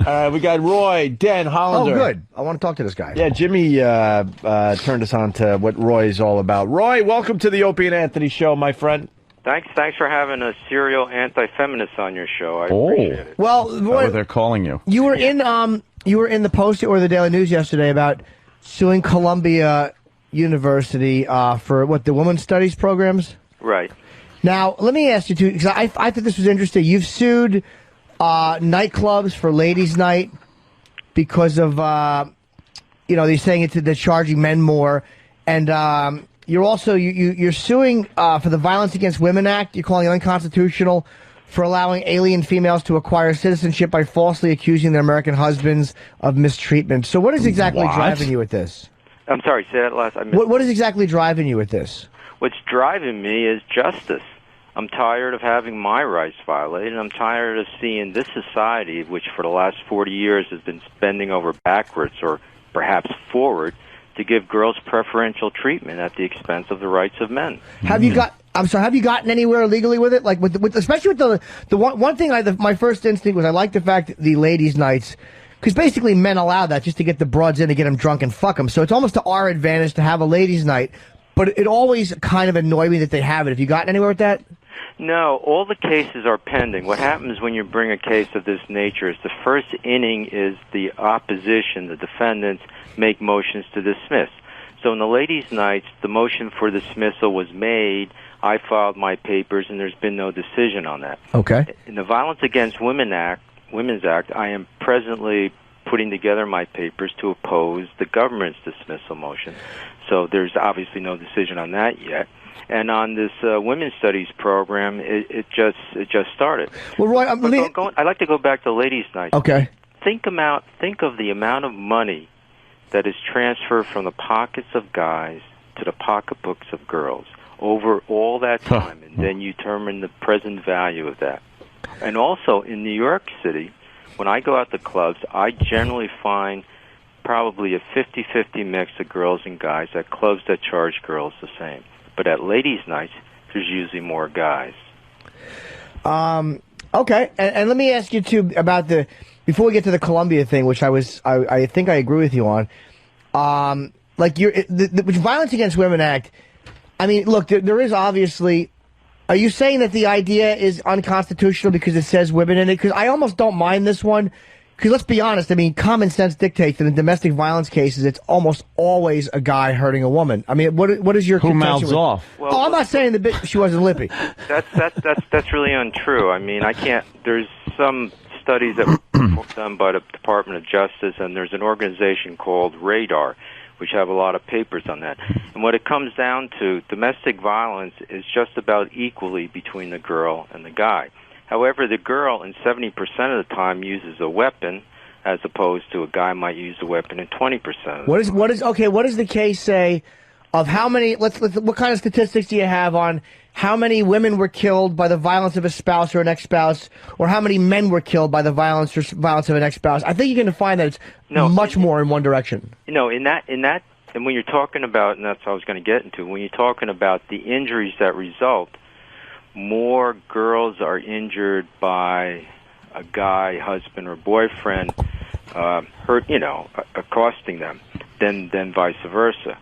We got Roy Den Hollander. Oh, good. I want to talk to this guy. Yeah, Jimmy turned us on to what Roy's all about. Roy, welcome to the Opie and Anthony show, my friend. Thanks for having a serial anti-feminist on your show. I appreciate it. Well, Roy, what they're calling you. You were in the Post or the Daily News yesterday about suing Columbia University for the women's studies programs. Right. Now, let me ask you too, because I thought this was interesting. You've sued nightclubs for ladies' night because of they're saying they're charging men more, and you're also you're suing for the Violence Against Women Act. You're calling it unconstitutional for allowing alien females to acquire citizenship by falsely accusing their American husbands of mistreatment. So, what is exactly driving you with this? I'm sorry, say that last. What is exactly driving you with this? What's driving me is justice. I'm tired of having my rights violated, and I'm tired of seeing this society, which for the last 40 years has been bending over backwards or perhaps forward, to give girls preferential treatment at the expense of the rights of men. Have you gotten anywhere legally with it? Like especially with the one thing. My first instinct was I like the fact that the ladies' nights, because basically men allow that just to get the broads in to get them drunk and fuck them. So it's almost to our advantage to have a ladies' night. But it always kind of annoyed me that they have it. Have you gotten anywhere with that? No, all the cases are pending. What happens when you bring a case of this nature is the first inning is the opposition, the defendants, make motions to dismiss. So in the ladies' nights, the motion for dismissal was made. I filed my papers, and there's been no decision on that. Okay. In the Violence Against Women's Act, I am presently putting together my papers to oppose the government's dismissal motion. So there's obviously no decision on that yet. And on this women's studies program, it just started. Well, Roy, I'd like to go back to ladies' night. Okay. Think of the amount of money that is transferred from the pockets of guys to the pocketbooks of girls over all that time, and then you determine the present value of that. And also in New York City, when I go out to clubs, I generally find probably a 50-50 mix of girls and guys at clubs that charge girls the same. But at ladies' nights, there's usually more guys. Okay, and let me ask you too about before we get to the Columbia thing, which I think I agree with you on. The Violence Against Women Act. I mean, look, there is obviously. Are you saying that the idea is unconstitutional because it says women in it? Because I almost don't mind this one. Because let's be honest, I mean, common sense dictates that in domestic violence cases, it's almost always a guy hurting a woman. I mean, what is your who mouths off? Well, I'm not saying she wasn't lippy. That's really untrue. I mean, I can't. There's some studies that were done by the Department of Justice, and there's an organization called Radar, which have a lot of papers on that. And what it comes down to, domestic violence is just about equally between the girl and the guy. However, the girl, in 70% of the time, uses a weapon, as opposed to a guy might use a weapon in 20% of the time. What does the case say of how many? What kind of statistics do you have on how many women were killed by the violence of a spouse or an ex-spouse, or how many men were killed by the violence of an ex-spouse? I think you can find that it's much more in one direction. In that, and when you're talking about, and that's what I was going to get into, when you're talking about the injuries that result. More girls are injured by a guy, husband, or boyfriend accosting them than vice versa.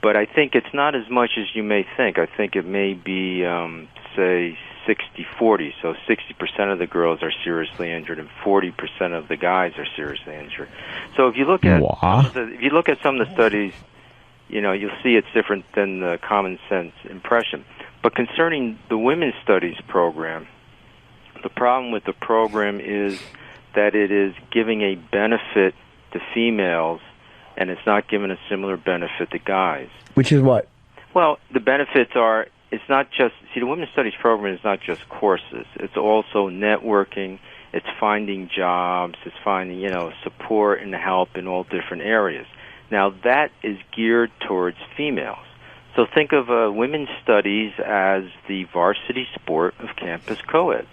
But I think it's not as much as you may think. I think it may be, say, 60-40. So 60% of the girls are seriously injured, and 40% of the guys are seriously injured. So if you look at some of the studies, you'll see it's different than the common sense impression. But concerning the women's studies program, the problem with the program is that it is giving a benefit to females, and it's not giving a similar benefit to guys. Which is what? Well, the benefits are, it's not just, the women's studies program is not just courses. It's also networking, it's finding jobs, it's finding, support and help in all different areas. Now, that is geared towards females. So think of women's studies as the varsity sport of campus co-eds.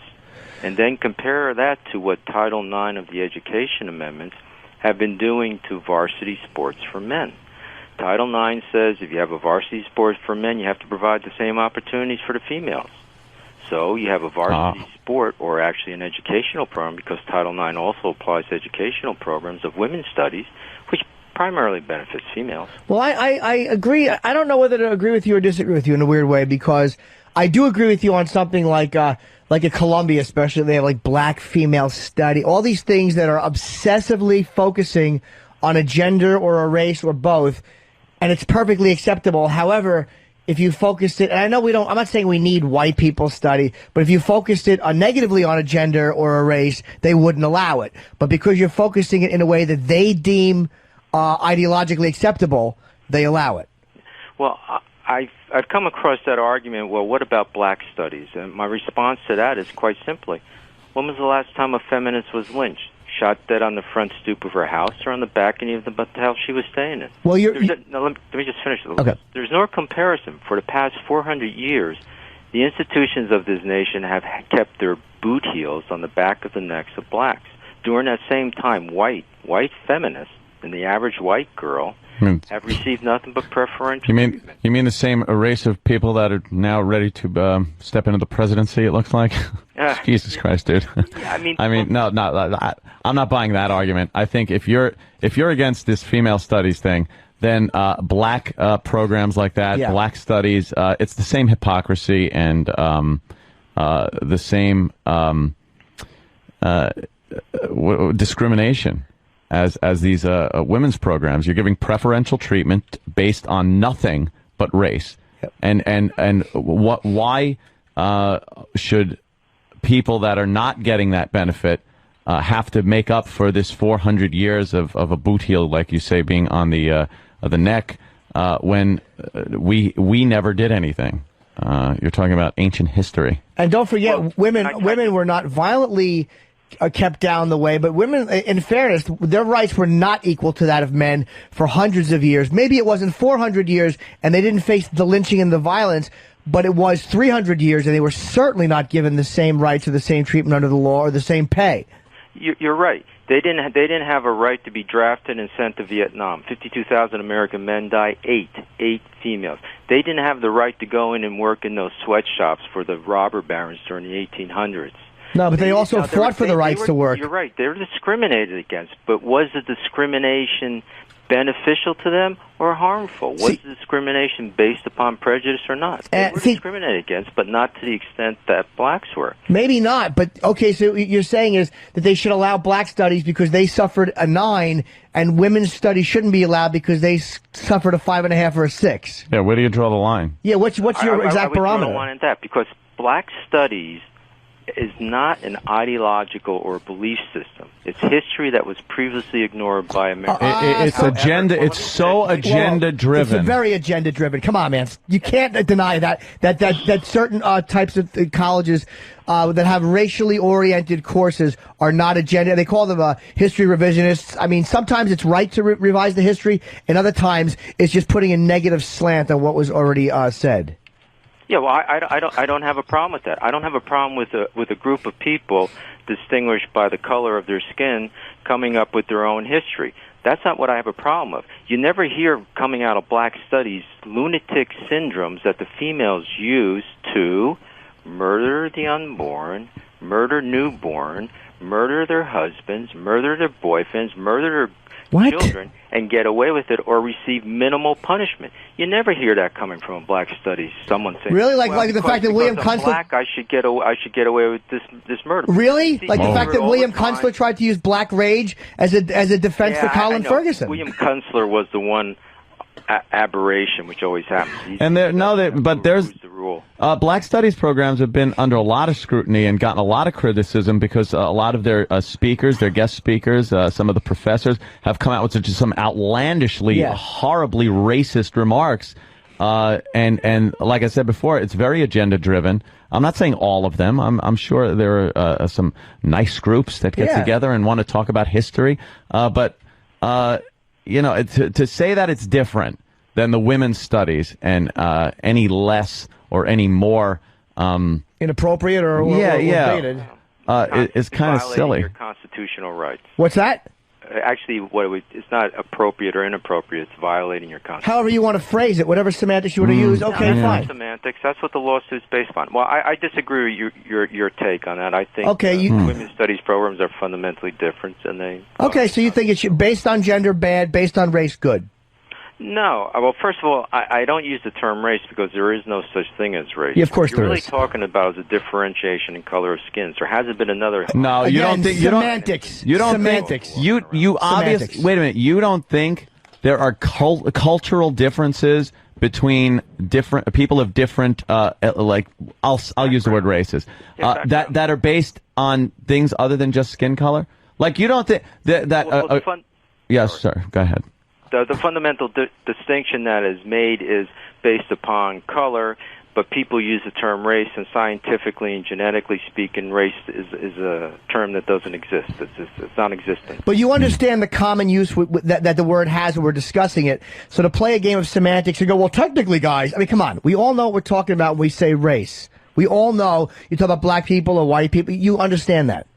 And then compare that to what Title IX of the Education Amendments have been doing to varsity sports for men. Title IX says if you have a varsity sport for men, you have to provide the same opportunities for the females. So you have a varsity sport, or actually an educational program, because Title IX also applies to educational programs of women's studies, which primarily benefits females. Well, I agree. I don't know whether to agree with you or disagree with you in a weird way, because I do agree with you on something like at Columbia, especially, they have like black female study, all these things that are obsessively focusing on a gender or a race or both, and it's perfectly acceptable. However, if you focused it, and I know I'm not saying we need white people study, but if you focused it negatively on a gender or a race, they wouldn't allow it. But because you're focusing it in a way that they deem ideologically acceptable, they allow it. Well, I've come across that argument, well, what about black studies? And my response to that is quite simply, when was the last time a feminist was lynched? Shot dead on the front stoop of her house or on the balcony of the motel she was staying in? Well, let me just finish. Okay. There's no comparison. For the past 400 years, the institutions of this nation have kept their boot heels on the back of the necks of blacks. During that same time, white feminists and the average white girl have received nothing but preferential treatment. You mean the same race of people that are now ready to step into the presidency, it looks like? Jesus Christ, dude. Yeah, no, I'm not buying that argument. I think if you're against this female studies thing, then black programs like that, black studies, it's the same hypocrisy and the same discrimination as these women's programs. You're giving preferential treatment based on nothing but race. Yep. And why should people that are not getting that benefit have to make up for this 400 years of a boot heel, like you say, being on the neck when we never did anything? You're talking about ancient history. And don't forget, women were not violently kept down the way, but women, in fairness, their rights were not equal to that of men for hundreds of years. Maybe it wasn't 400 years and they didn't face the lynching and the violence, but it was 300 years and they were certainly not given the same rights or the same treatment under the law or the same pay. You're right. They didn't have a right to be drafted and sent to Vietnam. 52,000 American men died, eight females. They didn't have the right to go in and work in those sweatshops for the robber barons during the 1800s. No, but they also fought for the rights to work. You're right. They were discriminated against. But was the discrimination beneficial to them or harmful? Was the discrimination based upon prejudice or not? They were discriminated against, but not to the extent that blacks were. Maybe not, but okay, so what you're saying is that they should allow black studies because they suffered a 9, and women's studies shouldn't be allowed because they suffered a 5.5 or a 6. Yeah, where do you draw the line? Yeah, what's your exact barometer? I would draw the line at that, because black studies is not an ideological or belief system. It's history that was previously ignored by America. It's agenda. It's so agenda-driven. It's very agenda-driven. Come on, man. You can't deny that certain types of colleges that have racially oriented courses are not agenda. They call them history revisionists. I mean, sometimes it's right to revise the history, and other times it's just putting a negative slant on what was already said. Yeah, well, I don't have a problem with that. I don't have a problem with a group of people distinguished by the color of their skin coming up with their own history. That's not what I have a problem with. You never hear coming out of black studies lunatic syndromes that the females use to murder the unborn, murder newborn, murder their husbands, murder their boyfriends, murder their children, and get away with it or receive minimal punishment. You never hear that coming from a black studies. Someone saying, really, like the fact that William Kunstler, black, I should get away with this murder. Really, like the fact that William Kunstler tried to use black rage as a defense for Colin Ferguson. William Kunstler was the one aberration, which always happens. But there's the rule. Black studies programs have been under a lot of scrutiny and gotten a lot of criticism because a lot of their speakers, their guest speakers, some of the professors have come out with some outlandishly, horribly racist remarks. And like I said before, it's very agenda driven. I'm not saying all of them. I'm sure there are some nice groups that get together and want to talk about history. But to say that it's different than the women's studies and any less or any more inappropriate or dated, it's kind of silly. Your constitutional rights. What's that? actually, it's not appropriate or inappropriate. It's violating your Constitution. However you want to phrase it, whatever semantics you want to use, okay, That's not fine. semantics. That's what the lawsuit's based on. Well, I disagree with your take on that. I think women's studies programs are fundamentally different, and they. Okay, so you think it's based on gender bad, based on race good? No. Well, first of all, I don't use the term race because there is no such thing as race. Yeah, of course what you're there really is. talking about is a differentiation in color of skin. There hasn't been another. No, you don't think semantics. You don't semantics. think you obviously Semantics. wait a minute. You don't think there are cultural differences between different people of different like I'll use the word races that are based on things other than just skin color? Like you don't think that yes, sir. Go ahead. The fundamental distinction that is made is based upon color, but people use the term race, and scientifically and genetically speaking, race is a term that doesn't exist. It's non-existent. But you understand the common use that the word has when we're discussing it. So to play a game of semantics and go, well, technically, guys, I mean, come on. We all know what we're talking about when we say race. We all know you talk about black people or white people. You understand that.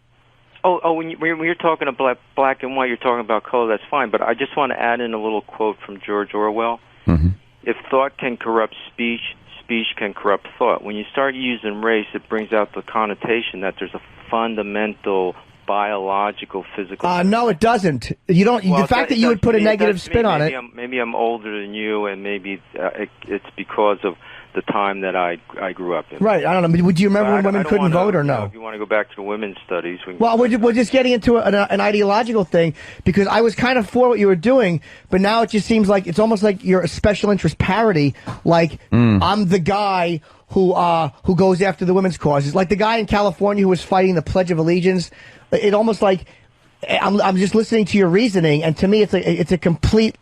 When you're talking about black and white, you're talking about color, that's fine. But I just want to add in a little quote from George Orwell. Mm-hmm. If thought can corrupt speech, speech can corrupt thought. When you start using race, it brings out the connotation that there's a fundamental biological, physical... No, it doesn't. You don't. Well, the fact that you would put a negative spin on it... Maybe I'm older than you, and maybe it's because of the time that I grew up in. Right, I don't know. Would you remember when women couldn't vote or no? If you want to go back to the women's studies... We're just getting into an ideological thing, because I was kind of for what you were doing, but now it just seems like it's almost like you're a special interest parody, like I'm the guy who goes after the women's causes. Like the guy in California who was fighting the Pledge of Allegiance. It almost like I'm just listening to your reasoning, and to me it's a complete...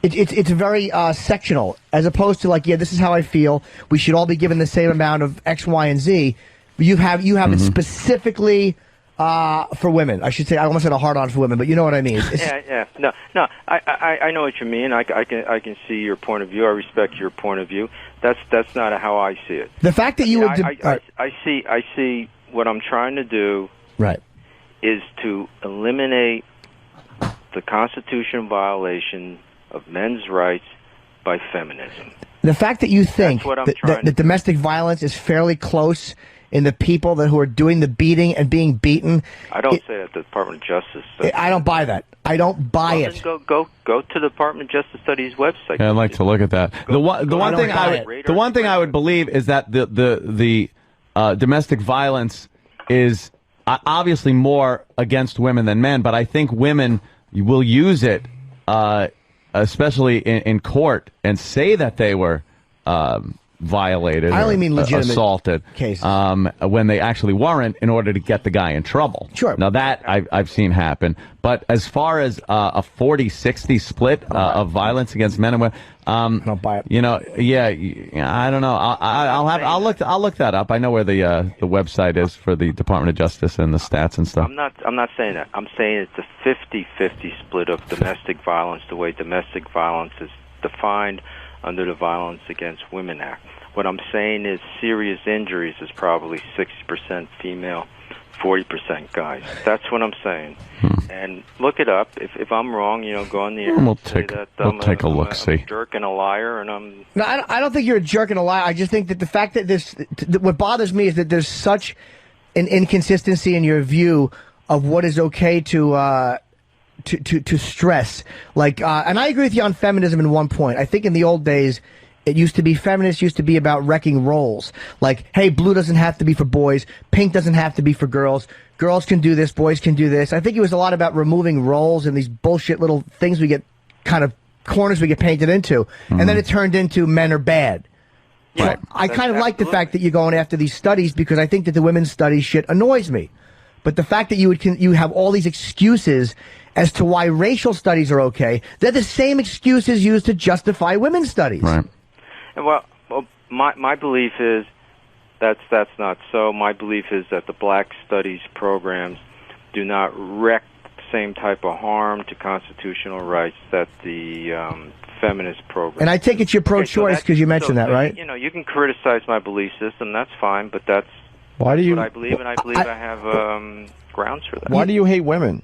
It's very sectional, as opposed to like, yeah, this is how I feel. We should all be given the same amount of X, Y, and Z. You have it specifically for women. I should say, I almost said a hard-on for women, but you know what I mean. No. I know what you mean. I can see your point of view. I respect your point of view. That's not how I see it. The fact that you would... I see what I'm trying to do. Right. Is to eliminate the Constitution violation of men's rights by feminism. The fact that you think that domestic violence is fairly close in the people who are doing the beating and being beaten. I don't say that the Department of Justice. I don't buy that. I don't buy it. Go to the Department of Justice Studies website. Yeah, I'd like to look at that. The one thing I would believe is that the domestic violence is obviously more against women than men, but I think women will use it, especially in court, and say that they were violated. I only mean legitimate assaulted cases when they actually weren't, in order to get the guy in trouble. Sure. Now that I've seen happen, but as far as a 40-60 split of violence against men and women, I don't buy it. You know, I don't know. I'll look that up. I know where the website is for the Department of Justice and the stats and stuff. I'm not saying that. I'm saying it's a 50-50 split of domestic violence, the way domestic violence is defined under the Violence Against Women Act. What I'm saying is serious injuries is probably 60% female, 40% guys. That's what I'm saying. And look it up. If I'm wrong, go on the air. We'll take a look. I'm a jerk and a liar, and I'm. No, I don't think you're a jerk and a liar. I just think that the fact that what bothers me is that there's such an inconsistency in your view of what is okay to stress. Like, and I agree with you on feminism in one point. I think in the old days, feminists used to be about wrecking roles. Like, hey, blue doesn't have to be for boys, pink doesn't have to be for girls. Girls can do this, boys can do this. I think it was a lot about removing roles and these bullshit little things corners we get painted into. And then it turned into men are bad. Right. So I kind of like the fact that you're going after these studies, because I think that the women's studies shit annoys me. But the fact that you have all these excuses as to why racial studies are okay, they're the same excuses used to justify women's studies. Right. Well, my belief is that's not so. My belief is that the black studies programs do not wreak the same type of harm to constitutional rights that the feminist program. And I take it you're pro-choice because you mentioned that, right? You can criticize my belief system. That's fine, but that's what I believe, and I believe I have grounds for that. Why do you hate women?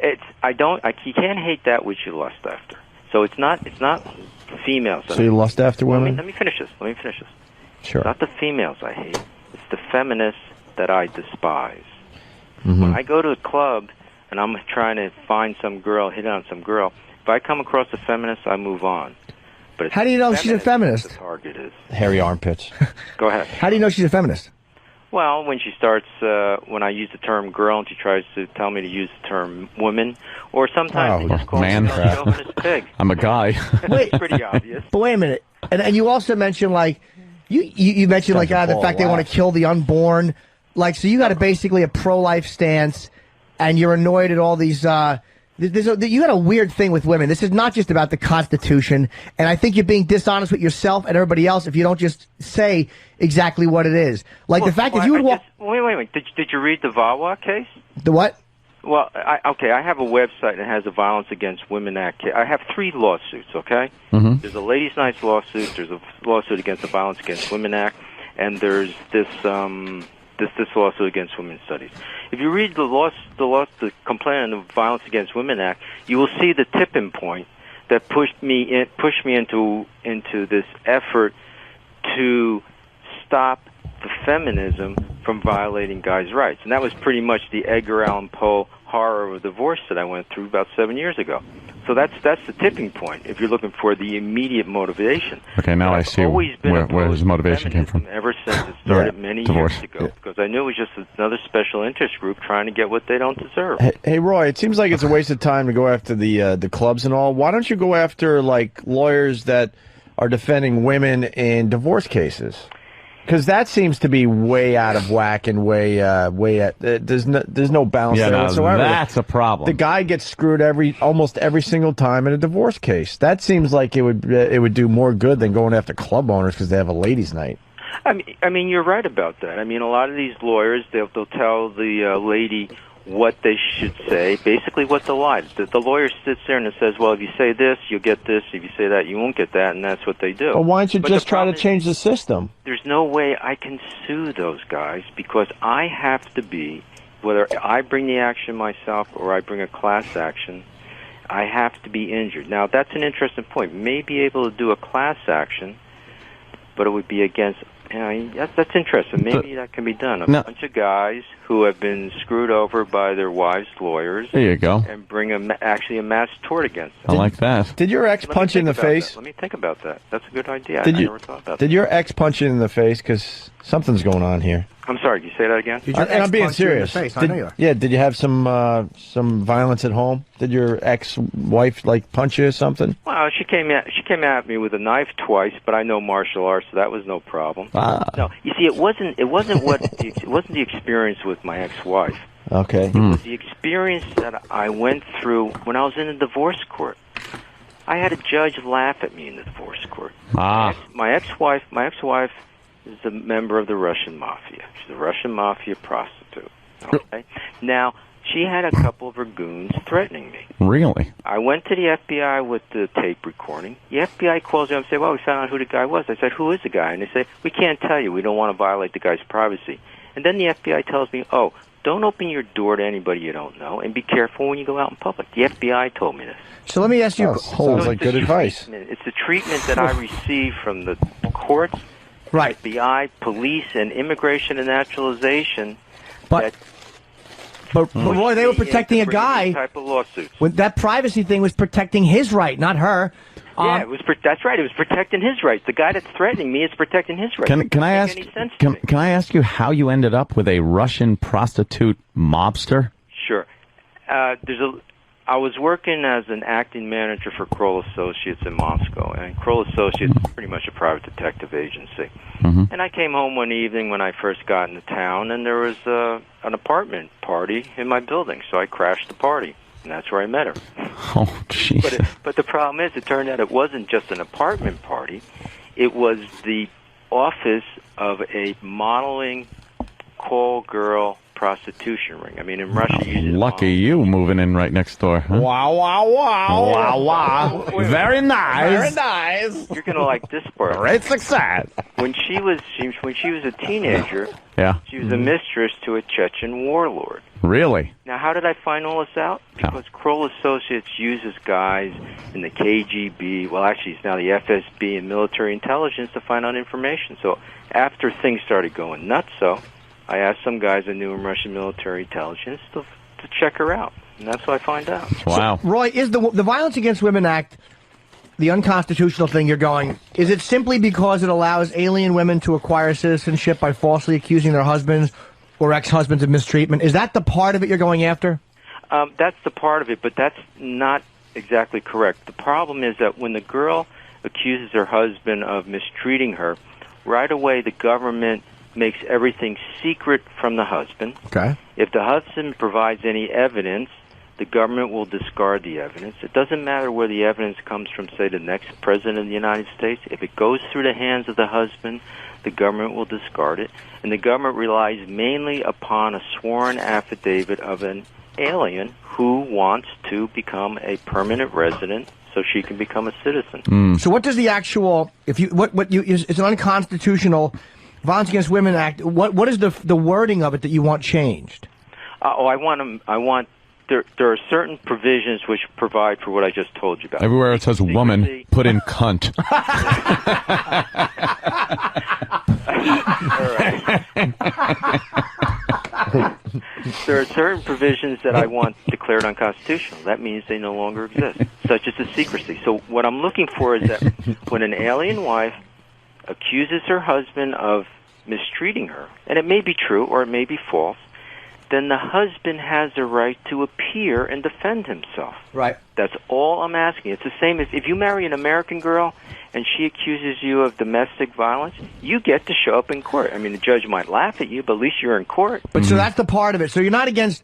You can't hate that which you lust after. So it's not females. So you lust after women? Let me finish this. Sure. It's not the females I hate. It's the feminists that I despise. Mm-hmm. When I go to a club and I'm trying to find some girl, hit on some girl, if I come across a feminist, I move on. But it's how do you know she's a feminist? The target is hairy armpits. Go ahead. How do you know she's a feminist? Well, when she starts, when I use the term girl and she tries to tell me to use the term woman, or sometimes they just call man. me a chauvinist pig. I'm a guy. It's pretty obvious. But wait a minute. And you also mentioned, like, you mentioned, like, the fact they want to kill the unborn. Like, so you got basically a pro-life stance, and you're annoyed at all these, you got a weird thing with women. This is not just about the Constitution, and I think you're being dishonest with yourself and everybody else if you don't just say exactly what it is. Like the fact that you would walk... Wait. Did you read the VAWA case? The what? Well, I have a website that has a Violence Against Women Act case. I have 3 lawsuits, okay? Mm-hmm. There's a Ladies' Night lawsuit, there's a lawsuit against the Violence Against Women Act, and there's this lawsuit against women's studies. If you read the complaint on the Violence Against Women Act, you will see the tipping point that pushed me into this effort to stop the feminism from violating guys' rights. And that was pretty much the Edgar Allan Poe horror of divorce that I went through about 7 years ago. So that's the tipping point if you're looking for the immediate motivation. Okay, now I see where his motivation came from. Ever since it started many divorce. years ago, because I knew it was just another special interest group trying to get what they don't deserve. Hey, Roy, it seems like it's a waste of time to go after the clubs and all. Why don't you go after, like, lawyers that are defending women in divorce cases? Because that seems to be way out of whack and way there's no balance there whatsoever. That's a problem. The guy gets screwed almost every single time in a divorce case. That seems like it would do more good than going after club owners because they have a ladies' night. I mean, you're right about that. I mean, a lot of these lawyers they'll tell the lady what they should say, basically what the lie. The lawyer sits there and says, well, if you say this, you'll get this. If you say that, you won't get that, and that's what they do. Well, why don't you just try to change the system? There's no way I can sue those guys because I have to be, whether I bring the action myself or I bring a class action, I have to be injured. Now, that's an interesting point. May be able to do a class action, but it would be against... that's interesting. Maybe that can be done. A bunch of guys who have been screwed over by their wives' lawyers. There you go. And bring actually a mass tort against them. I like that. Did your ex punch you in the face? Let me think about that. That's a good idea. I never thought about that. Did your ex punch you in the face? Because something's going on here. I'm sorry. Can you say that again? And I'm being serious. Did you have some violence at home? Did your ex-wife punch you or something? Well, she came at me with a knife twice, but I know martial arts, so that was no problem. No, you see, it wasn't the experience with my ex-wife. Okay. It was the experience that I went through when I was in a divorce court. I had a judge laugh at me in the divorce court. My ex-wife is a member of the Russian mafia. She's a Russian mafia prostitute. Okay? Now, she had a couple of her goons threatening me. Really? I went to the FBI with the tape recording. The FBI calls me up and says, well, we found out who the guy was. I said, who is the guy? And they say, we can't tell you. We don't want to violate the guy's privacy. And then the FBI tells me, oh, don't open your door to anybody you don't know, and be careful when you go out in public. The FBI told me this. So let me ask you... sounds like good advice. It's the treatment that I receive from the courts, right, FBI, police, and immigration and naturalization. But Roy, they were protecting a guy. Type of lawsuits. When that privacy thing was protecting his right, not her. Yeah, that's right. It was protecting his rights. The guy that's threatening me is protecting his rights. Can I ask? Can I ask you how you ended up with a Russian prostitute mobster? Sure. I was working as an acting manager for Kroll Associates in Moscow, and Kroll Associates is pretty much a private detective agency. Mm-hmm. And I came home one evening when I first got into town, and there was an apartment party in my building, so I crashed the party, and that's where I met her. Oh, jeez. But the problem is, it turned out it wasn't just an apartment party. It was the office of a modeling call girl prostitution ring. I mean, in Russia, Lucky you moving in right next door. Huh? Wow, wow, wow. Wow, wow. Very nice. Very nice. You're going to like this part. Great success. When she was a teenager, Yeah. she was a mistress to a Chechen warlord. Really? Now, how did I find all this out? Because Kroll Associates uses guys in the KGB, well, actually, it's now the FSB and military intelligence to find out information. So after things started going nuts, I asked some guys I knew in Russian military intelligence to check her out. And that's what I find out. Wow. So, Roy, is the Violence Against Women Act the unconstitutional thing you're going, is it simply because it allows alien women to acquire citizenship by falsely accusing their husbands or ex-husbands of mistreatment? Is that the part of it you're going after? That's the part of it, but that's not exactly correct. The problem is that when the girl accuses her husband of mistreating her, right away the government makes everything secret from the husband. Okay. If the husband provides any evidence, the government will discard the evidence. It doesn't matter where the evidence comes from, say, the next president of the United States. If it goes through the hands of the husband, the government will discard it. And the government relies mainly upon a sworn affidavit of an alien who wants to become a permanent resident so she can become a citizen. So what does the actual, it's an unconstitutional Violence Against Women Act, what is the wording of it that you want changed? There are certain provisions which provide for what I just told you about. Everywhere it says woman, put in cunt. There are certain provisions that I want declared unconstitutional. That means they no longer exist, such as the secrecy. So what I'm looking for is that when an alien wife accuses her husband of mistreating her, and it may be true or it may be false, then the husband has a right to appear and defend himself. Right. That's all I'm asking. It's the same as if you marry an American girl and she accuses you of domestic violence, you get to show up in court. I mean, the judge might laugh at you, but at least you're in court. But so that's the part of it. So you're not against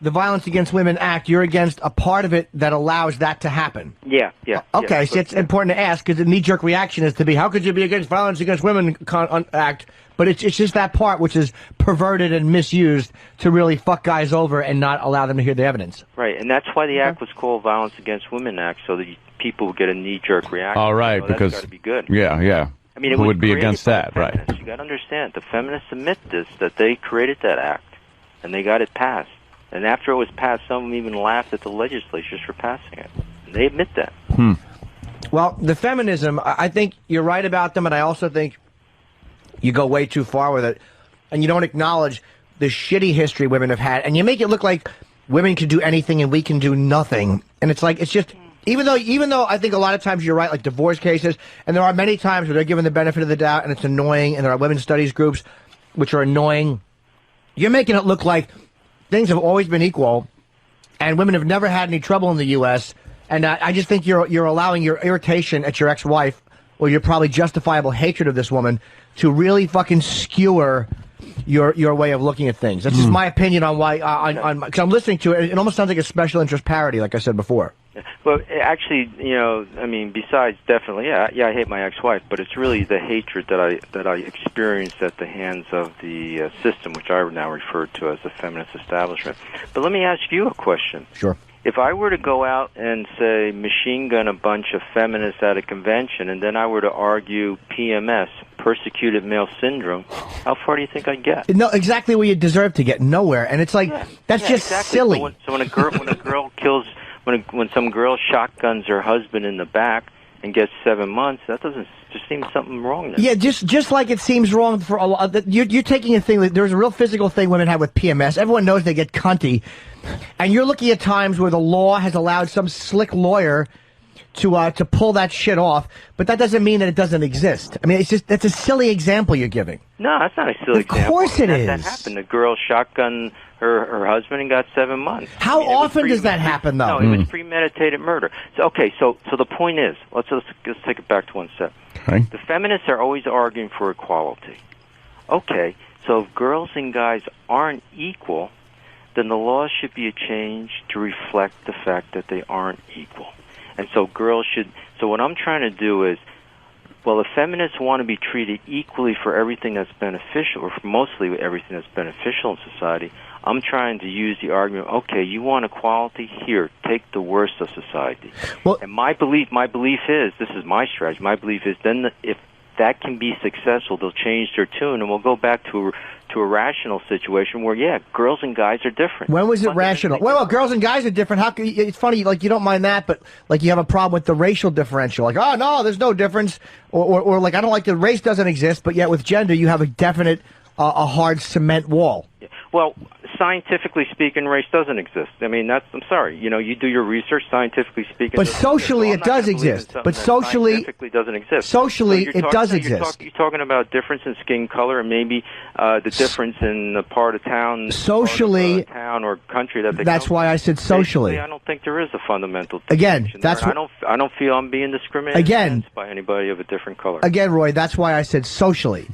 the Violence Against Women Act. You're against a part of it that allows that to happen. Yeah. Okay, so it's important to ask because the knee-jerk reaction is to be, how could you be against Violence Against Women Act? But it's just that part which is perverted and misused to really fuck guys over and not allow them to hear the evidence. Right, and that's why the act was called Violence Against Women Act, so that people would get a knee-jerk reaction. All right, because that's got to be good. Yeah. I mean, who would be against that, right? You got to understand, the feminists admit this, that they created that act, and they got it passed. And after it was passed, some of them even laughed at the legislatures for passing it. And they admit that. Well, the feminism, I think you're right about them, and I also think you go way too far with it, and you don't acknowledge the shitty history women have had, and you make it look like women can do anything and we can do nothing. And it's like, it's just, even though I think a lot of times you're right, like divorce cases, and there are many times where they're given the benefit of the doubt and it's annoying, and there are women's studies groups which are annoying, you're making it look like things have always been equal, and women have never had any trouble in the U.S., and I just think you're allowing your irritation at your ex-wife, or your probably justifiable hatred of this woman, to really fucking skewer your way of looking at things. That's just my opinion on why. Because I'm listening to it, it almost sounds like a special interest parody, like I said before. Well, actually, I mean, besides definitely, I hate my ex-wife, but it's really the hatred that I experienced at the hands of the system, which I now refer to as the feminist establishment. But let me ask you a question. Sure. If I were to go out and, say, machine gun a bunch of feminists at a convention, and then I were to argue PMS, persecuted male syndrome, how far do you think I'd get? No, exactly where you deserve to get, nowhere. And it's like, that's just exactly. silly. So when a girl kills, when some girl shotguns her husband in the back and gets 7 months, that doesn't just seem something wrong there. Yeah, just like it seems wrong for a lot. You're taking a thing, there's a real physical thing women have with PMS. Everyone knows they get cunty. And you're looking at times where the law has allowed some slick lawyer to pull that shit off, but that doesn't mean that it doesn't exist. I mean, that's a silly example you're giving. No, that's not a silly example. Of course it is. That happened. The girl shotgunned her husband and got 7 months. How often does that happen, though? No, it was premeditated murder. So the point is, let's take it back to one step. Okay. The feminists are always arguing for equality. Okay, so if girls and guys aren't equal, then the laws should be changed to reflect the fact that they aren't equal. And so so what I'm trying to do is, well, if feminists want to be treated equally for everything that's beneficial, or for mostly everything that's beneficial in society, I'm trying to use the argument, okay, you want equality? Here, take the worst of society. Well, and my belief is, this is my strategy, my belief is then if that can be successful, they'll change their tune, and we'll go back to a rational situation where, yeah, girls and guys are different. When was it rational? Well, girls and guys are different. How can it's funny, like you don't mind that, but like you have a problem with the racial differential. Like, oh no, there's no difference, or like I don't like the race doesn't exist, but yet with gender you have a definite, a hard cement wall. Yeah. Well, scientifically speaking, race doesn't exist. I mean, I'm sorry. You know, you do your research, scientifically speaking. But socially, it does exist. But socially, scientifically doesn't exist. Socially, it does exist. You're talking about difference in skin color and maybe the difference in the part of town, socially, town or country that they. That's why I said socially. Basically, I don't think there is a fundamental. Again, that's what I don't feel I'm being discriminated against by anybody of a different color. Again, Roy, that's why I said socially.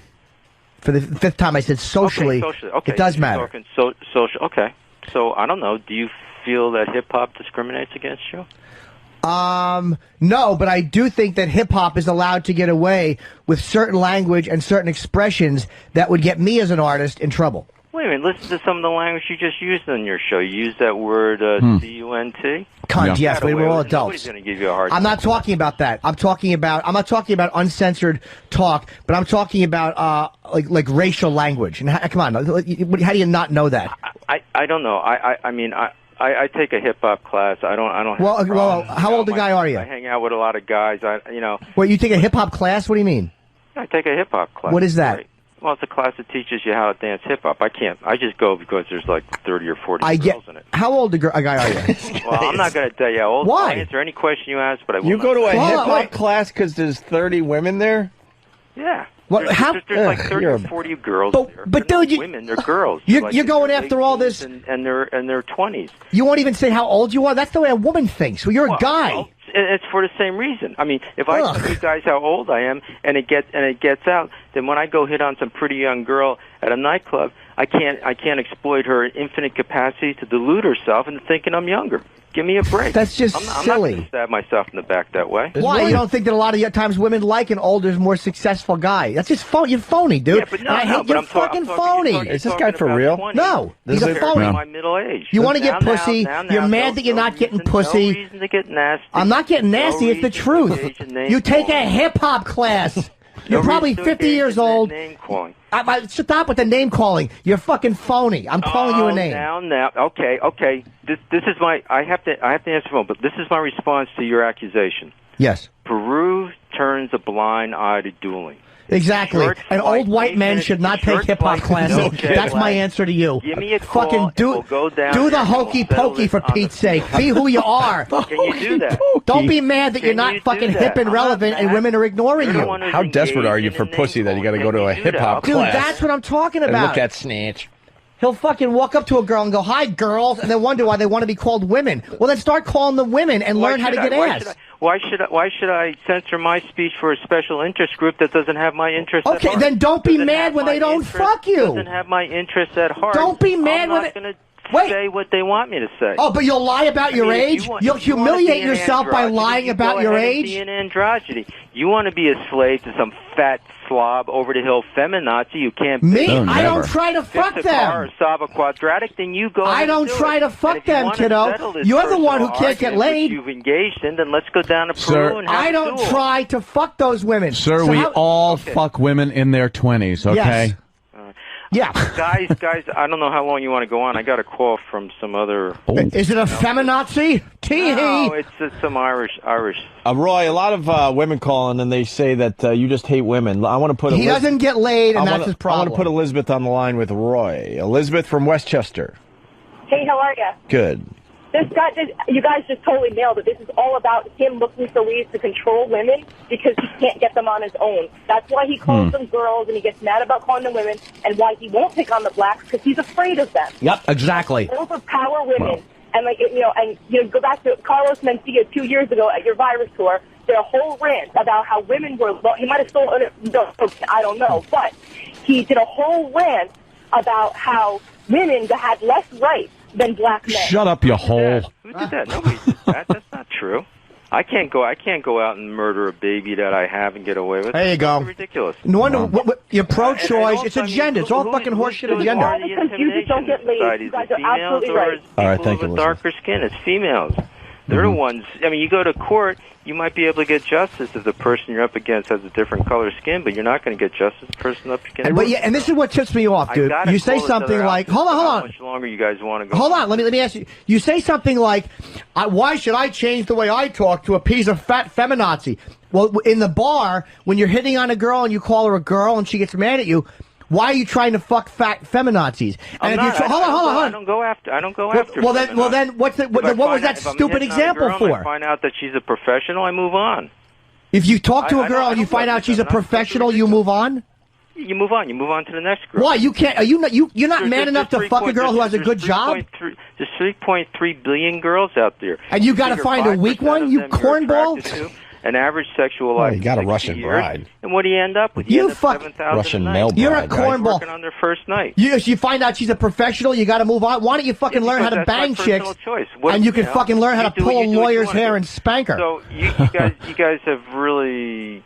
For the fifth time, I said socially. Okay. It does matter. Social. Okay. So I don't know. Do you feel that hip hop discriminates against you? No, but I do think that hip hop is allowed to get away with certain language and certain expressions that would get me as an artist in trouble. Wait a minute. Listen to some of the language you just used on your show. You used that word C-U-N-T. Cunt. Yes, but we're all adults. Nobody's going to give you a hard time. I'm not talking about that. I'm not talking about uncensored talk, but I'm talking about like racial language. And come on, how do you not know that? I don't know. I mean I take a hip hop class. I don't. Well, how old a guy are you? I hang out with a lot of guys. Wait, you take a hip hop class? What do you mean? I take a hip hop class. What is that? Right. Well, it's a class that teaches you how to dance hip hop. I can't. I just go because there's like 30 or 40 girls in it. How old a guy are you? Well, I'm not going to tell you how old. Why? I'll answer any question you ask, but I will. You go to a hip hop class because there's 30 women there? Yeah. What, there's like 30 or 40 girls there. But they're dude, women, they're girls. You're going after all this, and they're in their 20s. You won't even say how old you are. That's the way a woman thinks. Well, you're a guy. Well, it's for the same reason. I mean, if I tell you guys how old I am and it gets out, then when I go hit on some pretty young girl at a nightclub, I can't exploit her infinite capacity to delude herself into thinking I'm younger. Give me a break. That's just silly. I'm not going to stab myself in the back that way. Why? You don't think that a lot of times women like an older, more successful guy? That's just phony. You're phony, dude. Yeah, but you're fucking phony. Is this guy for real? 20. No, he's a phony. My middle age. You want to get pussy. You're mad that you're not getting pussy. No reason to get nasty. I'm not getting nasty. It's the truth. You take a hip hop class. You're probably 50 years old. Stop with the name calling. You're fucking phony. I'm calling you a name. Now. Okay. This is my. I have to answer the phone, but this is my response to your accusation. Yes. Peru turns a blind eye to dueling. Exactly. An old white man should not take hip hop classes. That's my answer to you. Give me a call. Fucking do the hokey pokey for Pete's sake. Be who you are. Can you do that? Don't be mad that you're not fucking hip and relevant and women are ignoring you. How desperate are you for pussy that you got to go to a hip hop class? Dude, that's what I'm talking about. And look at Snatch. He'll fucking walk up to a girl and go, "Hi, girls," and then wonder why they want to be called women. Well, then start calling them women and learn how to get ass. Why should I censor my speech for a special interest group that doesn't have my interest at heart? Okay, then don't be mad when they don't fuck you. Doesn't have my interest at heart. Don't be mad when I'm not going to say what they want me to say. Oh, but you'll lie about your age? You'll humiliate yourself by lying about your age? Be an androgyny. You want to be a slave to some fat slob over the hill feminazi you can't be. Me? I don't try to fuck them. Or Saba quadratic, then you go. I don't try to fuck them, kiddo. You're the one who can't get laid. You've engaged in, then let's go down to Peru and have I don't try to fuck those women. Sir, we all fuck women in their 20s, okay? Yes. Yeah. Guys, I don't know how long you want to go on. I got a call from some other... Is it a feminazi? No, it's some Irish. Roy, a lot of women calling and they say that you just hate women. I want to put... He doesn't get laid and that's his problem. I want to put Elizabeth on the line with Roy. Elizabeth from Westchester. Hey, how are you? Good. You guys just totally nailed it. This is all about him looking for ways to control women because he can't get them on his own. That's why he calls them girls and he gets mad about calling them women, and why he won't pick on the blacks because he's afraid of them. Yep, exactly. Overpower women. Well. And go back to Carlos Mencia 2 years ago at your virus tour. Did a whole rant about how women were. He might have stolen it. I don't know, but he did a whole rant about how women had less rights than black men. Shut up, you hole. Who did that? Nobody did that. That's not true. I can't go out and murder a baby that I have and get away with. There you go. It's ridiculous. No wonder you're pro-choice. And It's agenda. It's all fucking horseshit agenda. All the intimidation don't get laid. society. You guys Is it are females absolutely or right. is All right, people thank you, with Elizabeth. darker skin? It's females. They're the ones. I mean, you go to court, you might be able to get justice if the person you're up against has a different color skin, but you're not going to get justice if the person up against. But yeah, and this is what tips me off, dude. You say something like, "Hold on, How much longer you guys want to go? Hold on, let me ask you. You say something like, "Why should I change the way I talk to appease a fat feminazi?" Well, in the bar, when you're hitting on a girl and you call her a girl and she gets mad at you, why are you trying to fuck fat feminazis? And I'm if not. hold on. I don't go after. Well, then, what was that stupid example for? I find out that she's a professional, I move on. If you talk to a girl I and you don't find fuck out she's a with them. professional, you move on. You move on. You move on to the next girl. Why? You can't? Are you not? You're not man There's enough to fuck a girl who has a good job? There's 3.3 billion girls out there. And you got to Figure find a weak 5% one, of you them you're cornball? attracted to. An average sexual life. Well, you got a 60 Russian years. bride. And what do you end up with? You end up fuck- 7,000 Russian a night. male bride. You're a right? cornball. Working on their first night. You find out she's a professional, you got to move on. Why don't you fucking learn how to Because that's bang my personal chicks, choice. and you can know, fucking learn how you to do what pull a you do what you lawyer's wanna hair do. and spank her. So you guys have really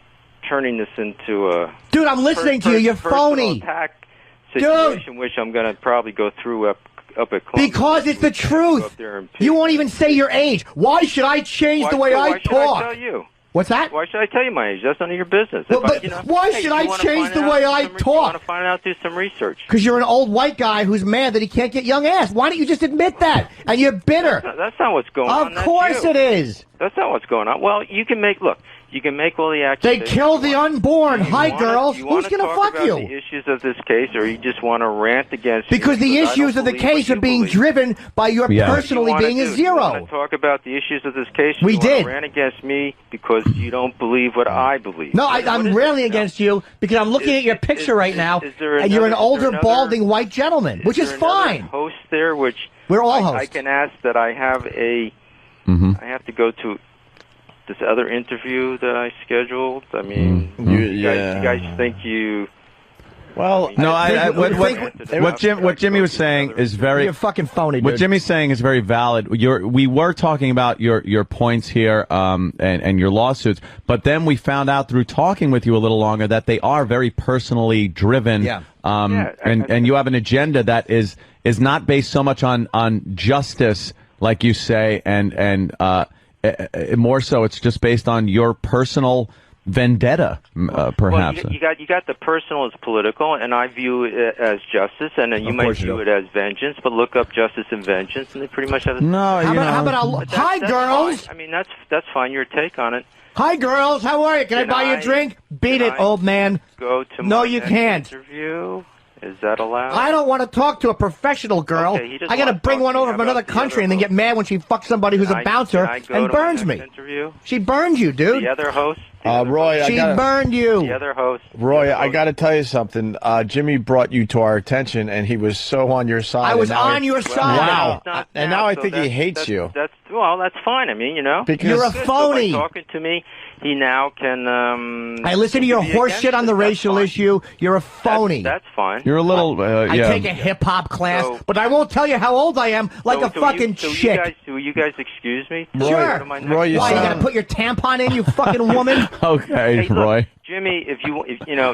turning this into a Dude, I'm listening to you. You're phony. Attack Dude. situation, which I'm going to probably go through up at Columbus. Because it's the Go truth. up there and You won't even say your age. Why should I change the way I why should talk? I tell you? What's that? Why should I tell you my age? That's none of your business. Well, If but why should I change the way I You talk? want to find out, do some research. Because you're an old white guy who's mad that he can't get young ass. Why don't you just admit that? And you're bitter. That's not what's going on. Of course it is. That's not what's going on. Well, you can make all the They accusations. kill the unborn. Hi, girls. Who's going to fuck about you? the issues of this case, or you just want to rant against Because me the I don't issues of the believe what case are you being believe. driven by your Yeah. personally What do you being a wanna do? You want zero. to talk about the issues of this case? We you wanna did. rant against me because you don't believe what I believe. No, What I'm is railing it? against you because I'm looking at your picture right now, is there and you're an another- older, is there another- balding white gentleman, which is there another fine. Host there, which We're all I hosts. can ask that I have a. Mm-hmm. I have to go to this other interview that I scheduled. I mean, you guys think you? Well, No, what Jimmy was saying Another is very. You're fucking phony, What dude. Jimmy's saying is very valid. We were talking about your points here, and your lawsuits, but then we found out through talking with you a little longer that they are very personally driven. Yeah. And you have an agenda that is not based so much on justice, like you say, and more so it's just based on your personal vendetta, perhaps. Well, you got the personal as political, and I view it as justice, and then you might view it as vengeance. But look up justice and vengeance, and they pretty much have the No, How about hi, that's girls. fine. I mean, that's fine. Your take on it. Hi, girls. How are you? Can I buy you a drink? Beat it, old man. Go to No, my you next can't. interview. Is that allowed? I don't want to talk to a professional girl. Okay, he doesn't I got to want to bring talk one to you. over from How another about the country and then other get mad when she fucks somebody who's a bouncer Can I go and to my burns next me. Interview? She burns you, dude. The other host. Roy, She I gotta, burned you. The other host. Roy, I got to tell you something. Jimmy brought you to our attention, and he was so on your side. I was and now on your side. Wow. He's not And now, now I so think he hates you. That's fine. I mean, Because You're a Good. phony. So by talking to me, he now can. I listen to your be horse against shit on it. the That's racial fine. issue. You're a phony. That's fine. You're a little. I yeah. take a hip hop class, So- but I won't tell you how old I am like So- a so fucking you, so chick. Will you guys excuse me? Sure. Roy, you Why, you sound- got to put your tampon in, you fucking woman? Okay, Hey, look, Roy. Jimmy, if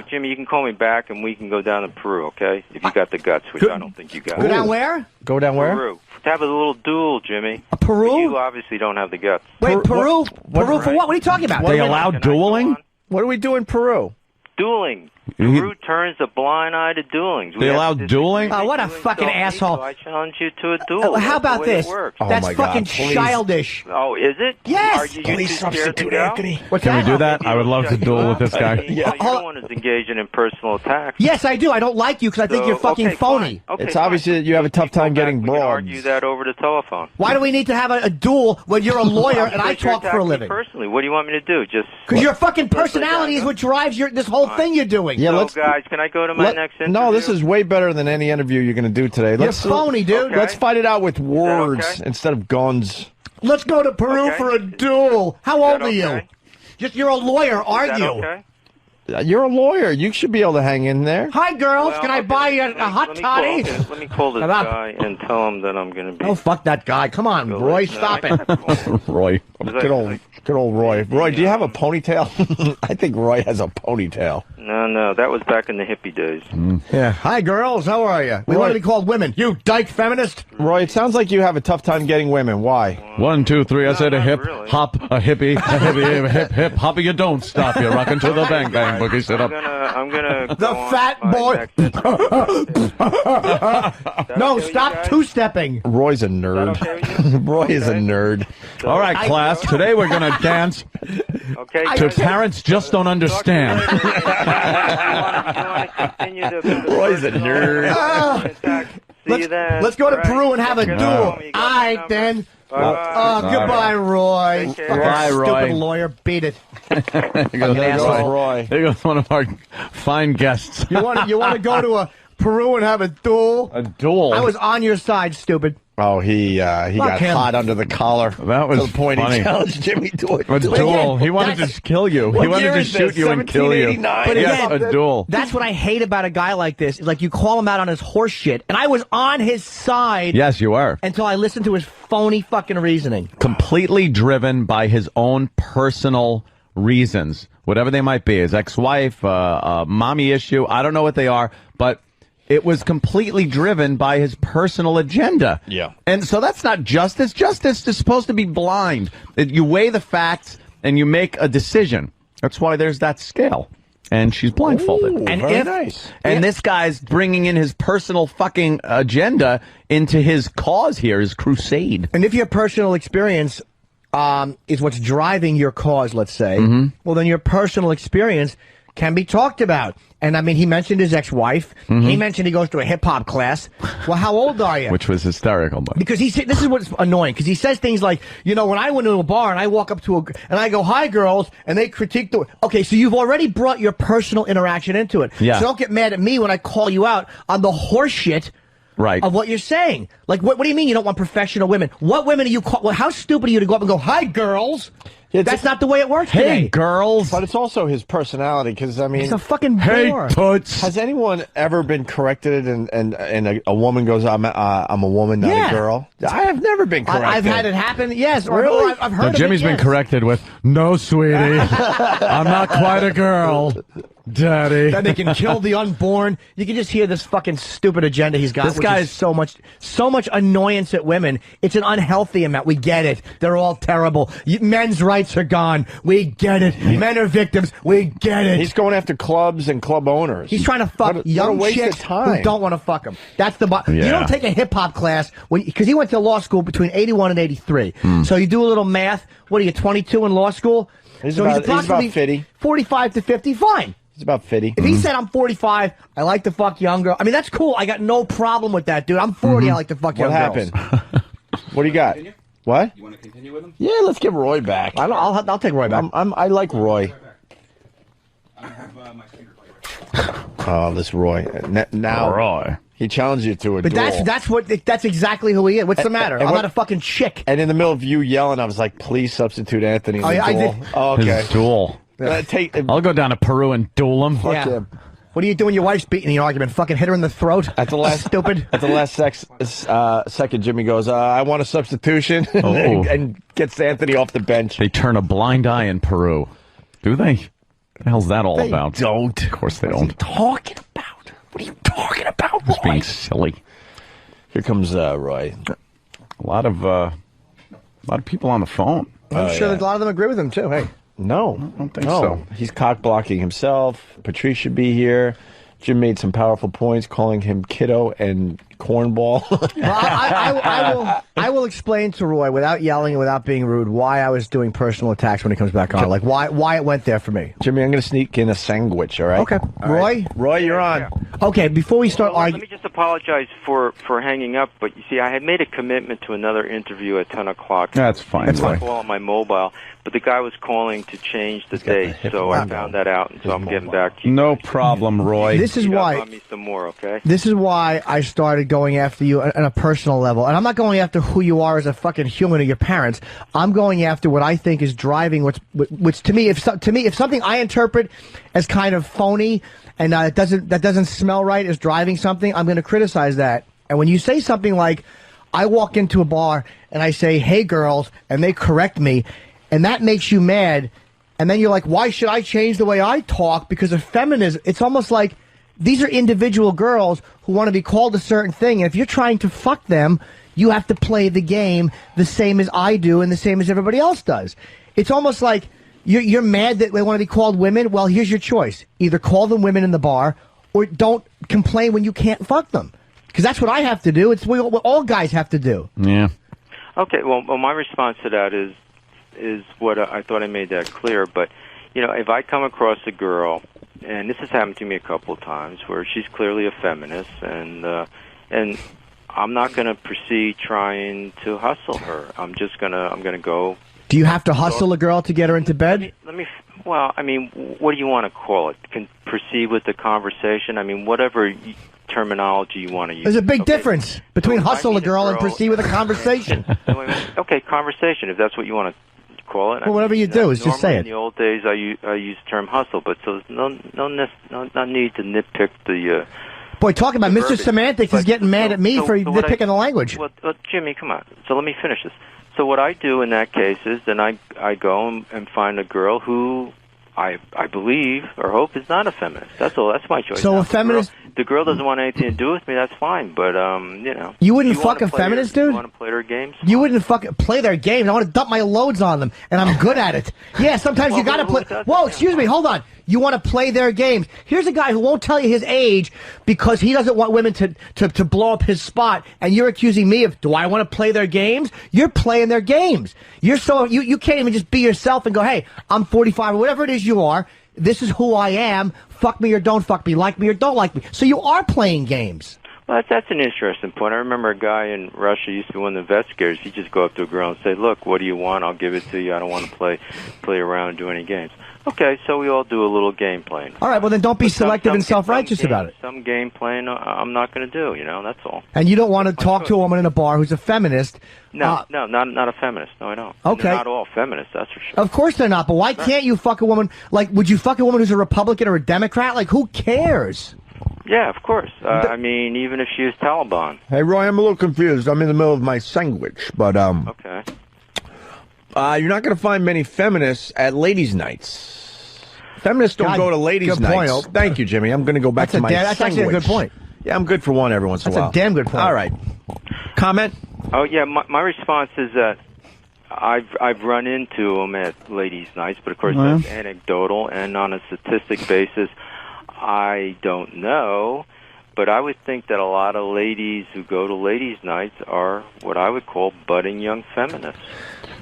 Jimmy, you can call me back and we can go down to Peru, okay? If you got the guts, which I don't think you got. Go down where? Go down where? Peru. To have a little duel, Jimmy. Peru? You obviously don't have the guts. Wait, Peru? Peru for right? what? What are you talking about? They Can allow I go dueling? on? What do we do in Peru? Dueling. Peru turns a blind eye to dueling. They allow dueling? Oh, what a Dueling fucking so asshole. So I challenge you to a duel. How That's the about way it this? works. Oh, That's my God, fucking please. childish. Oh, is it? Yes. Are you Police too scared to substitute, go? Anthony. What's Can we that? do that? I would love to duel with this guy. Yeah, you're the one who's engaging in personal attacks. Yes, I do. I don't like you because I think So, you're fucking okay, phony. fine. Okay, It's fine. obvious that you have a tough time Go back, getting we can broads. argue that over the telephone. Why do we need to have a duel when you're a lawyer and I Because you're talk for a attacking me living? Personally, what do you want me to do? Just Because your fucking personality is what drives this whole thing you're doing. Yeah, so, let's. guys, can I go to my next interview? No, this is way better than any interview you're going to do today. You're phony, dude. Okay. Let's fight it out with words okay? instead of guns. Let's go to Peru Okay. for a duel. How old are you? okay? You're a lawyer, Is aren't that you? okay? You're a lawyer. You should be able to hang in there. Hi, girls. Well, Can I okay, buy you let me- a hot let me toddy? call- okay, let me call this Shut up. guy and tell him that I'm going to be. Oh, fuck that guy. Come on, Roy. Stop it. Roy. Good old Roy. Roy, do you have a ponytail? I think Roy has a ponytail. No, that was back in the hippie days. Yeah. Hi, girls. How are you? We want to be called women. You dyke feminist. Roy, it sounds like you have a tough time getting women. Why? 1, 2, 3. I said a hip, really. hop, a hippie, hip, hip, hoppy. You don't stop. You're rocking to the bang, bang, boogie. Sit up. I'm gonna. The fat boy. No, stop two-stepping. Roy's a nerd. Is that okay with you? Roy is a nerd. So, All right, class. Today we're going to dance Okay. to Parents Just Don't Understand. You want to continue the Roy's a nerd. See you then. Let's go to All right. Peru and have a Get duel. home. All You got my right, number. then. Bye-bye. Goodbye, Roy. Take care. Fucking Bye, Roy. Stupid lawyer. Beat it. Here goes Asshole. Roy. Here goes one of our fine guests. You want to go to a Peru and have a duel? A duel. I was on your side, stupid. Oh, he got him. hot under the collar. That was to the point funny. he challenged Jimmy to A duel. He wanted That's- to kill you. He wanted year to is shoot this? you and kill you. 1789? But Yes, again, a duel. That's what I hate about a guy like this. Like, you call him out on his horse shit, and I was on his side Yes, you are. until I listened to his phony fucking reasoning. Completely driven by his own personal reasons, whatever they might be. His ex-wife, mommy issue. I don't know what they are, but it was completely driven by his personal agenda. Yeah. And so that's not justice. Justice is supposed to be blind. You weigh the facts and you make a decision. That's why there's that scale. And she's blindfolded. Ooh, And very if- nice. And this guy's bringing in his personal fucking agenda into his cause here, his crusade. And if your personal experience is what's driving your cause, let's say, well, then your personal experience can be talked about. And I mean, he mentioned his ex-wife. He mentioned he goes to a hip-hop class. Well, how old are you? Which was hysterical. But Because he said, this is what's annoying, because he says things like, you know, when I went to a bar and I walk up to and I go, hi, girls, and they critique the, okay, so you've already brought your personal interaction into it. Yeah. So don't get mad at me when I call you out on the horse shit right. of what you're saying. Like, what do you mean you don't want professional women? What women are you well, how stupid are you to go up and go, hi, girls? That's not the way it works Hey, today. girls. But it's also his personality, because, I mean... He's a fucking Hey, bore. toots. Has anyone ever been corrected and a woman goes, I'm a woman, not Yeah. a girl? I have never been corrected. I've had it happen, yes. Or, Really? I've heard So of Jimmy's it, been yes. corrected with, no, sweetie, I'm not quite a girl, daddy. That they can kill the unborn. You can just hear this fucking stupid agenda he's got. This which guy's- is so much annoyance at women. It's an unhealthy amount. We get it. They're all terrible. Men's rights are gone. We get it. Men are victims. We get it. He's going after clubs and club owners. He's trying to fuck What young a waste chicks of time. who don't want to fuck him. That's the You Yeah. don't take a hip hop class because he went to law school between 81 and 83. Hmm. So you do a little math. What are you, 22 in law school? He's so about approximately 50. 45 to 50. Fine. It's about 50. If he said I'm 45, I like to fuck younger. I mean, that's cool. I got no problem with that, dude. I'm 40. I like to fuck What young happened? girls. What do you got? What? You want to continue with him? Yeah, let's get Roy back. I'll take Roy back. I like Roy. I have my finger player. Oh, this Roy. Now Roy. he challenged you to a But duel. that's exactly who he is. What's the matter? and I'm what- not a fucking chick. And in the middle of you yelling, I was like, please substitute Anthony in the Oh, yeah, I duel. did. Oh, okay. His duel. I'll go down to Peru and duel him. Fuck Yeah. him. What are you doing? Your wife's beating the argument. Fucking hit her in the throat. At the last Stupid. At the last second, Jimmy goes, I want a substitution, Oh. and gets Anthony off the bench. They turn a blind eye in Peru. Do they? What the hell's that all about? Don't. Of course they What are you don't. talking about? What are you talking about, Just Roy? being silly. Here comes Roy. A lot of people on the phone. I'm sure that a lot of them agree with him, too. Hey. No, I don't think no. so. He's cock blocking himself. Patrice should be here. Jim made some powerful points, calling him kiddo and cornball. Well, I will explain to Roy, without yelling and without being rude, why I was doing personal attacks when he comes back on. Like, why it went there for me. Jimmy, I'm going to sneak in a sandwich, all right? Okay. All right. Roy, you're on. Okay, before we start Well, let arguing... me just apologize for hanging up, but you see, I had made a commitment to another interview at 10 o'clock. That's fine. That's fine. Call on my mobile, but the guy was calling to change the got the date, hip so I mobile. found that out, and so His I'm getting mobile. back to you. No problem, Roy. This is Beat up why... on me some more, okay? This is why I started going after you on a personal level. And I'm not going after who you are as a fucking human or your parents. I'm going after what I think is driving which to me, if something I interpret as kind of phony and that doesn't smell right is driving something, I'm going to criticize that. And when you say something like, I walk into a bar and I say, hey girls, and they correct me, and that makes you mad, and then you're like, why should I change the way I talk because of feminism? It's almost like these are individual girls who want to be called a certain thing, and if you're trying to fuck them, you have to play the game the same as I do and the same as everybody else does. It's almost like you're mad that they want to be called women. Well, here's your choice. Either call them women in the bar or don't complain when you can't fuck them. Because that's what I have to do. It's what all guys have to do. Yeah. Okay, well, my response to that is what I thought I made that clear. But, if I come across a girl, and this has happened to me a couple of times, where she's clearly a feminist, and I'm not going to proceed trying to hustle her. I'm gonna go. Do you have to hustle a girl to get her into bed? Well, I mean, what do you want to call it? Can proceed with the conversation? I mean, whatever terminology you want to use. There's a big difference between hustle a girl and proceed with a conversation. Okay, conversation, if that's what you want to call it. Well, whatever you do, is just say it. In the old days, I use the term hustle, but so no need to nitpick the. Boy, talking about Mr. Semantics is getting mad at me for nitpicking the language. Well, Jimmy, come on. So let me finish this. So what I do in that case is then I go and find a girl who I believe or hope is not a feminist. That's all. That's my choice. So a feminist. The girl doesn't want anything to do with me. That's fine. But you wouldn't fuck a feminist, dude. You want to play their games? You wouldn't play their games. I want to dump my loads on them, and I'm good at it. Yeah, sometimes you got to play. Whoa, excuse me. Hold on. You want to play their games. Here's a guy who won't tell you his age because he doesn't want women to blow up his spot, and you're accusing me of, do I want to play their games? You're playing their games. You can't even just be yourself and go, hey, I'm 45 or whatever it is you are. This is who I am. Fuck me or don't fuck me. Like me or don't like me. So you are playing games. Well, that's an interesting point. I remember a guy in Russia used to be one of the investigators. He'd just go up to a girl and say, look, what do you want? I'll give it to you. I don't want to play around and do any games. Okay, so we all do a little game playing. All right, well, then don't be selective and self-righteous about it. Some game playing I'm not going to do, that's all. And you don't want to talk to a woman in a bar who's a feminist. No, not a feminist. No, I don't. Okay. They're not all feminists, that's for sure. Of course they're not, but why can't you fuck a woman? Like, would you fuck a woman who's a Republican or a Democrat? Like, who cares? Yeah, of course. I mean, even if she was Taliban. Hey, Roy, I'm a little confused. I'm in the middle of my sandwich, but Okay. You're not going to find many feminists at ladies' nights. Feminists don't go to ladies' nights. Point. Thank you, Jimmy. I'm going to go back to my That's sandwich. actually a good point. Yeah, I'm good for one every once in a while. That's a damn good point. All right. Comment? Oh, yeah, my response is that I've run into them at ladies' nights, but of course that's anecdotal, and on a statistic basis, I don't know. But I would think that a lot of ladies who go to ladies' nights are what I would call budding young feminists.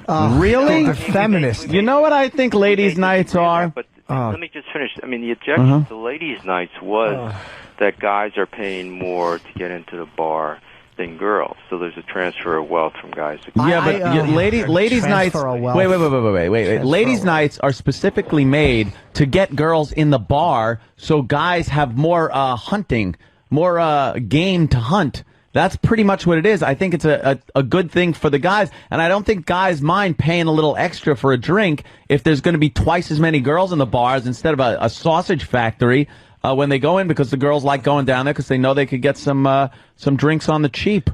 Really? Feminists. You know what I think ladies' nights are? But let me just finish. I mean, the objection to ladies' nights was that guys are paying more to get into the bar than girls. So there's a transfer of wealth from guys to girls. Yeah, but ladies' nights. Wait. Ladies' nights are specifically made to get girls in the bar, so guys have more hunting, more game to hunt. That's pretty much what it is. I think it's a good thing for the guys, and I don't think guys mind paying a little extra for a drink if there's going to be twice as many girls in the bars instead of a sausage factory when they go in, because the girls like going down there because they know they could get some drinks on the cheap.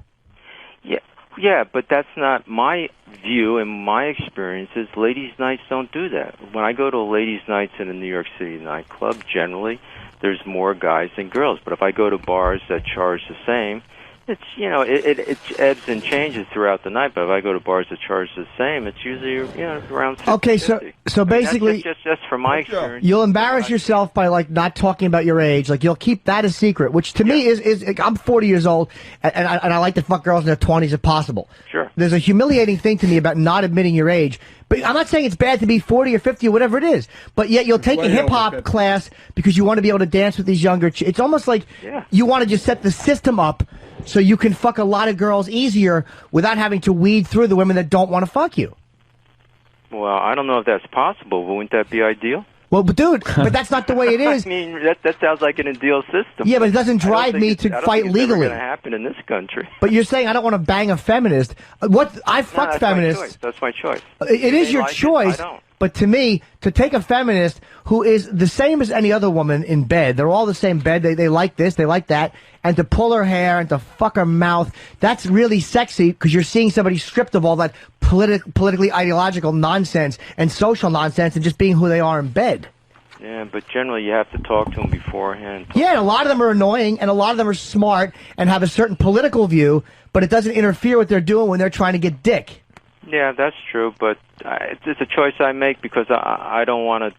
Yeah, but that's not my view and my experiences. Ladies' nights don't do that. When I go to ladies' nights in a New York City nightclub, generally there's more guys than girls. But if I go to bars that charge the same, it's it ebbs and changes throughout the night. But if I go to bars that charge the same, it's usually around 50-50. Okay, so basically, that's just from my experience. You'll embarrass yourself by not talking about your age. Like, you'll keep that a secret, which to me is I'm 40 years old, and I like to fuck girls in their 20s if possible. Sure. There's a humiliating thing to me about not admitting your age. But I'm not saying it's bad to be 40 or 50 or whatever it is. But yet you'll take a hip-hop class because you want to be able to dance with these younger It's almost like you want to just set the system up so you can fuck a lot of girls easier without having to weed through the women that don't want to fuck you. Well, I don't know if that's possible, but wouldn't that be ideal? Well, dude, but that's not the way it is. I mean, that sounds like an ideal system. Yeah, but it doesn't drive me to fight legally. I don't think it's going to happen in this country. But you're saying I don't want to bang a feminist. I fuck feminists. That's my choice. It is your choice. I don't. But to me, to take a feminist who is the same as any other woman in bed, they're all the same bed, they like this, they like that, and to pull her hair and to fuck her mouth, that's really sexy because you're seeing somebody stripped of all that politically ideological nonsense and social nonsense and just being who they are in bed. Yeah, but generally you have to talk to them beforehand. Yeah, and a lot of them are annoying, and a lot of them are smart and have a certain political view, but it doesn't interfere with what they're doing when they're trying to get dick. Yeah, that's true, but it's a choice I make because I don't want to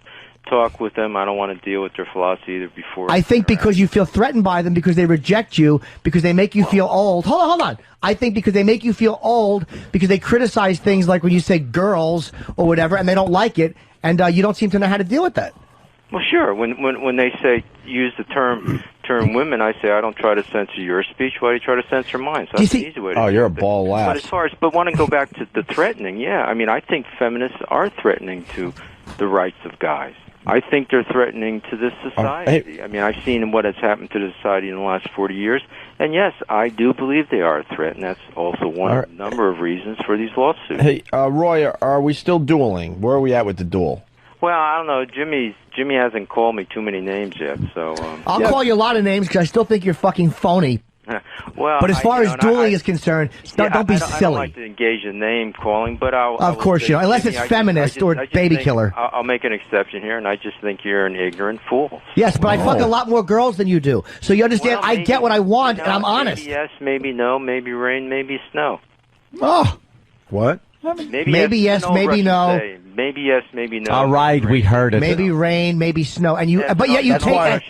talk with them. I don't want to deal with their philosophy either before. I think because you feel threatened by them, because they reject you, because they make you feel old. Hold on. I think because they make you feel old, because they criticize things like when you say girls or whatever, and they don't like it, and you don't seem to know how to deal with that. Well, sure. When they say use the term women, I say I don't try to censor your speech. Why do you try to censor mine? So that's an easy way to you're a ball laugh. But want to go back to the threatening? Yeah, I mean, I think feminists are threatening to the rights of guys. I think they're threatening to this society. I mean, I've seen what has happened to the society in the last 40 years, and yes, I do believe they are a threat, and that's also one of a number of reasons for these lawsuits. Hey, Roy, are we still dueling? Where are we at with the duel? Well, I don't know. Jimmy hasn't called me too many names yet, so... I'll call you a lot of names because I still think you're fucking phony. Well, but as far as dueling is concerned, don't be silly. I don't like to engage in name calling, but of course you don't, unless it's feminist or baby killer. I'll make an exception here, and I just think you're an ignorant fool. Yes, but I fuck a lot more girls than you do, so you understand. Well, I get what I want, and I'm honest. Maybe yes, maybe no, maybe rain, maybe snow. Oh, what? Maybe yes, maybe no. Maybe yes, maybe no. All right, we heard it. Maybe rain, maybe snow, and you. But yet you take that.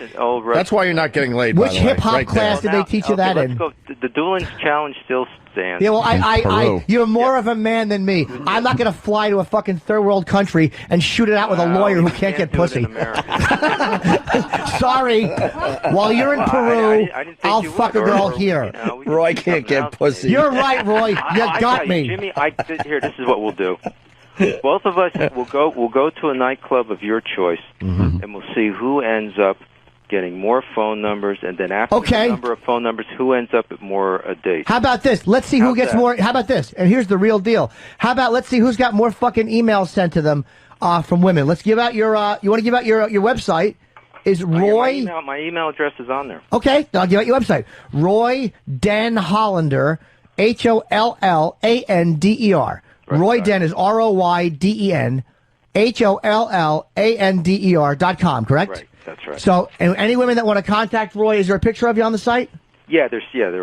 That's why you're not getting laid. Which hip hop class did they teach you that in? The dueling challenge still stands. Yeah, well, you're more of a man than me. I'm not going to fly to a fucking third world country and shoot it out with a lawyer who can't get pussy. Sorry. While you're in Peru, I'll fuck a girl here. Roy can't get pussy. You're right, Roy. You got me. Jimmy, here, this is what we'll do. Both of us will go to a nightclub of your choice, and we'll see who ends up getting more phone numbers, and then after the number of phone numbers, who ends up at more dates. How about this? Let's see who gets more. How about this? And here's the real deal. How about let's see who's got more fucking emails sent to them from women. Let's give out your. You want to give out your website? Is Roy? My email address is on there. Okay, I'll give out your website. Roy Den Hollander, HOLLANDER. Roy Den is ROYDEN, HOLLANDER.com, correct? Right, that's right. So, and any women that want to contact Roy, is there a picture of you on the site? Yeah, there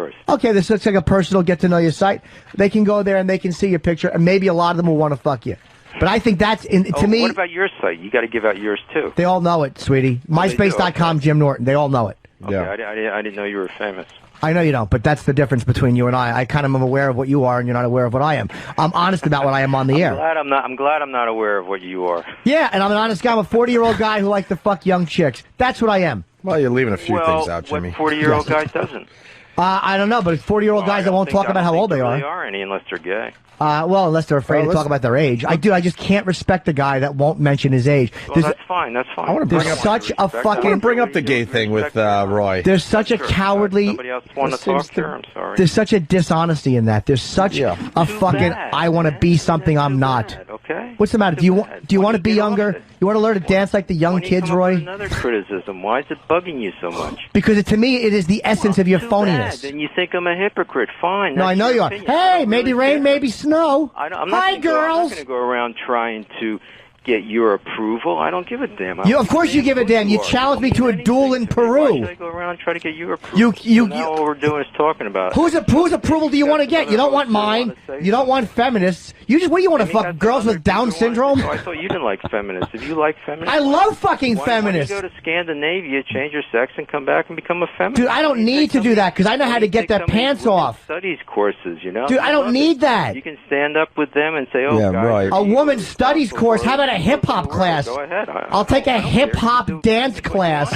is. Okay, this looks like a personal get-to-know-you site. They can go there and they can see your picture, and maybe a lot of them will want to fuck you. But I think that's, to me... What about your site? You got to give out yours, too. They all know it, sweetie. MySpace.com, Jim Norton. They all know it. Okay, yeah. I didn't know you were famous. I know you don't, but that's the difference between you and I. I kind of am aware of what you are, and you're not aware of what I am. I'm honest about what I am on the air. I'm glad I'm not aware of what you are. Yeah, and I'm an honest guy. I'm a 40-year-old guy who likes to fuck young chicks. That's what I am. Well, you're leaving a few things out, Jimmy. What 40-year-old guy doesn't? I don't know, but 40-year-old guys that won't talk about how old they are. Really are any unless they're gay. Well, unless they're afraid to talk about their age. I just can't respect a guy that won't mention his age. Well, that's fine. I want to bring up the gay thing with Roy. There's such a cowardly. Somebody else want to talk here. I'm sorry. There's such a dishonesty in that. There's such a fucking. I want to be something I'm not. Okay. What's the matter? Do you want to be younger? You want to learn to dance like the young kids, Roy? Another criticism. Why is it bugging you so much? Because to me, it is the essence of your phoniness. Then you think I'm a hypocrite. Fine. No, I know you are. Hey, maybe rain, maybe snow. Hi, girls. I'm not going to go around trying to get your approval. I don't give a damn. Of course you give a damn. You challenged me to a duel in Peru. Why should I go around and try to get your approval? Now all we're doing is talking about whose approval do you want to get? You don't want mine. You don't want feminists. What do you want to fuck girls with Down syndrome? I thought you didn't like feminists. If you like feminists, I love fucking feminists. Why don't you go to Scandinavia, change your sex, and come back and become a feminist? Dude, I don't need to do that because I know how to get their pants off. Studies courses, you know. Dude, I don't need that. You can stand up with them and say, "Oh, guys, a woman's studies course. How about a hip hop class? Go ahead. I'll take a hip hop dance class.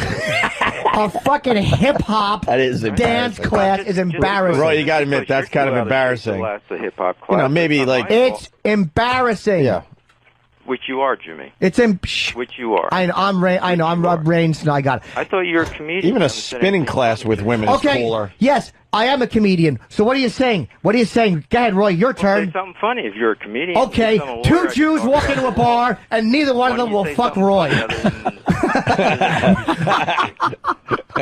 A fucking hip hop dance class is embarrassing. Roy, you got to admit that's kind of embarrassing. The hip hop class. You know, maybe like it's embarrassing. Yeah. Which you are, Jimmy. It's in. Which you are. I'm Ray. I know. I'm Rob Rains. No, I got it. I thought you were a comedian. Even a spinning class with women is cooler. Yes, I am a comedian. So what are you saying? What are you saying? Go ahead, Roy. Your turn. Say something funny if you're a comedian. Okay, two Jews walk into a bar, and neither one of them will fuck Roy.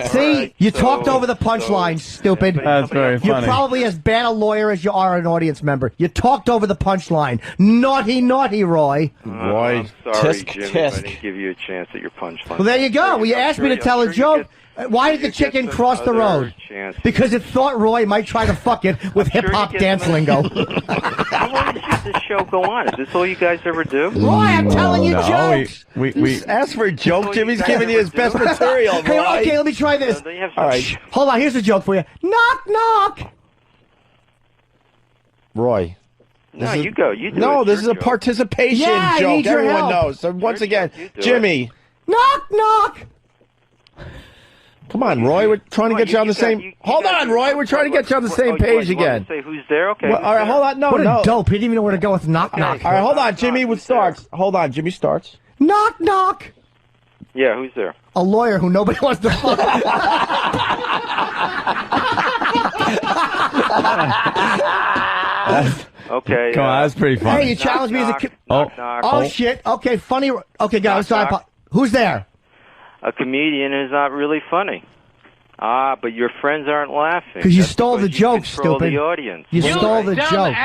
See, you talked over the punchline, stupid. That's very funny. You're probably as bad a lawyer as you are an audience member. You talked over the punchline. Naughty, naughty, Roy. Roy, I'm sorry, tisk, Jimmy, tisk. I didn't give you a chance at your punchline. Well, there you go. Well, you asked me to tell a joke. Why did the chicken cross the road? Because it thought Roy might try to fuck it with hip-hop dance lingo. How long does this show go on? Is this all you guys ever do? Roy, I'm telling you jokes. We ask for a joke. Jimmy's giving you his best material, Hey, Roy. okay, let me try this. All right. Hold on, here's a joke for you. Knock, knock. Roy. No, you go. You do No, it. this is Your a joke. participation Yeah, I joke. need your Everyone help. knows. So once again, joke, you do Jimmy. Knock, knock. Come on, Roy. We're trying to get you on the same. Hold on, Roy. We're trying to get you on the same page again. Say who's there? Okay. Well, all right, hold on. No, What a no. dope. He didn't even know where to go with knock, knock. All right, hold on. Jimmy starts. Hold on. Jimmy starts. Knock, knock. Yeah, who's there? A lawyer who nobody wants to fuck. Okay. Come on, that's pretty funny. Hey, you challenged me as a kid. Knock, knock. Oh, shit. Okay, funny. Okay, guys, Knock, knock. who's there? A comedian is not really funny. But your friends aren't laughing. Because you That's stole the because joke, you control stupid. the audience. You stole the joke.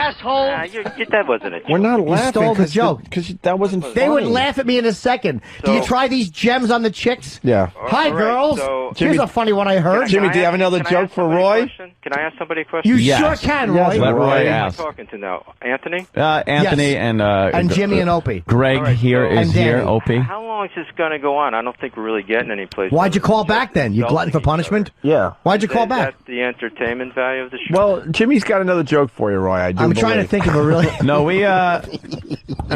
That wasn't a joke. We're not laughing. stole the joke. Because that wasn't funny. They would laugh at me in a second. Do you So- try these gems on the chicks? Yeah. Hi, All right, girls. so- Here's a funny one I heard. Jimmy, do you have another Can I joke ask for somebody a Roy? question? Can I ask somebody a question? You Yes. sure can, Yes, Roy. Let Roy. Roy Who am I ask. talking to now? Anthony? Anthony Yes. and Jimmy and Opie. Greg All right, here so- is And here. Danny. Opie. How long is this going to go on? I don't think we're really getting any place. Why'd you call back then? You glutton for punishment? Yeah. Why'd you call Is back? that the entertainment value of the show? Well, Jimmy's got another joke for you, Roy. I'm trying to think of a really. No, we I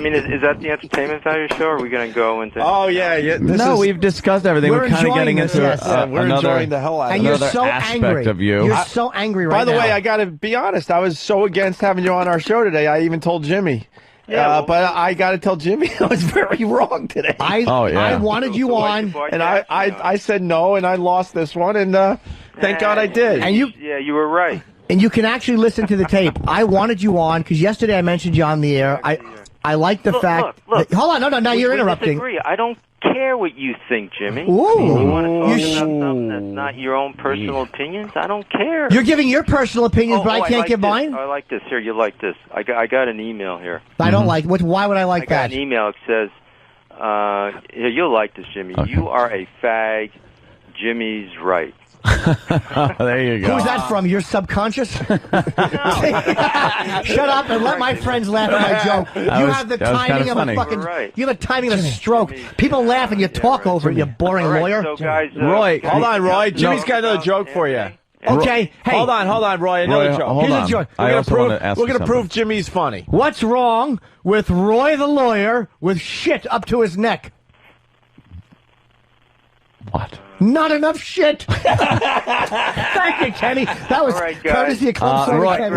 mean, is that the entertainment value of the show, or are we going to go into... Oh, yeah. no, we've discussed everything. We're We're kind of enjoying getting this, into yes. we're another. enjoying the hell out of And it. you're Another so aspect angry. of you. You're so angry right now. By the way, I got to be honest. I was so against having you on our show today. I even told Jimmy. Yeah, well- but I got to tell Jimmy I was very wrong today. I wanted you on. And I said no, and I lost this one, and thank God I did. And you Yeah, you were right. and you can actually listen to the tape. I wanted you on because yesterday I mentioned you on the air. I like the fact. Look. Hold on, no, you're We interrupting. disagree. I don't care what you think, Jimmy. Ooh. You want to talk You about sh- something that's not your own personal opinions? I don't care. You're giving your personal opinions, but I can't like give this. mine. I like this. Here, you like this. I got an email here. I don't like. Why would I like I got that? an email. It says, here, you'll like this, Jimmy. Okay. You are a fag. Jimmy's right. There you go. Who's that from? Your subconscious? Shut up and let my friends laugh at my joke. You was- have the that was timing kinda of funny. a fucking. You're right. You have the timing of a stroke. People laugh and you talk over it. You boring All right, lawyer. so guys, Roy, Hold on, Roy. No. Jimmy's got another joke for you. Okay, hey. Hold on, Roy. Another Roy, joke. hold Here's a on. joke. I also want to ask We're you gonna something. prove Jimmy's funny. What's wrong with Roy the lawyer with shit up to his neck? What? Not enough shit. Thank you, Kenny. That was All right, guys. courtesy of Club Soda Roy, Kenny.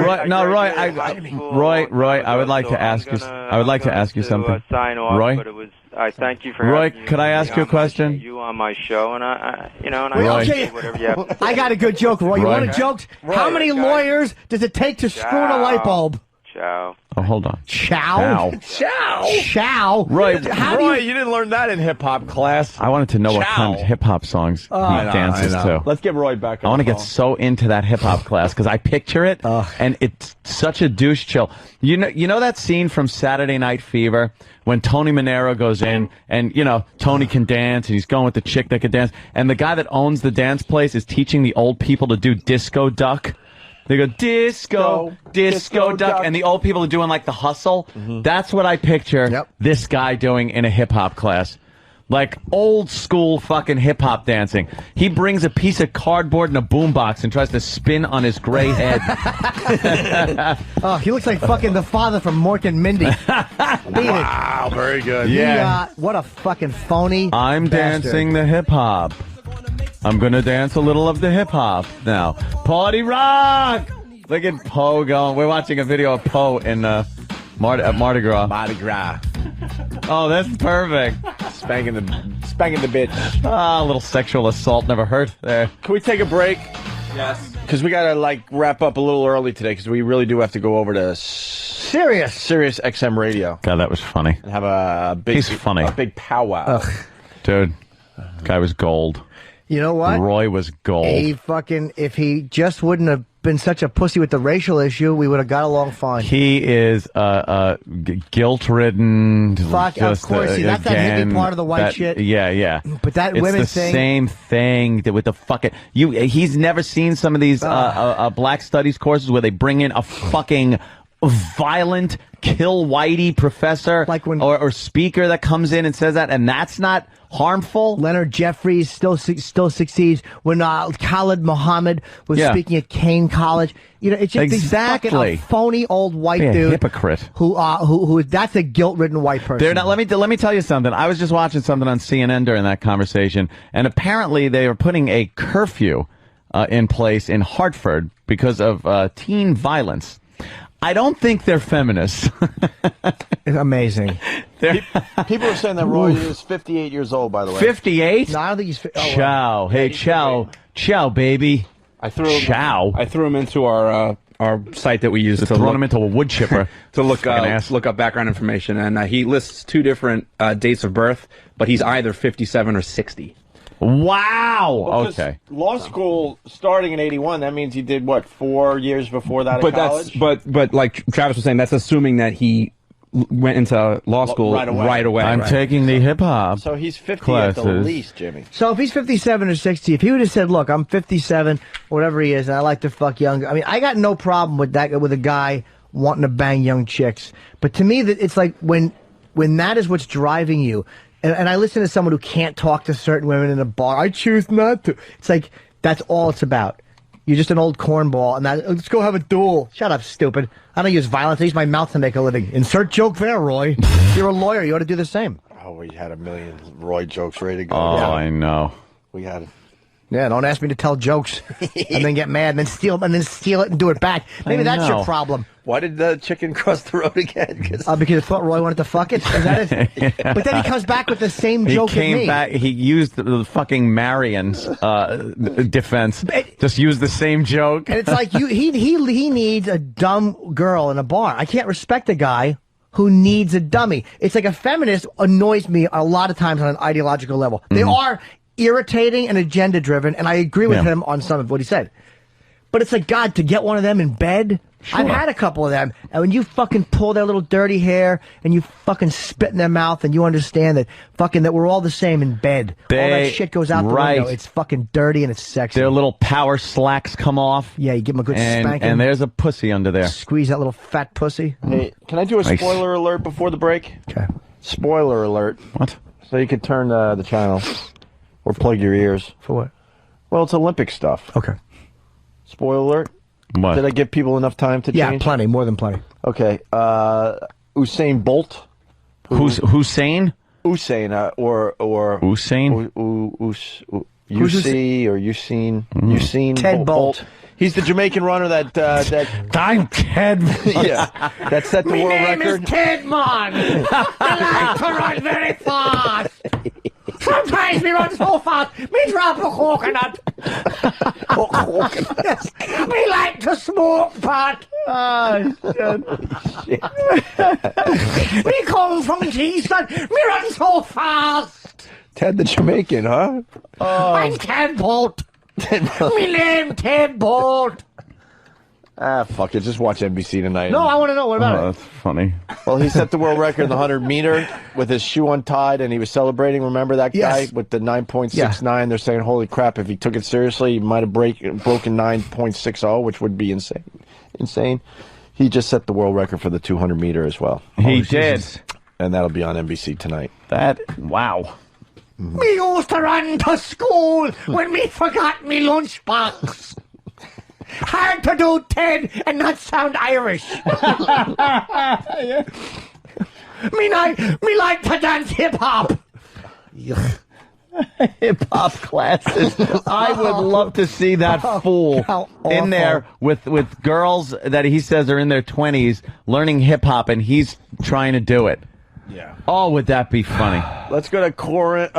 I would like to ask you. I would like to ask you something. Sign off, Roy? but it was. I thank you for Roy, having could I ask you a question? You on my show, and I Wait, appreciate okay. whatever you have to say. I got a good joke, Roy. You Roy. want a joke? How many guys. lawyers does it take to screw in a light bulb? Ciao. Oh, hold on. Chow. Chow. Roy, How do Roy, you? you didn't learn that in hip hop class. I wanted to know what Chow. kind of hip hop songs he dances to. Let's get Roy back. I want to get so into that hip hop class because I picture it, and it's such a douche chill. You know that scene from Saturday Night Fever when Tony Manero goes in, and Tony can dance, and he's going with the chick that can dance, and the guy that owns the dance place is teaching the old people to do disco duck. They go disco duck, and the old people are doing like the hustle. That's what I picture this guy doing in a hip hop class. Like old school fucking hip hop dancing. He brings a piece of cardboard and a boombox and tries to spin on his gray head. Oh, he looks like fucking the father from Mork and Mindy. Wow, very good. Yeah. What a fucking phony. I'm bastard. dancing the hip hop. I'm gonna dance a little of the hip hop now. Party rock! Look at Poe going. We're watching a video of Poe in Mardi Gras. Mardi Gras. Oh, that's perfect. Spanking the bitch. Ah, a little sexual assault never hurt there. Can we take a break? Yes. Because we got to wrap up a little early today because we really do have to go over to Sirius XM Radio God, that was funny. and have a big He's funny. a big powwow. Dude, guy was gold. You know what? Roy was gold. If he just wouldn't have been such a pussy with the racial issue, we would have got along fine. He is guilt-ridden. Fuck, of course. See, that's that hippie part of the white shit. Yeah. But that it's women the thing. same thing with the fucking. He's never seen some of these black studies courses where they bring in a fucking violent kill whitey professor Like when- or speaker that comes in and says that, and that's not harmful. Leonard Jeffries still succeeds when Khalid Muhammad was Yeah. speaking at Kane College. You know, it's just these Exactly. fucking a phony old white Be a dude, hypocrite. who that's a guilt-ridden white person. They're not, let me tell you something. I was just watching something on CNN during that conversation, and apparently they are putting a curfew in place in Hartford because of teen violence. I don't think they're feminists. It's amazing. People are saying that Roy is 58 years old, by the way. 58? No, I don't think he's. Ciao. Hey, ciao. Ciao, baby. I threw him. Ciao. I threw him into our site that we use to Throwing look, him into a wood chipper. to look Fucking ass. look up background information, and he lists two different dates of birth, but he's either 57 or 60. Wow. Because Okay. Law school starting in 81, that means he did, what, 4 years before that But at college? but like Travis was saying, that's assuming that he went into law school right away. I'm taking the hip hop. So he's 50 at the Classes. least, Jimmy. So if he's 57 or 60, if he would have said, "Look, I'm 57, whatever he is, and I like to fuck young," I mean, I got no problem with that with a guy wanting to bang young chicks. But to me, that it's like when that is what's driving you. And I listen to someone who can't talk to certain women in a bar. I choose not to. It's like, that's all it's about. You're just an old cornball, and let's go have a duel. Shut up, stupid. I don't use violence. I use my mouth to make a living. Insert joke there, Roy. You're a lawyer. You ought to do the same. Oh, we had a million Roy jokes ready to go. Oh, I know. We had Yeah, don't ask me to tell jokes and then get mad and then steal it and do it back. Maybe I that's know. your problem. Why did the chicken cross the road again? Because I thought Roy wanted to fuck it? Is that it? But then he comes back with the same He joke at came me. back. He used the fucking Marion's defense. Just used the same joke. And it's like he needs a dumb girl in a bar. I can't respect a guy who needs a dummy. It's like a feminist annoys me a lot of times on an ideological level. They are irritating and agenda driven, and I agree with him on some of what he said. But it's like, God, to get one of them in bed. Sure. I've had a couple of them, and when you fucking pull their little dirty hair and you fucking spit in their mouth, and you understand that that we're all the same in bed. All that shit goes out the window. It's fucking dirty and it's sexy. Their little power slacks come off. Yeah, you give them a good spanking. And there's a pussy under there. Squeeze that little fat pussy. Hey, can I do a Nice. spoiler alert before the break? Okay. Spoiler alert. What? So you could turn the channel or plug your ears. For what? Well, it's Olympic stuff. Okay. Spoiler alert. What? Did I give people enough time to Yeah, change? plenty. More than plenty. Okay. Usain Bolt. Who's Hussein? Usain or Usain? UC or Usain Ted Bolt. He's the Jamaican runner that I'm Ted. yeah that set the world record. Ted, man. I like to run very fast. Sometimes we run so fast, we drop a coconut. Yes. We like to smoke pot. Oh, shit. We come from Kingston, we run so fast. Ted the Jamaican, huh? I'm Ted Bolt. Me name Ted Bolt. Ah, fuck it. Just watch NBC tonight. No, I want to know. What about Oh, it? that's funny. Well, he set the world record in the 100-meter with his shoe untied, and he was celebrating. Remember that guy Yes. with the 9.69? They're saying, holy crap, if he took it seriously, he might have broken 9.60, which would be insane. He just set the world record for the 200-meter as well. He did. And that'll be on NBC tonight. Wow. Me used to run to school when me forgot me lunchbox. Hard to do, Ted, and not sound Irish. Me like to dance hip hop. Hip hop classes. I would love to see that fool how in there with girls that he says are in their 20s learning hip hop, and he's trying to do it. Yeah. Oh, would that be funny? Let's go to Corinne.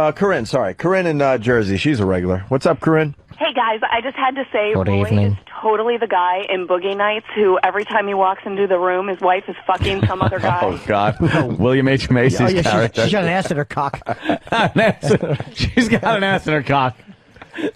Corinne in Jersey. She's a regular. What's up, Corinne? Hey, guys, I just had to say, Good Roy evening. is totally the guy in Boogie Nights who every time he walks into the room, his wife is fucking some other guy. Oh, God. William H. Macy's character. She's got an ass in her cock. She's got an ass in her cock.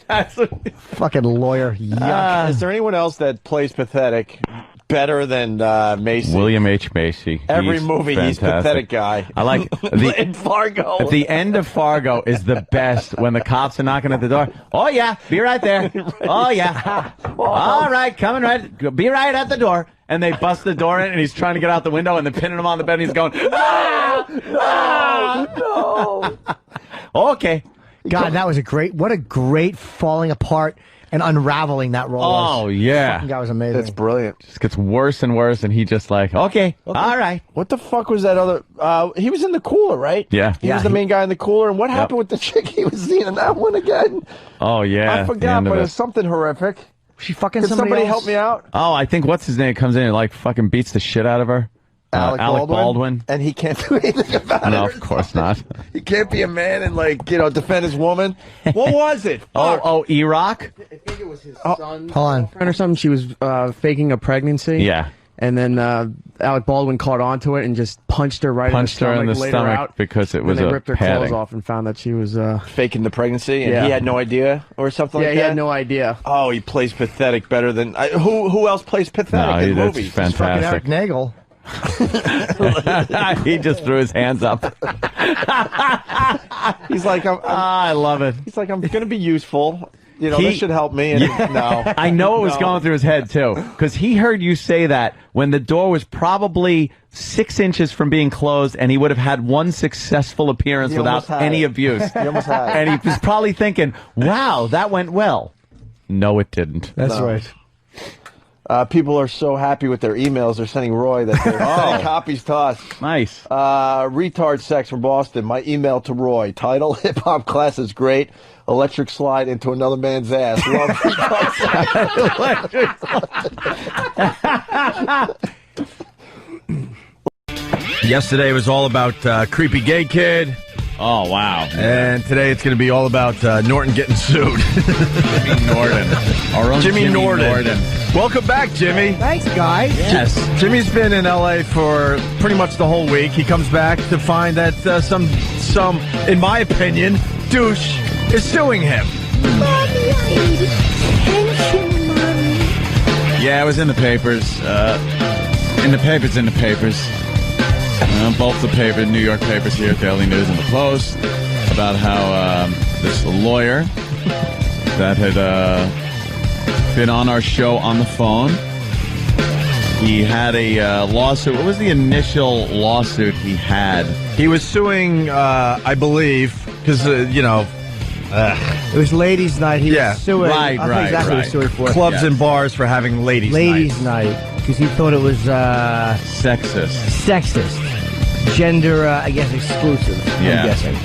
That's Fucking lawyer. Yuck. Is there anyone else that plays pathetic better than Macy? William H. Macy. Every He's movie, he's fantastic. pathetic guy. I like in Fargo. At the end of Fargo is the best when the cops are knocking at the door. Oh, yeah, be right there. Oh, yeah. All right, coming right. Be right at the door. And they bust the door in, and he's trying to get out the window, and they're pinning him on the bed, and he's going, no. Okay. God, that was what a great falling apart and unraveling that role was. Oh, yeah. Fucking guy was amazing. That's brilliant. Just gets worse and worse, and he just like, okay, all right. What the fuck was that other? He was in the cooler, right? Yeah. He was the main guy in the cooler. And what happened with the chick he was seeing in that one again? Oh, yeah. I the forgot, end of but it it. was something horrific. She fucking Can somebody help me out? Oh, I think what's his name comes in and like fucking beats the shit out of her. Alec Baldwin. And he can't do anything about it. No, of course not. He can't be a man and, like, defend his woman. What was it? Oh, E-Rock? I think it was his son's Hold on. girlfriend or something. She was faking a pregnancy. Yeah. And then Alec Baldwin caught onto it and just punched her right Punched in the her stomach. in the laid her stomach out. because it was and they a ripped her padding. clothes off and found that she was. Faking the pregnancy, and Yeah. he had no idea or something like that? Yeah, he had no idea. Oh, he plays pathetic better than... who else plays pathetic in that's movies? Fucking Eric fantastic. Nagel. He just threw his hands up. He's like, I love it. he's like, I'm going to be useful. This should help me. And no. I know it was going through his head, too, because he heard you say that when the door was probably 6 inches from being closed, and he would have had one successful appearance He almost without had any it. abuse. He almost had it. And he was probably thinking, wow, that went well. No, it didn't. That's No. right. People are so happy with their emails. They're sending Roy that they're sending copies to us. Nice. Retard sex from Boston. My email to Roy. Title: Hip hop class is great. Electric slide into another man's ass. Love retard sex. Yesterday was all about creepy gay kid. Oh, wow. And today it's going to be all about Norton getting sued. Jimmy Norton. Our own Jimmy Norton. Norton. Welcome back, Jimmy. Thanks, guys. Yes. Jimmy's been in L.A. for pretty much the whole week. He comes back to find that some, in my opinion, douche is suing him. Yeah, it was in the papers. In the papers. Both the paper, New York papers here, Daily News and the Post, about how this lawyer that had been on our show on the phone, he had a lawsuit. What was the initial lawsuit he had? He was suing, I believe, because, It was ladies' night. He Yeah. was suing. Right, I know right, exactly what he was suing for. clubs Yes. and bars for having ladies' Ladies' night. Because he thought it was Sexist. sexist. Gender, I guess, exclusive. Yeah. I'm guessing.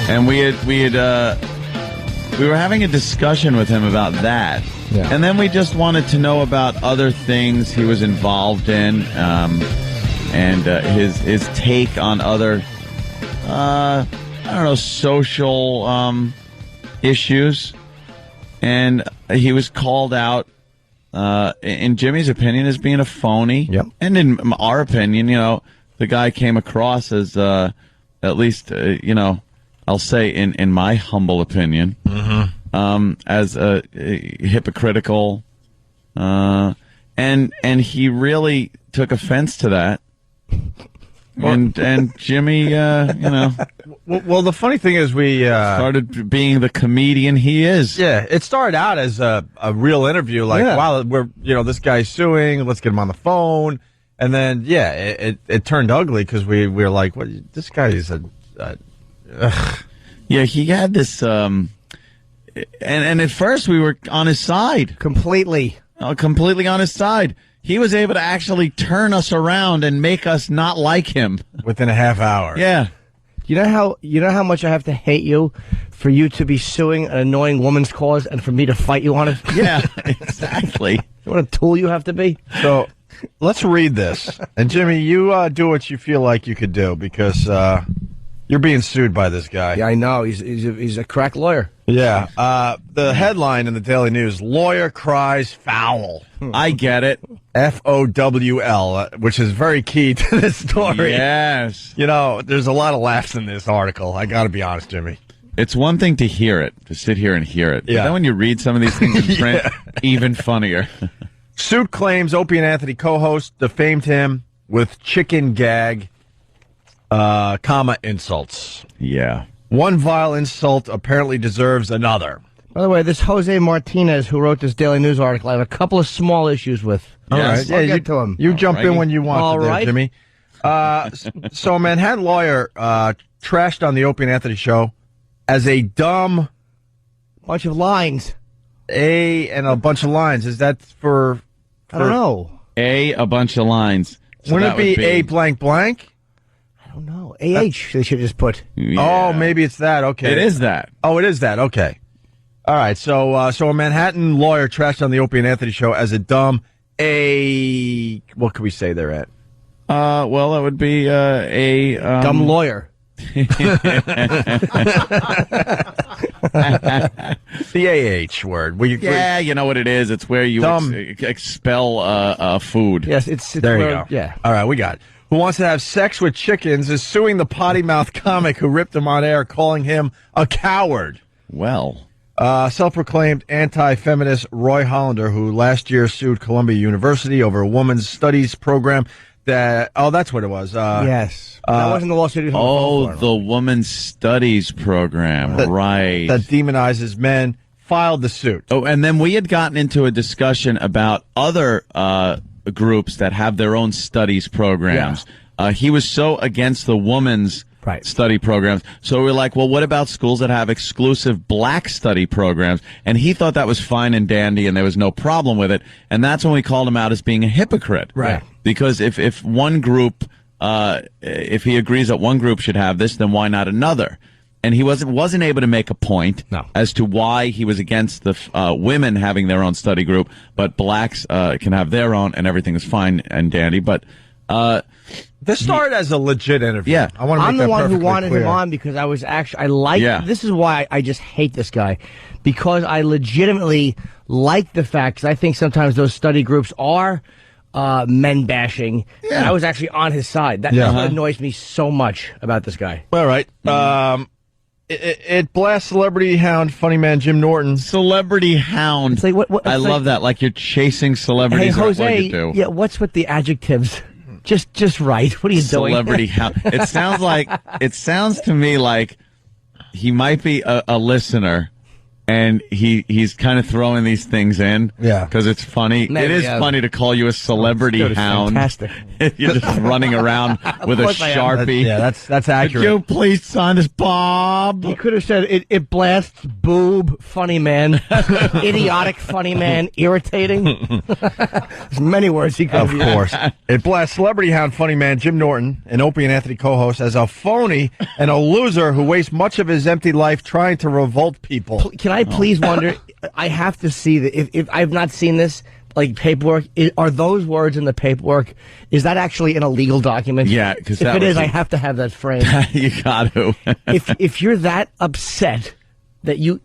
And we were having a discussion with him about that. Yeah. And then we just wanted to know about other things he was involved in, and his take on other, social issues. And he was called out, in Jimmy's opinion, as being a phony. Yep. And in our opinion, the guy came across as, at least, I'll say in my humble opinion, as hypocritical, and he really took offense to that. And Jimmy, Well, the funny thing is we started being the comedian he is. Yeah, it started out as a real interview, like, Yeah. wow, this guy's suing, let's get him on the phone. And then, it turned ugly because we were like, what, this guy is Yeah, he had this, and at first we were on his side. Completely. Completely on his side. He was able to actually turn us around and make us not like him. within a half hour. Yeah. You know how much I have to hate you for you to be suing an annoying woman's cause and for me to fight you on it? Yeah, exactly. What a tool you have to be. So let's read this. And Jimmy, you do what you feel like you could do because you're being sued by this guy. Yeah, I know. He's a crack lawyer. Yeah. The headline in the Daily News: Lawyer cries foul. I get it. FOWL, which is very key to this story. Yes. You know, there's a lot of laughs in this article. I got to be honest, Jimmy. It's one thing to hear it, to sit here and hear it. But Yeah. then when you read some of these things in print, even funnier. Suit claims Opie and Anthony co-host defamed him with chicken gag, comma, insults. Yeah. One vile insult apparently deserves another. By the way, this Jose Martinez, who wrote this Daily News article, I have a couple of small issues with. All Yes. right. I'll Yeah, get to him. You jump in when you want All to there, right. Jimmy. So a Manhattan lawyer trashed on the Opie and Anthony show as a dumb Bunch of lines. and a bunch of lines. Is that for I don't know. A bunch of lines. So wouldn't that it would be a blank blank? I don't know. AH, they should just put. Yeah. Oh, maybe it's that. Okay. It is that. Oh, it is that. Okay. All right. So a Manhattan lawyer trashed on the Opie and Anthony show as a dumb what can we say there at? Well, that would be a Dumb lawyer. The AH word. Yeah, you know what it is. It's where you Dumb. expel food. Yes, it's There you where- go. Yeah. All right, we got it. Who wants to have sex with chickens is suing the potty mouth comic who ripped him on air, calling him a coward. Well, Self-proclaimed anti-feminist Roy Hollander, who last year sued Columbia University over a women's studies program that's what it was. Yes. That wasn't the lawsuit. he was on the phone for. the Women's Studies program, right. that demonizes men, filed the suit. Oh, and then we had gotten into a discussion about other groups that have their own studies programs. He was so against the women's study programs. So we were like, well, what about schools that have exclusive black study programs? And he thought that was fine and dandy and there was no problem with it. And that's when we called him out as being a hypocrite. Right. Because if one group, if he agrees that one group should have this, then why not another? And he wasn't able to make a point as to why he was against the women having their own study group, but blacks can have their own, and everything is fine and dandy. But this started as a legit interview. Yeah, I want to. I'm make the that one who perfectly wanted clear. him on because I was actually, I like, Yeah. this is why I just hate this guy. Because I legitimately like the fact, because I think sometimes those study groups are men bashing. Yeah. And I was actually on his side. That's what annoys me so much about this guy. All right. It blasts celebrity hound funny man Jim Norton. Celebrity hound. It's like, what, I it's love that. Like you're chasing Hey, celebrities. That's what Jose, you do. yeah, what's with the adjectives? Just right. What are you doing? Celebrity hound. It sounds to me like he might be a listener. And he's kind of throwing these things in, because it's funny. Maybe, it is funny to call you a celebrity Dude, it's hound. fantastic. You're just running around with a course I am. Sharpie. That's accurate. Would you please sign this, Bob? He could have said it blasts boob, funny man, idiotic, funny man, irritating. There's many words he could Of have used. course. It blasts celebrity hound funny man Jim Norton, an Opie and Anthony co-host, as a phony and a loser who wastes much of his empty life trying to revolt people. Can I please wonder? I have to see that. If I've not seen this, like paperwork, are those words in the paperwork? Is that actually in a legal document? Yeah, because if it is, I have to have that framed. You got to. if you're that upset that you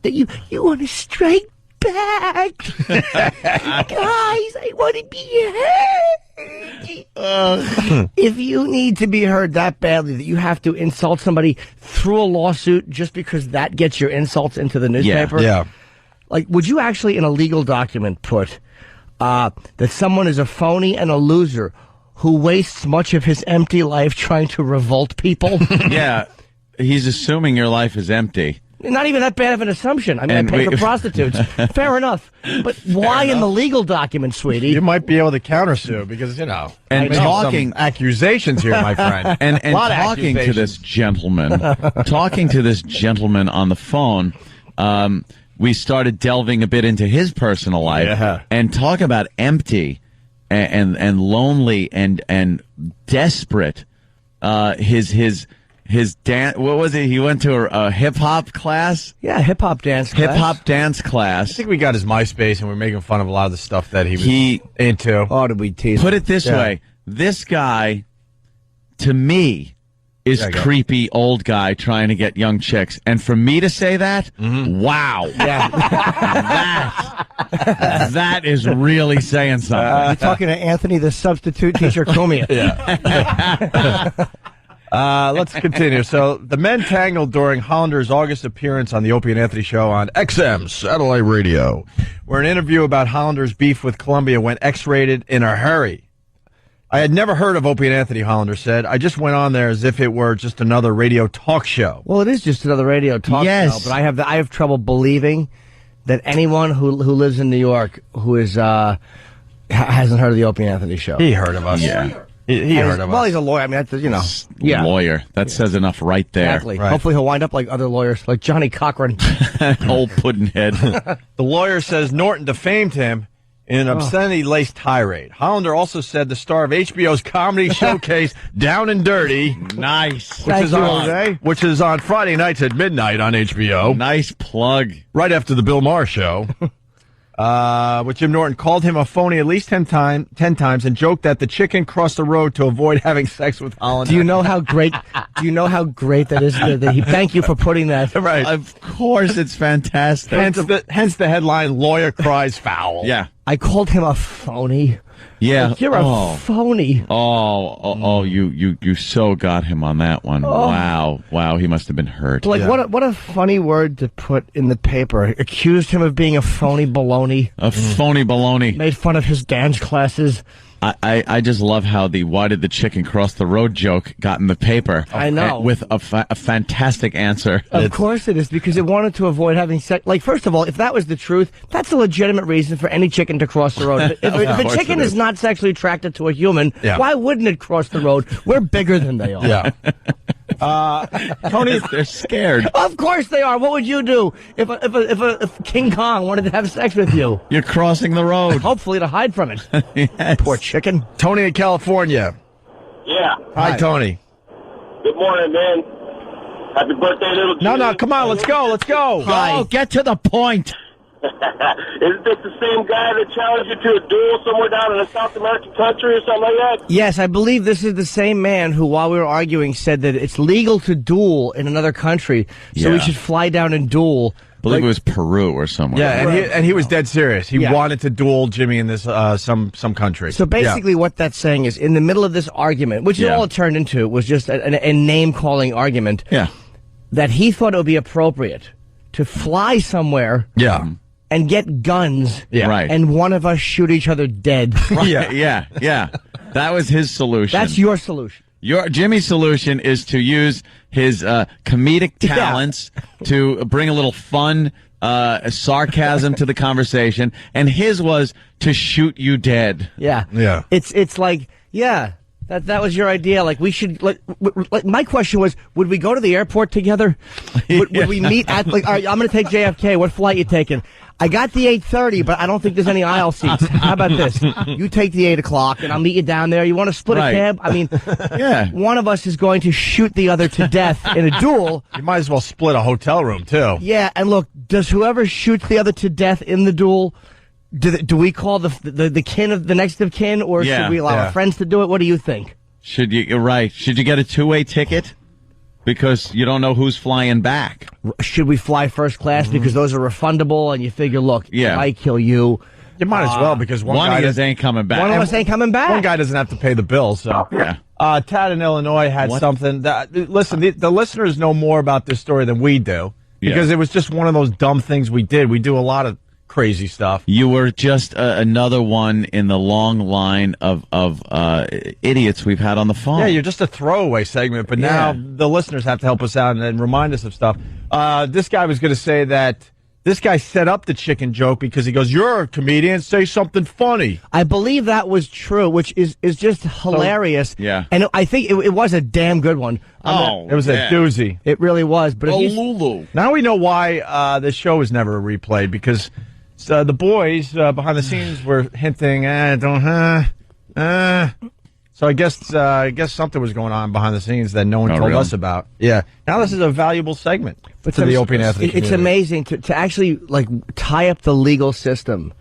want to strike back, guys, I want to be heard. If you need to be heard that badly that you have to insult somebody through a lawsuit just because that gets your insults into the newspaper, like, would you actually in a legal document put that someone is a phony and a loser who wastes much of his empty life trying to revolt people? Yeah, he's assuming your life is empty. Not even that bad of an assumption. I mean, I pay for prostitutes. Fair enough. But why in the legal document, sweetie? You might be able to countersue because, And I make talking some accusations here, my friend. and talking to this gentleman, on the phone, we started delving a bit into his personal life and talk about empty and lonely and desperate. His his dance. What was it? He went to a hip hop class. Yeah, hip hop dance class. Hip hop dance class. I think we got his MySpace and we're making fun of a lot of the stuff that he was into. Oh, did we tease? Put it this way: this guy, to me, is creepy old guy trying to get young chicks, and for me to say that, wow, that is really saying something. You're talking to Anthony, the substitute teacher, Comia. Let's continue. So the men tangled during Hollander's August appearance on the Opie and Anthony show on XM Satellite Radio, where an interview about Hollander's beef with Columbia went X-rated in a hurry. I had never heard of Opie and Anthony, Hollander said. I just went on there as if it were just another radio talk show. Well, it is just another radio talk show, but I have trouble believing that anyone who lives in New York who is hasn't heard of the Opie and Anthony show. He heard of us. Yeah. He heard of us. Well, he's a lawyer. I mean, that's, lawyer. That says enough right there. Exactly. Right. Hopefully he'll wind up like other lawyers, like Johnny Cochran. Old puddinhead. The lawyer says Norton defamed him in an obscenity-laced tirade. Hollander also said the star of HBO's comedy showcase Down and Dirty, Nice. which is on Friday nights at midnight on HBO. Nice plug. Right after the Bill Maher show. With Jim Norton called him a phony at least 10 times and joked that the chicken crossed the road to avoid having sex with Hollander. Do you know how great that is? Thank you for putting that. Right. Of course, it's fantastic. Hence the headline, Lawyer Cries Foul. Yeah. I called him a phony. Yeah. Like, you're a phony. You so got him on that one. Wow. He must have been hurt. Like what a funny word to put in the paper. Accused him of being a phony baloney. A phony baloney. Made fun of his dance classes. I just love how the "why did the chicken cross the road" joke got in the paper. I know. With a fantastic answer. Of course it is, because it wanted to avoid having sex. Like, first of all, if that was the truth, that's a legitimate reason for any chicken to cross the road. If a chicken is not sexually attracted to a human, why wouldn't it cross the road? We're bigger than they are. Yeah. Tony, they're scared. Of course they are. What would you do if King Kong wanted to have sex with you? You're crossing the road. Hopefully to hide from it. Yes. Poor chicken. Tony in California. Yeah. Hi, Tony. Good morning, man. Happy birthday, little Jimmy. No, come on, let's go. Oh, get to the point. Isn't this the same guy that challenged you to a duel somewhere down in a South American country or something like that? Yes, I believe this is the same man who, while we were arguing, said that it's legal to duel in another country, so we should fly down and duel. I believe it was Peru or somewhere. Yeah, and he was dead serious. He wanted to duel Jimmy in this some country. So basically what that's saying is, in the middle of this argument, which is all it turned into, was just a name-calling argument, that he thought it would be appropriate to fly somewhere and get guns and one of us shoot each other dead. Yeah. That was his solution. That's your solution. Jimmy's solution is to use his comedic talents to bring a little fun, sarcasm to the conversation, and his was to shoot you dead. Yeah. It's like, that was your idea. Like, we should, like my question was, would we go to the airport together? Would we meet at, like, all right, I'm going to take JFK. What flight you taking? I got the 8:30, but I don't think there's any aisle seats. How about this? You take the 8 o'clock, and I'll meet you down there. You want to split a cab? I mean, one of us is going to shoot the other to death in a duel. You might as well split a hotel room, too. Yeah, and look, does whoever shoots the other to death in the duel, do we call the kin of the next of kin, or should we allow our friends to do it? What do you think? Should you get a two-way ticket? Because you don't know who's flying back. Should we fly first class because those are refundable, and you figure, look, if I kill you, you might as well, because one of guy us ain't coming back. One of us ain't coming back. One guy doesn't have to pay the bill, so. Tad in Illinois had something that, listen, the listeners know more about this story than we do, because it was just one of those dumb things we did. We do a lot of crazy stuff. You were just another one in the long line of idiots we've had on the phone. Yeah, you're just a throwaway segment, but now the listeners have to help us out and remind us of stuff. This guy was going to say that this guy set up the chicken joke because he goes, "You're a comedian, say something funny." I believe that was true, which is just hilarious. And I think it was a damn good one. It was a doozy. It really was. But Lulu. Now we know why this show was never replayed, because the boys behind the scenes were hinting, So I guess something was going on behind the scenes that no one told us about. Yeah. Now this is a valuable segment to the Opie and Anthony It's community. amazing to actually like tie up the legal system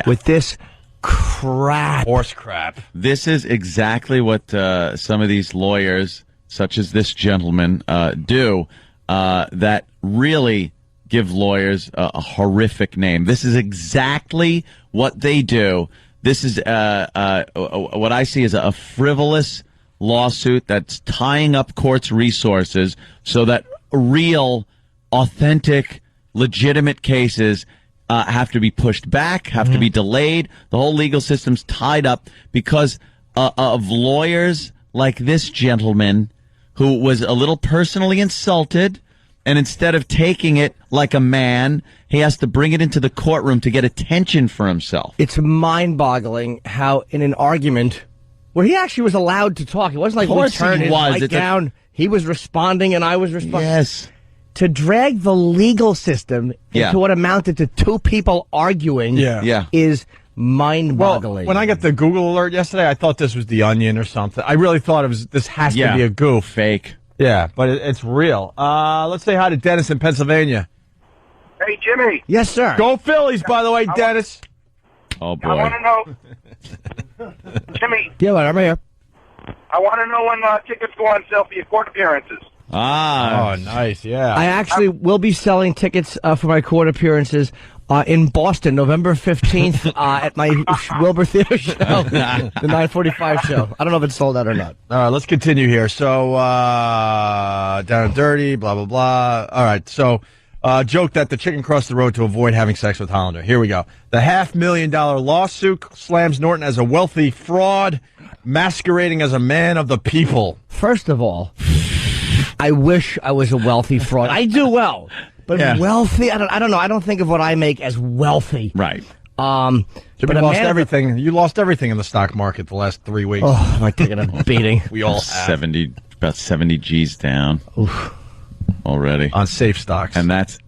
with this crap. Horse crap. This is exactly what some of these lawyers, such as this gentleman, do, that really give lawyers a horrific name. This is exactly what they do. This is what I see as a frivolous lawsuit that's tying up courts' resources so that real, authentic, legitimate cases have to be pushed back, have to be delayed. The whole legal system's tied up because of lawyers like this gentleman who was a little personally insulted, and instead of taking it like a man, he has to bring it into the courtroom to get attention for himself. It's mind-boggling how in an argument where he actually was allowed to talk, it wasn't like we turned his mic down. He was responding and I was responding. Yes. To drag the legal system into what amounted to two people arguing is mind-boggling. Well, when I got the Google alert yesterday, I thought this was The Onion or something. I really thought this has to be a goof. Fake. Yeah, but it's real. Let's say hi to Dennis in Pennsylvania. Hey, Jimmy. Yes, sir. Go Phillies, by the way, Dennis. Oh, boy. I want to know, Jimmy. Yeah, I'm right here. I want to know when tickets go on sale for your court appearances. Oh, nice, yeah. I actually will be selling tickets for my court appearances in Boston, November 15th at my Wilbur Theater show, the 9:45 show. I don't know if it's sold out or not. All right, let's continue here. So, down and dirty, blah, blah, blah. All right, so joke that the chicken crossed the road to avoid having sex with Hollander. Here we go. The $500,000 lawsuit slams Norton as a wealthy fraud, masquerading as a man of the people. First of all, I wish I was a wealthy fraud. I do well. But wealthy, I don't know. I don't think of what I make as wealthy. Right. Jimmy lost everything. You lost everything in the stock market the last 3 weeks. Oh, am I taking a beating? We all have. About 70 G's down. Oof. Already. On safe stocks. And that's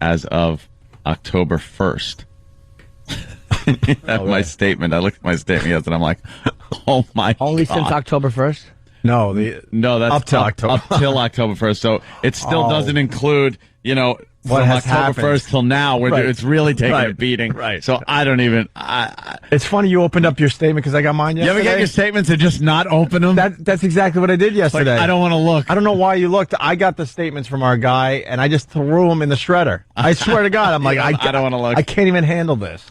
as of October 1st. My statement. I looked at my statement yesterday and I'm like, oh my Only God. since October 1st? No, that's up till October. Up till October 1st. So it still doesn't include, what from has October happened. 1st till now, where it's really taking a beating. Right. So I don't even. It's funny you opened up your statement because I got mine yesterday. You ever get your statements and just not open them? That's exactly what I did yesterday. Like, I don't want to look. I don't know why you looked. I got the statements from our guy, and I just threw them in the shredder. I swear to God, I'm like, I don't want to look. I can't even handle this.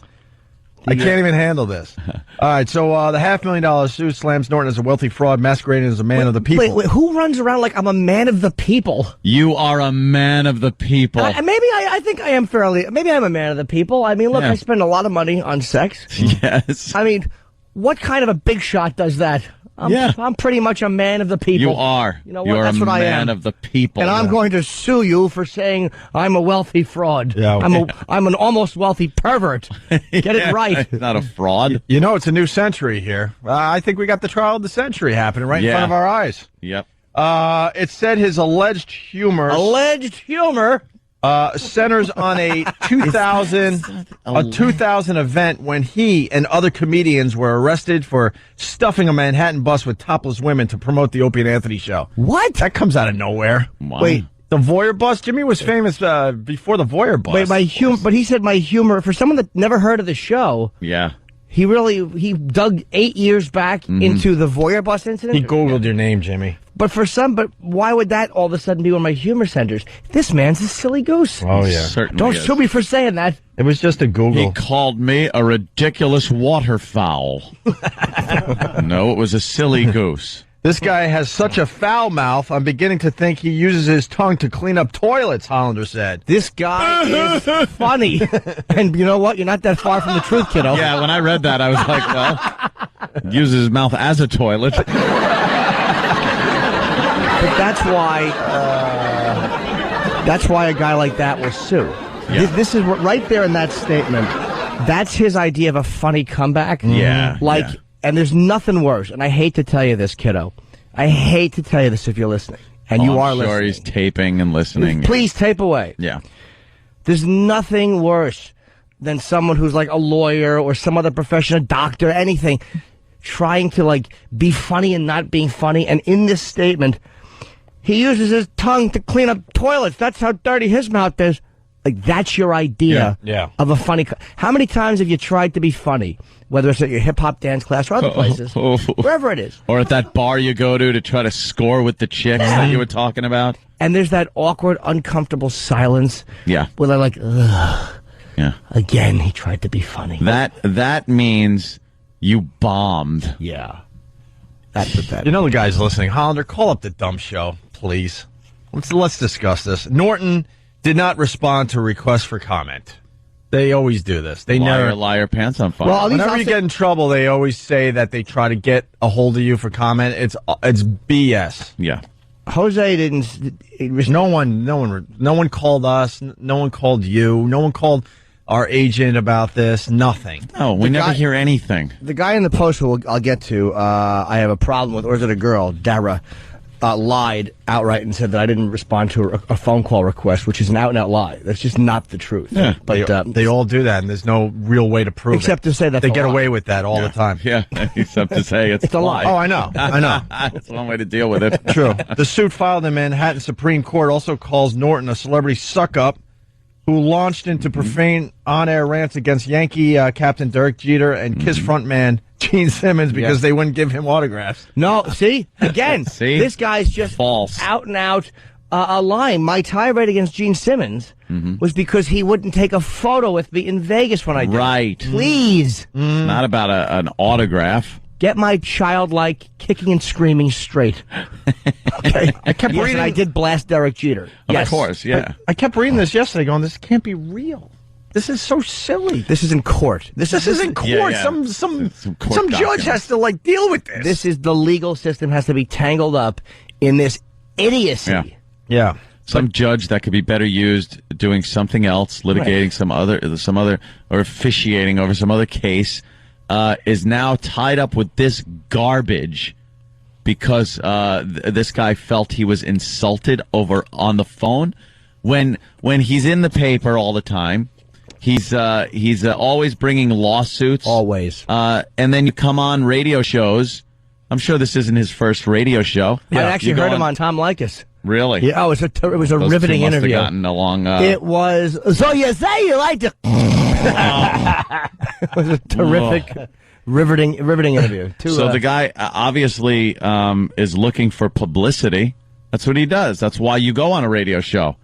I can't even handle this. All right, so the $500,000 suit slams Norton as a wealthy fraud masquerading as a man of the people. Wait, who runs around like I'm a man of the people? You are a man of the people. Maybe I think I am maybe I'm a man of the people. I mean, look, I spend a lot of money on sex. Yes. I mean, what kind of a big shot does that? I'm pretty much a man of the people. You are. You know what? That's what I am. You're a man of the people. And I'm going to sue you for saying I'm a wealthy fraud. Yeah, I'm an almost wealthy pervert. Get it right. Not a fraud. It's a new century here. I think we got the trial of the century happening right in front of our eyes. Yep. It said his alleged humor centers on a 2000 event when he and other comedians were arrested for stuffing a Manhattan bus with topless women to promote the Opie and Anthony show. What? That comes out of nowhere. Wow. Wait, the voyeur bus? Jimmy was famous before the voyeur bus. Wait, but he said my humor, for someone that never heard of the show. Yeah. He dug 8 years back into the voyeur bus incident. He Googled your name, Jimmy. But why would that all of a sudden be one of my humor centers? This man's a silly goose. Oh, yeah. Certainly Don't is. sue me for saying that. It was just a Google. He called me a ridiculous waterfowl. No, it was a silly goose. This guy has such a foul mouth, I'm beginning to think he uses his tongue to clean up toilets, Hollander said. This guy is funny. And you know what? You're not that far from the truth, kiddo. Yeah, when I read that, I was like, well, uses his mouth as a toilet. But that's why a guy like that will sue. Yeah. This is right there in that statement. That's his idea of a funny comeback. Yeah. And there's nothing worse. And I hate to tell you this, kiddo. I hate to tell you this if you're listening. And you are listening. I'm sure he's taping and listening. Please tape away. Yeah. There's nothing worse than someone who's like a lawyer or some other profession, a doctor, anything, trying to like be funny and not being funny. And in this statement, he uses his tongue to clean up toilets. That's how dirty his mouth is. Like, that's your idea of a funny... How many times have you tried to be funny? Whether it's at your hip-hop dance class or other places. Wherever it is. Or at that bar you go to try to score with the chicks that you were talking about. And there's that awkward, uncomfortable silence. Yeah. Where they're like, ugh. Yeah. Again, he tried to be funny. That means you bombed. Yeah. That's pathetic. You know the guys listening. Hollander, call up the dump show, please. Let's discuss this. Norton did not respond to a request for comment. They always do this. They never liar, pants on fire. Well, whenever you get in trouble, they always say that they try to get a hold of you for comment. It's BS. Yeah. Jose didn't. No one called us. No one called you. No one called our agent about this. Nothing. No, we never hear anything. The guy in the post who I'll get to, I have a problem with, or is it a girl, Dara, lied outright and said that I didn't respond to a phone call request, which is an out-and-out lie. That's just not the truth. Yeah, but they all do that, and there's no real way to prove except it. to say that they get away with that all the time. Yeah, except to say it's a lie. Oh, I know. That's one way to deal with it. True. The suit filed in Manhattan Supreme Court also calls Norton a celebrity suck-up who launched into profane on-air rants against Yankee captain Derek Jeter and Kiss frontman Gene Simmons because they wouldn't give him autographs. No, see? Again, this guy's just false. Out and out lying. My tirade against Gene Simmons was because he wouldn't take a photo with me in Vegas when I did. Right. Please. Not about an autograph. Get my childlike kicking and screaming straight. Okay. I kept reading. I did blast Derek Jeter. Of course, yeah. I kept reading this yesterday going, this can't be real. This is so silly. This is in court. This is in court. Yeah. Some court judge has to deal with this. This is the legal system has to be tangled up in this idiocy. Yeah. Some judge that could be better used doing something else, litigating some other, or officiating over some other case, is now tied up with this garbage because this guy felt he was insulted over on the phone when he's in the paper all the time. He's always bringing lawsuits. Always. And then you come on radio shows. I'm sure this isn't his first radio show. I actually heard him on Tom Likas. Really? Yeah. Oh, it was a Those riveting two must have interview. gotten along. It was. So you say you like to. It was a terrific, riveting interview. So the guy obviously is looking for publicity. That's what he does. That's why you go on a radio show.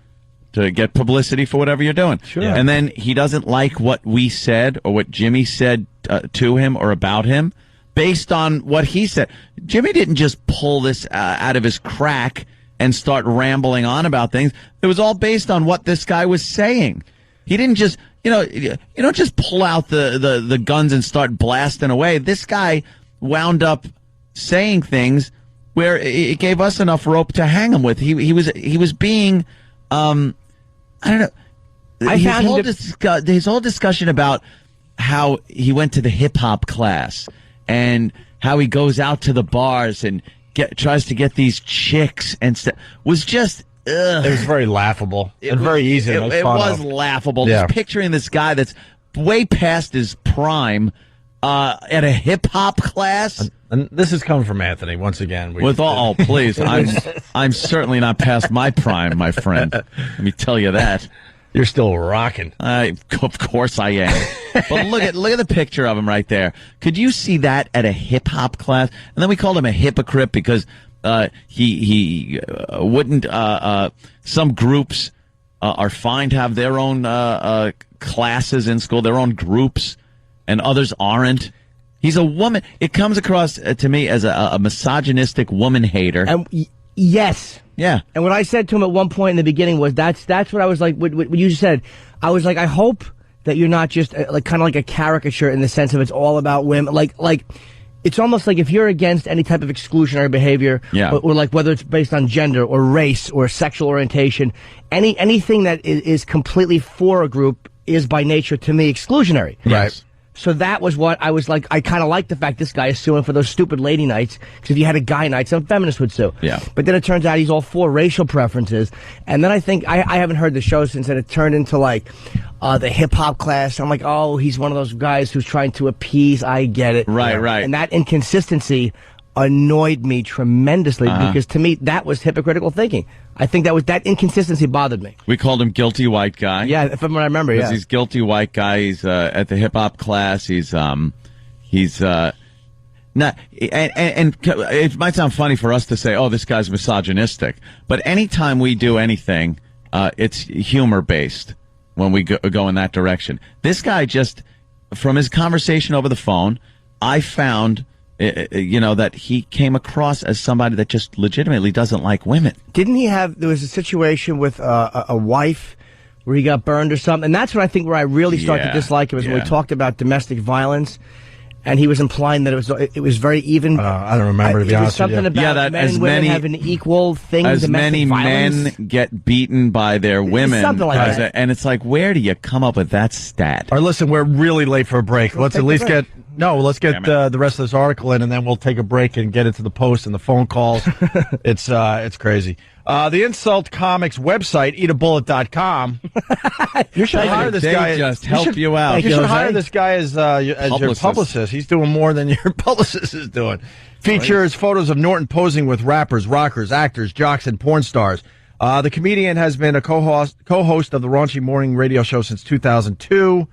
To get publicity for whatever you're doing. Sure. And then he doesn't like what we said or what Jimmy said to him or about him based on what he said. Jimmy didn't just pull this out of his crack and start rambling on about things. It was all based on what this guy was saying. He didn't just, you don't just pull out the guns and start blasting away. This guy wound up saying things where it gave us enough rope to hang him with. He was being, I don't know. His whole discussion about how he went to the hip hop class and how he goes out to the bars and tries to get these chicks and stuff was just. Ugh. It was very laughable and very easy. It was laughable. Yeah. Just picturing this guy that's way past his prime at a hip hop class. And this is coming from Anthony once again. Please, I'm certainly not past my prime, my friend. Let me tell you that. You're still rocking. Of course I am. But look at the picture of him right there. Could you see that at a hip hop class? And then we called him a hypocrite because he wouldn't. Some groups are fine to have their own classes in school, their own groups, and others aren't. He's a woman. It comes across to me as a misogynistic woman hater. And yes. Yeah. And what I said to him at one point in the beginning was that's what I was like. What you said, I was like, I hope that you're not just kind of like a caricature in the sense of it's all about women. Like it's almost like if you're against any type of exclusionary behavior, or like whether it's based on gender or race or sexual orientation, anything that is completely for a group is by nature to me exclusionary. Right. So that was what I was like. I kind of like the fact this guy is suing for those stupid lady nights. Because if you had a guy night, some feminists would sue. Yeah. But then it turns out he's all for racial preferences. And then I think, I haven't heard the show since, and it turned into like, the hip hop class. I'm like, oh, he's one of those guys who's trying to appease. I get it. Right. And that inconsistency annoyed me tremendously because to me that was hypocritical thinking. I think that inconsistency bothered me. We called him guilty white guy. Yeah, from what I remember. Yeah, he's guilty white guy. He's at the hip hop class. He's not. And it might sound funny for us to say, "Oh, this guy's misogynistic," but anytime we do anything, it's humor based. When we go in that direction, this guy just, from his conversation over the phone, I found, that he came across as somebody that just legitimately doesn't like women. Didn't he there was a situation with a wife where he got burned or something? And that's what I think where I really started to dislike him is when we talked about domestic violence. And he was implying that it was very even. I don't remember, to be honest with you. Something about that men and women have an equal thing. As many violence. men get beaten by their women. Something like that. And it's like, where do you come up with that stat? All right, listen, we're really late for a break. Let's at least get the rest of this article in, and then we'll take a break and get into the post and the phone calls. It's crazy. The Insult Comics website, eatabullet.com. You should hire this guy. Just help you out. You should hire this guy as your publicist. He's doing more than your publicist is doing. Features photos of Norton posing with rappers, rockers, actors, jocks, and porn stars. The comedian has been a co-host of the raunchy morning radio show since 2002.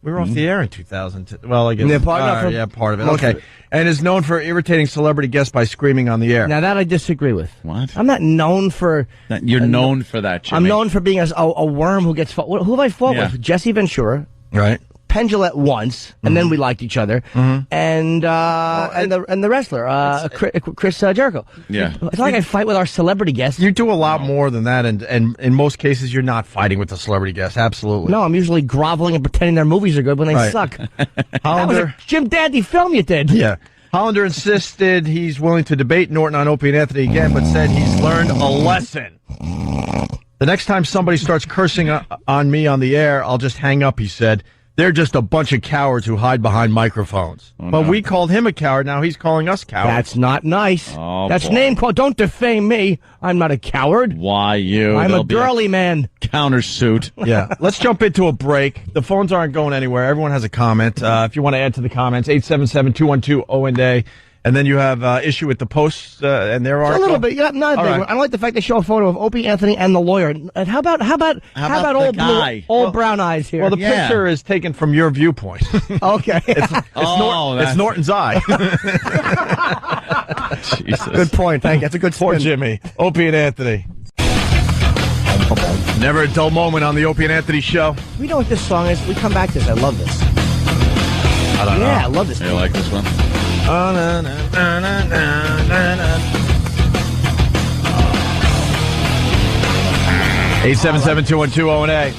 We were off the air in 2002. Well, I guess. Part of it. Okay. And is known for irritating celebrity guests by screaming on the air. Now, that I disagree with. What? I'm not known for... You're known for that, Jimmy. I'm known for being a worm who gets fought. Who have I fought with? Jesse Ventura. Right. Penn Jillette once, and then we liked each other. And the wrestler, Chris Jericho. Yeah. It's not like I fight with our celebrity guests. You do a lot more than that, and in most cases, you're not fighting with the celebrity guests. Absolutely. No, I'm usually groveling and pretending their movies are good when they suck. That was a Jim Dandy film you did. Yeah. Hollander insisted he's willing to debate Norton on Opie and Anthony again, but said he's learned a lesson. The next time somebody starts cursing on me on the air, I'll just hang up, he said. They're just a bunch of cowards who hide behind microphones. But we called him a coward. Now he's calling us cowards. That's not nice. Oh, that's name call. Don't defame me. I'm not a coward. Why you? I'm a girly man. Countersuit. Yeah. Let's jump into a break. The phones aren't going anywhere. Everyone has a comment. If you want to add to the comments, 877-212-ONDA. And then you have issue with the posts and their article. A little bit, yeah, not a big one. I don't like the fact they show a photo of Opie, Anthony, and the lawyer. And how about old brown eyes here? Well, the picture is taken from your viewpoint. Okay, it's Norton's eye. Jesus. Good point. Thank you. That's a good spin. Poor Jimmy. Opie and Anthony. Never a dull moment on the Opie and Anthony show. We know what this song is. We come back to this. I love this. I don't know. Yeah, I love this. You like this one? Oh, na, na, na, na, na, na. 877-212-ONA.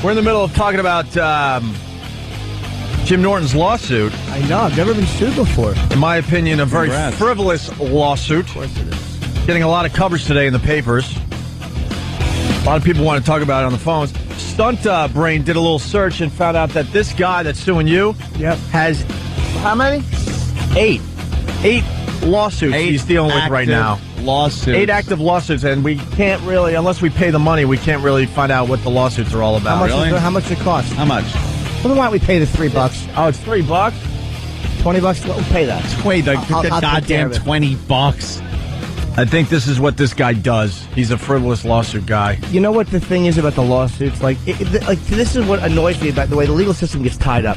We're in the middle of talking about Jim Norton's lawsuit. I know. I've never been sued before. In my opinion, a very frivolous lawsuit. Of course it is. Getting a lot of coverage today in the papers. A lot of people want to talk about it on the phones. Stunt Brain did a little search and found out that this guy that's suing you has how many? 8 lawsuits he's dealing with right now. Lawsuits. 8 active lawsuits, and we can't really, unless we pay the money, we can't really find out what the lawsuits are all about. How much does it cost? How much? Well, then why don't we pay the $3? Oh, it's $3? $20? We'll pay that. The goddamn $20. I think this is what this guy does. He's a frivolous lawsuit guy. You know what the thing is about the lawsuits? Like this is what annoys me about the way the legal system gets tied up.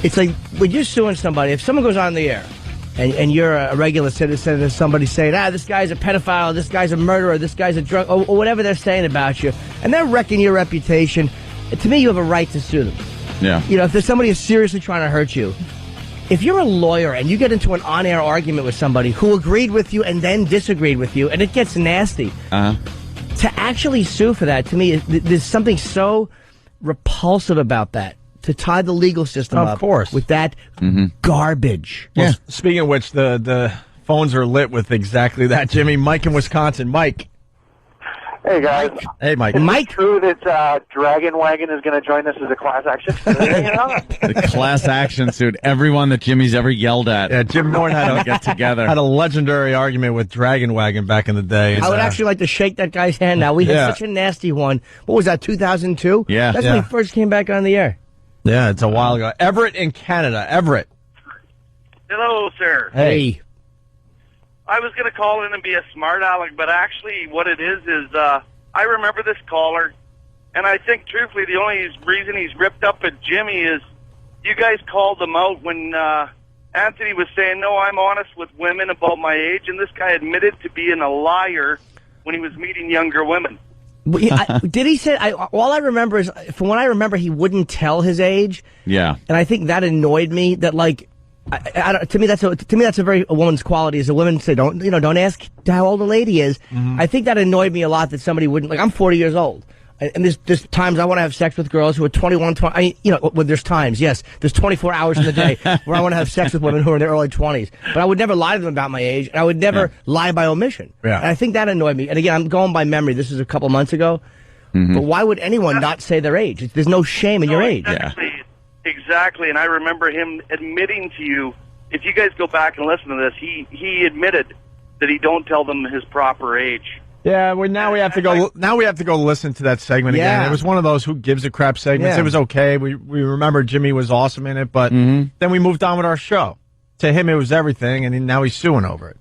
It's like when you're suing somebody, if someone goes on the air and you're a regular citizen and somebody saying, this guy's a pedophile, this guy's a murderer, this guy's a drunk, or whatever they're saying about you, and they're wrecking your reputation, to me, you have a right to sue them. Yeah. You know, if there's somebody who's seriously trying to hurt you, if you're a lawyer and you get into an on-air argument with somebody who agreed with you and then disagreed with you, and it gets nasty, to actually sue for that, to me, there's something so repulsive about that. To tie the legal system up with that garbage. Well, speaking of which, the phones are lit with exactly that. Jimmy, Mike in Wisconsin. Mike. Hey, guys. Hey, Mike. Mike. True that Dragon Wagon is going to join us as a class action? The class action suit. Everyone that Jimmy's ever yelled at. Yeah, Jim Norton had get together. Had a legendary argument with Dragon Wagon back in the day. I would actually like to shake that guy's hand now. We had such a nasty one. What was that, 2002? Yeah. That's when he first came back on the air. Yeah, it's a while ago. Everett in Canada. Everett. Hello, sir. Hey. I was going to call in and be a smart aleck, but actually what it is I remember this caller, and I think, truthfully, the only reason he's ripped up at Jimmy is you guys called him out when Anthony was saying, no, I'm honest with women about my age, and this guy admitted to being a liar when he was meeting younger women. Did he say, all I remember is, from what I remember, he wouldn't tell his age. Yeah. And I think that annoyed me, that like, to me that's a very a woman's quality. Is a woman say don't ask how old a lady is. I think that annoyed me a lot that somebody wouldn't. Like, I'm 40 years old, and there's times I want to have sex with girls who are 21, 20. I mean, when there's times, yes, there's 24 hours in the day where I want to have sex with women who are in their early 20s. But I would never lie to them about my age, and I would never lie by omission. Yeah. And I think that annoyed me. And again, I'm going by memory. This is a couple months ago. But why would anyone not say their age? There's no shame in your age. Exactly, and I remember him admitting to you, if you guys go back and listen to this, he admitted that he don't tell them his proper age. Yeah, well, now we have to go. Now we have to go listen to that segment again. It was one of those "who gives a crap" segments. Yeah. It was okay. We remember Jimmy was awesome in it, but then we moved on with our show. To him, it was everything, and now he's suing over it.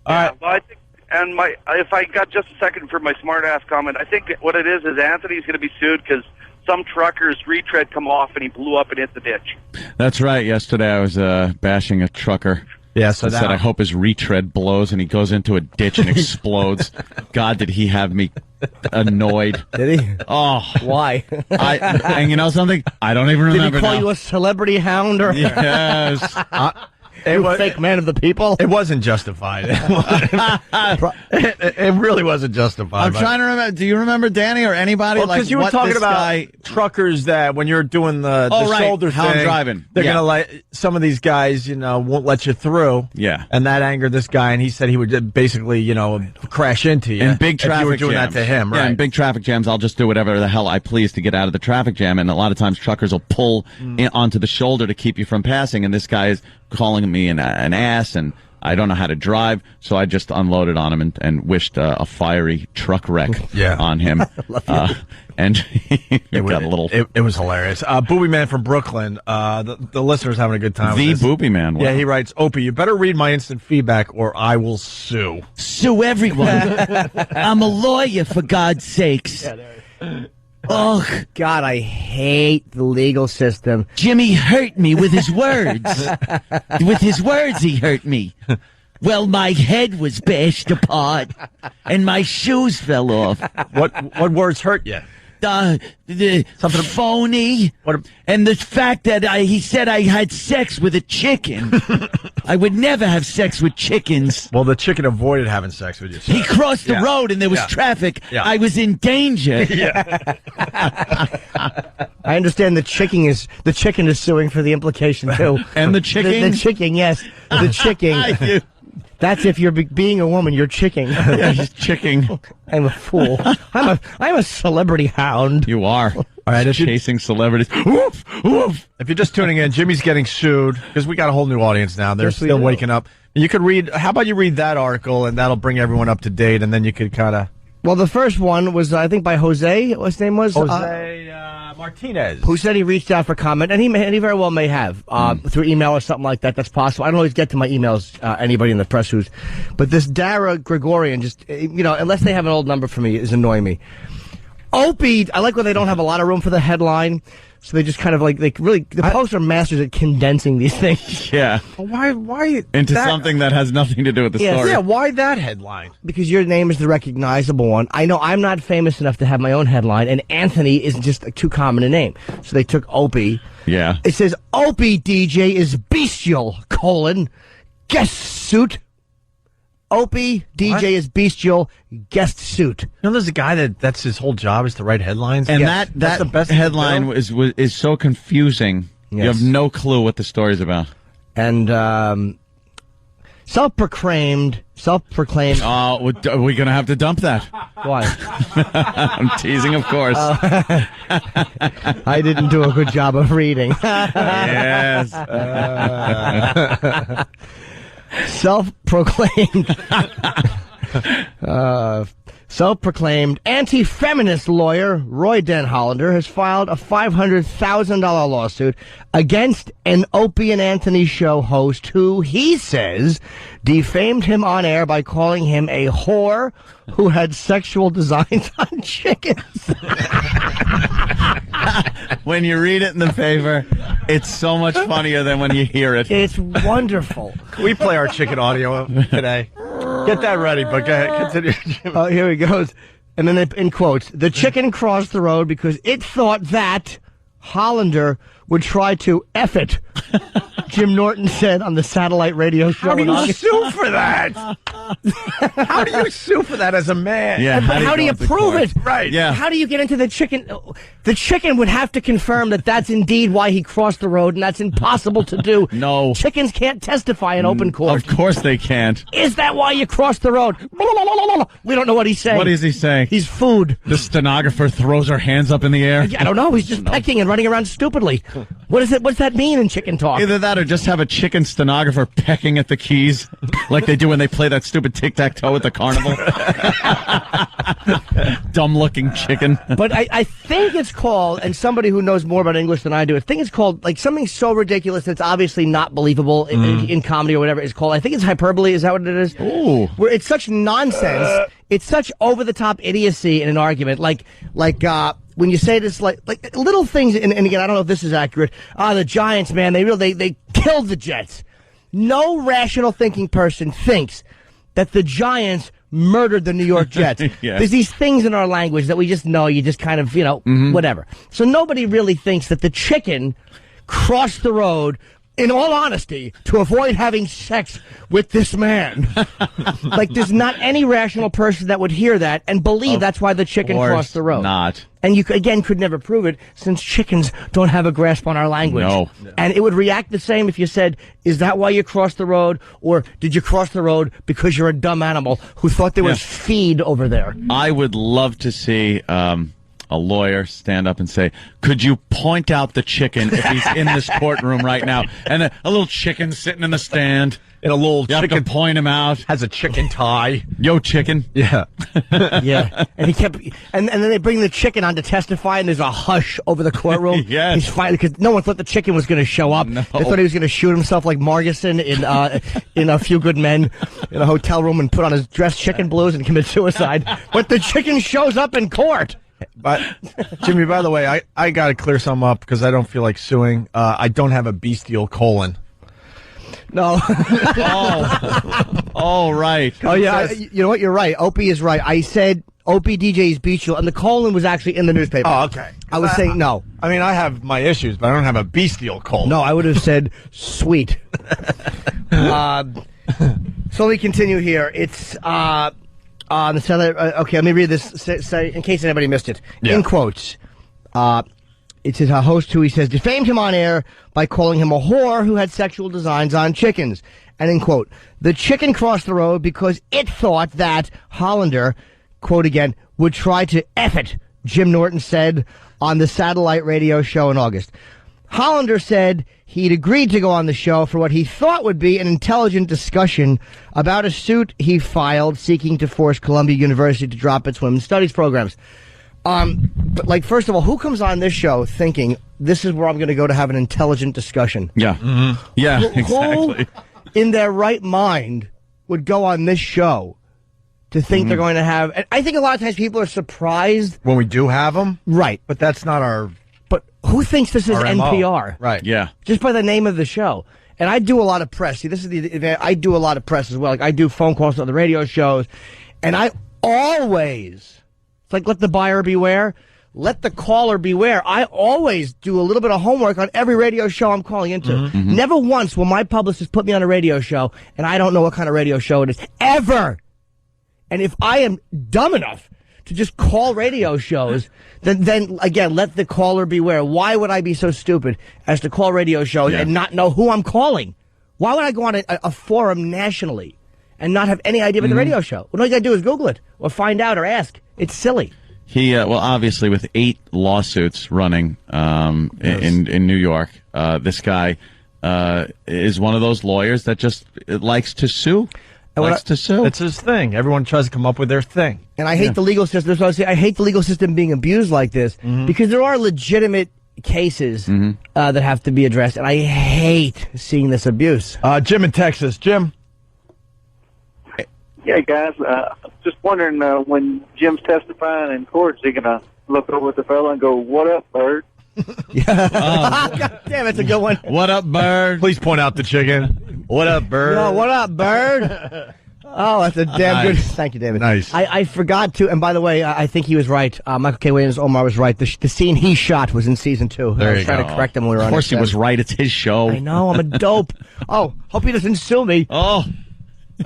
All right. Well, I think, and if I got just a second for my smart ass comment, I think what it is Anthony's going to be sued because some trucker's retread come off and he blew up and hit the ditch. That's right. Yesterday I was bashing a trucker. Yeah, so I said, I hope his retread blows and he goes into a ditch and explodes. God, did he have me annoyed. Did he? Oh. Why? And you know something? I don't even remember. Did he call now. you a celebrity hound? Or Yes. It was fake man of the people. It wasn't justified. It really wasn't justified. I'm trying to remember. Do you remember Danny or anybody? Well, because you were talking about truckers that when you're doing the shoulder how thing, I'm driving, they're gonna let some of these guys, won't let you through. Yeah, and that angered this guy, and he said he would basically, crash into you. In big traffic if you were doing jams. that to him, right? Yeah, in big traffic jams, I'll just do whatever the hell I please to get out of the traffic jam, and a lot of times truckers will pull onto the shoulder to keep you from passing, and this guy is calling me an ass, and I don't know how to drive, so I just unloaded on him and wished a fiery truck wreck on him. And it got a little. It was hilarious. Booby Man from Brooklyn. The listener's having a good time. The with this. Booby Man. Wow. Yeah, he writes, Opie, you better read my instant feedback or I will sue. Sue everyone. I'm a lawyer, for God's sakes. Oh, God, I hate the legal system. Jimmy hurt me with his words. With his words, he hurt me. Well, my head was bashed apart, and my shoes fell off. What words hurt you? The phony, and the fact that he said I had sex with a chicken. I would never have sex with chickens. Well, the chicken avoided having sex with you. Sir. He crossed the road and there was traffic. Yeah. I was in danger. I understand the chicken is suing for the implication too. And the chicken? The chicken, yes. The chicken. That's if you're being a woman, you're chicking. Yeah, he's chicking. I'm a fool. I'm a celebrity hound. You are. All right, chasing celebrities. Woof, woof. If you're just tuning in, Jimmy's getting sued because we got a whole new audience now. They're still waking up. You could read. How about you read that article and that'll bring everyone up to date, and then you could kind of. Well, the first one was, I think, by Jose. What his name was? Jose Martinez. Who said he reached out for comment, and he very well may have, through email or something like that. That's possible. I don't always get to my emails, anybody in the press who's... But this Dara Gregorian, just, unless they have an old number for me, is annoying me. Opie, I like when they don't have a lot of room for the headline, so they just kind of the Post are masters at condensing these things. Yeah. Why into something that has nothing to do with the story. Yeah, why that headline? Because your name is the recognizable one. I know I'm not famous enough to have my own headline, and Anthony is just too common a name. So they took Opie. Yeah. It says, Opie DJ is bestial, guest suit. Opie DJ is bestial, guest suit. There's a guy that's his whole job is to write headlines. And yes, that the best headline is so confusing. Yes. You have no clue what the story's about. And Self-proclaimed. Are we going to have to dump that? Why? I'm teasing, of course. I didn't do a good job of reading. Yes. Self-proclaimed anti-feminist lawyer Roy Den Hollander has filed a $500,000 lawsuit against an Opie and Anthony show host who, he says, defamed him on air by calling him a whore who had sexual designs on chickens. When you read it in the paper, it's so much funnier than when you hear it. It's wonderful. Can we play our chicken audio today? Get that ready, but go ahead. Continue. Oh, here he goes. And then in quotes, the chicken crossed the road because it thought that Hollander would try to F it. Jim Norton said on the satellite radio show. How do you sue for that? How do you sue for that as a man? Yeah, But how do you prove it? Right. Yeah. How do you get into the chicken? The chicken would have to confirm that that's indeed why he crossed the road, and that's impossible to do. No. Chickens can't testify in open court. Of course they can't. Is that why you crossed the road? We don't know what he's saying. What is he saying? He's food. The stenographer throws her hands up in the air. I don't know. He's just pecking and running around stupidly. What is it? What's that mean in chicken talk? Either that or just have a chicken stenographer pecking at the keys like they do when they play that stupid tic-tac-toe at the carnival. Dumb-looking chicken. But I think it's called, and somebody who knows more about English than I do, I think it's called, like, something so ridiculous that's obviously not believable in comedy or whatever it's called. I think it's hyperbole. Is that what it is? Ooh. Where it's such nonsense. It's such over-the-top idiocy in an argument. Like when you say this, like little things, and again, I don't know if this is accurate. The Giants, man, they killed the Jets. No rational thinking person thinks that the Giants murdered the New York Jets. Yeah. There's these things in our language that we just know, you just kind of, whatever. So nobody really thinks that the chicken crossed the road, in all honesty, to avoid having sex with this man. Like, there's not any rational person that would hear that and believe that's why the chicken crossed the road. Not. And you, again, could never prove it, since chickens don't have a grasp on our language. No. And it would react the same if you said, is that why you crossed the road? Or did you cross the road because you're a dumb animal who thought there was feed over there? I would love to see a lawyer stand up and say, could you point out the chicken if he's in this courtroom right now? And a little chicken sitting in the stand. In a little You chicken. have to point him out. Has a chicken tie. Yo, chicken. Yeah. Yeah. And he kept, and then they bring the chicken on to testify, and there's a hush over the courtroom. Yes. He's finally, because no one thought the chicken was going to show up. No. They thought he was going to shoot himself like Margison in A Few Good Men in a hotel room and put on his dress chicken blues and commit suicide. But the chicken shows up in court. But, Jimmy, by the way, I got to clear something up because I don't feel like suing. I don't have a bestial colon. No. Oh, right. Oh, yeah. You know what? You're right. Opie is right. I said Opie DJ's bestial, and the colon was actually in the newspaper. Oh, okay. I was saying no. I mean, I have my issues, but I don't have a bestial colon. No, I would have said sweet. So let me continue here. It's on the satellite. Okay, let me read this say, in case anybody missed it. Yeah. In quotes. It's his host who he says defamed him on air by calling him a whore who had sexual designs on chickens. And in quote, the chicken crossed the road because it thought that Hollander, quote again, would try to F it, Jim Norton said on the satellite radio show in August. Hollander said he'd agreed to go on the show for what he thought would be an intelligent discussion about a suit he filed seeking to force Columbia University to drop its women's studies programs. But, like, first of all, who comes on this show thinking this is where I'm going to go to have an intelligent discussion? Yeah. Mm-hmm. Yeah, exactly. Who in their right mind would go on this show to think they're going to have... And I think a lot of times people are surprised. When we do have them? Right. But that's not our... But who thinks this is our NPR? MO. Right. Yeah. Just by the name of the show. And I do a lot of press. See, this is the advantage. I do a lot of press as well. Like, I do phone calls on the radio shows. And I always... It's like, let the buyer beware. Let the caller beware. I always do a little bit of homework on every radio show I'm calling into. Mm-hmm. Never once will my publicist put me on a radio show, and I don't know what kind of radio show it is. Ever! And if I am dumb enough to just call radio shows, then again, let the caller beware. Why would I be so stupid as to call radio shows and not know who I'm calling? Why would I go on a forum nationally and not have any idea about the radio show? Well, all you got to do is Google it or find out or ask. It's silly. He well, obviously, with 8 lawsuits running in New York, this guy is one of those lawyers that just likes to sue. It's his thing. Everyone tries to come up with their thing. And I hate the legal system. That's what I say. I hate the legal system being abused like this because there are legitimate cases that have to be addressed, and I hate seeing this abuse. Jim in Texas. Jim. Yeah, guys. Just wondering when Jim's testifying in court, is he going to look over at the fellow and go, "What up, bird?" God damn, it's a good one. What up, bird? Please point out the chicken. What up, bird? No, what up, bird? Oh, that's a damn good. Thank you, David. Nice. I forgot to, and by the way, I think he was right. Michael K. Williams, Omar was right. The scene he shot was in season 2. There I was you trying go. to correct him when we were on. Of course, he was right. It's his show. I know. I'm a dope. Oh, hope he doesn't sue me. Oh,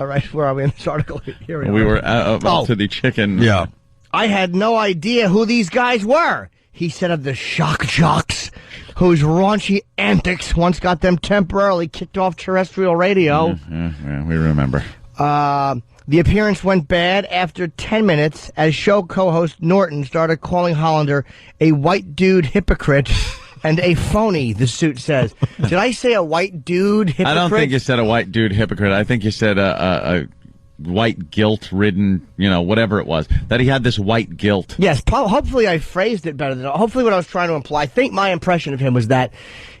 all right. Where are we in this article? Here we were up to the chicken. Yeah. I had no idea who these guys were. He said of the shock jocks whose raunchy antics once got them temporarily kicked off terrestrial radio. Yeah, we remember. The appearance went bad after 10 minutes as show co-host Norton started calling Hollander a white dude hypocrite and a phony, the suit says. Did I say a white dude hypocrite? I don't think you said a white dude hypocrite. I think you said a white guilt-ridden, whatever it was, that he had this white guilt. Yes, hopefully I phrased it better than hopefully what I was trying to imply. I think my impression of him was that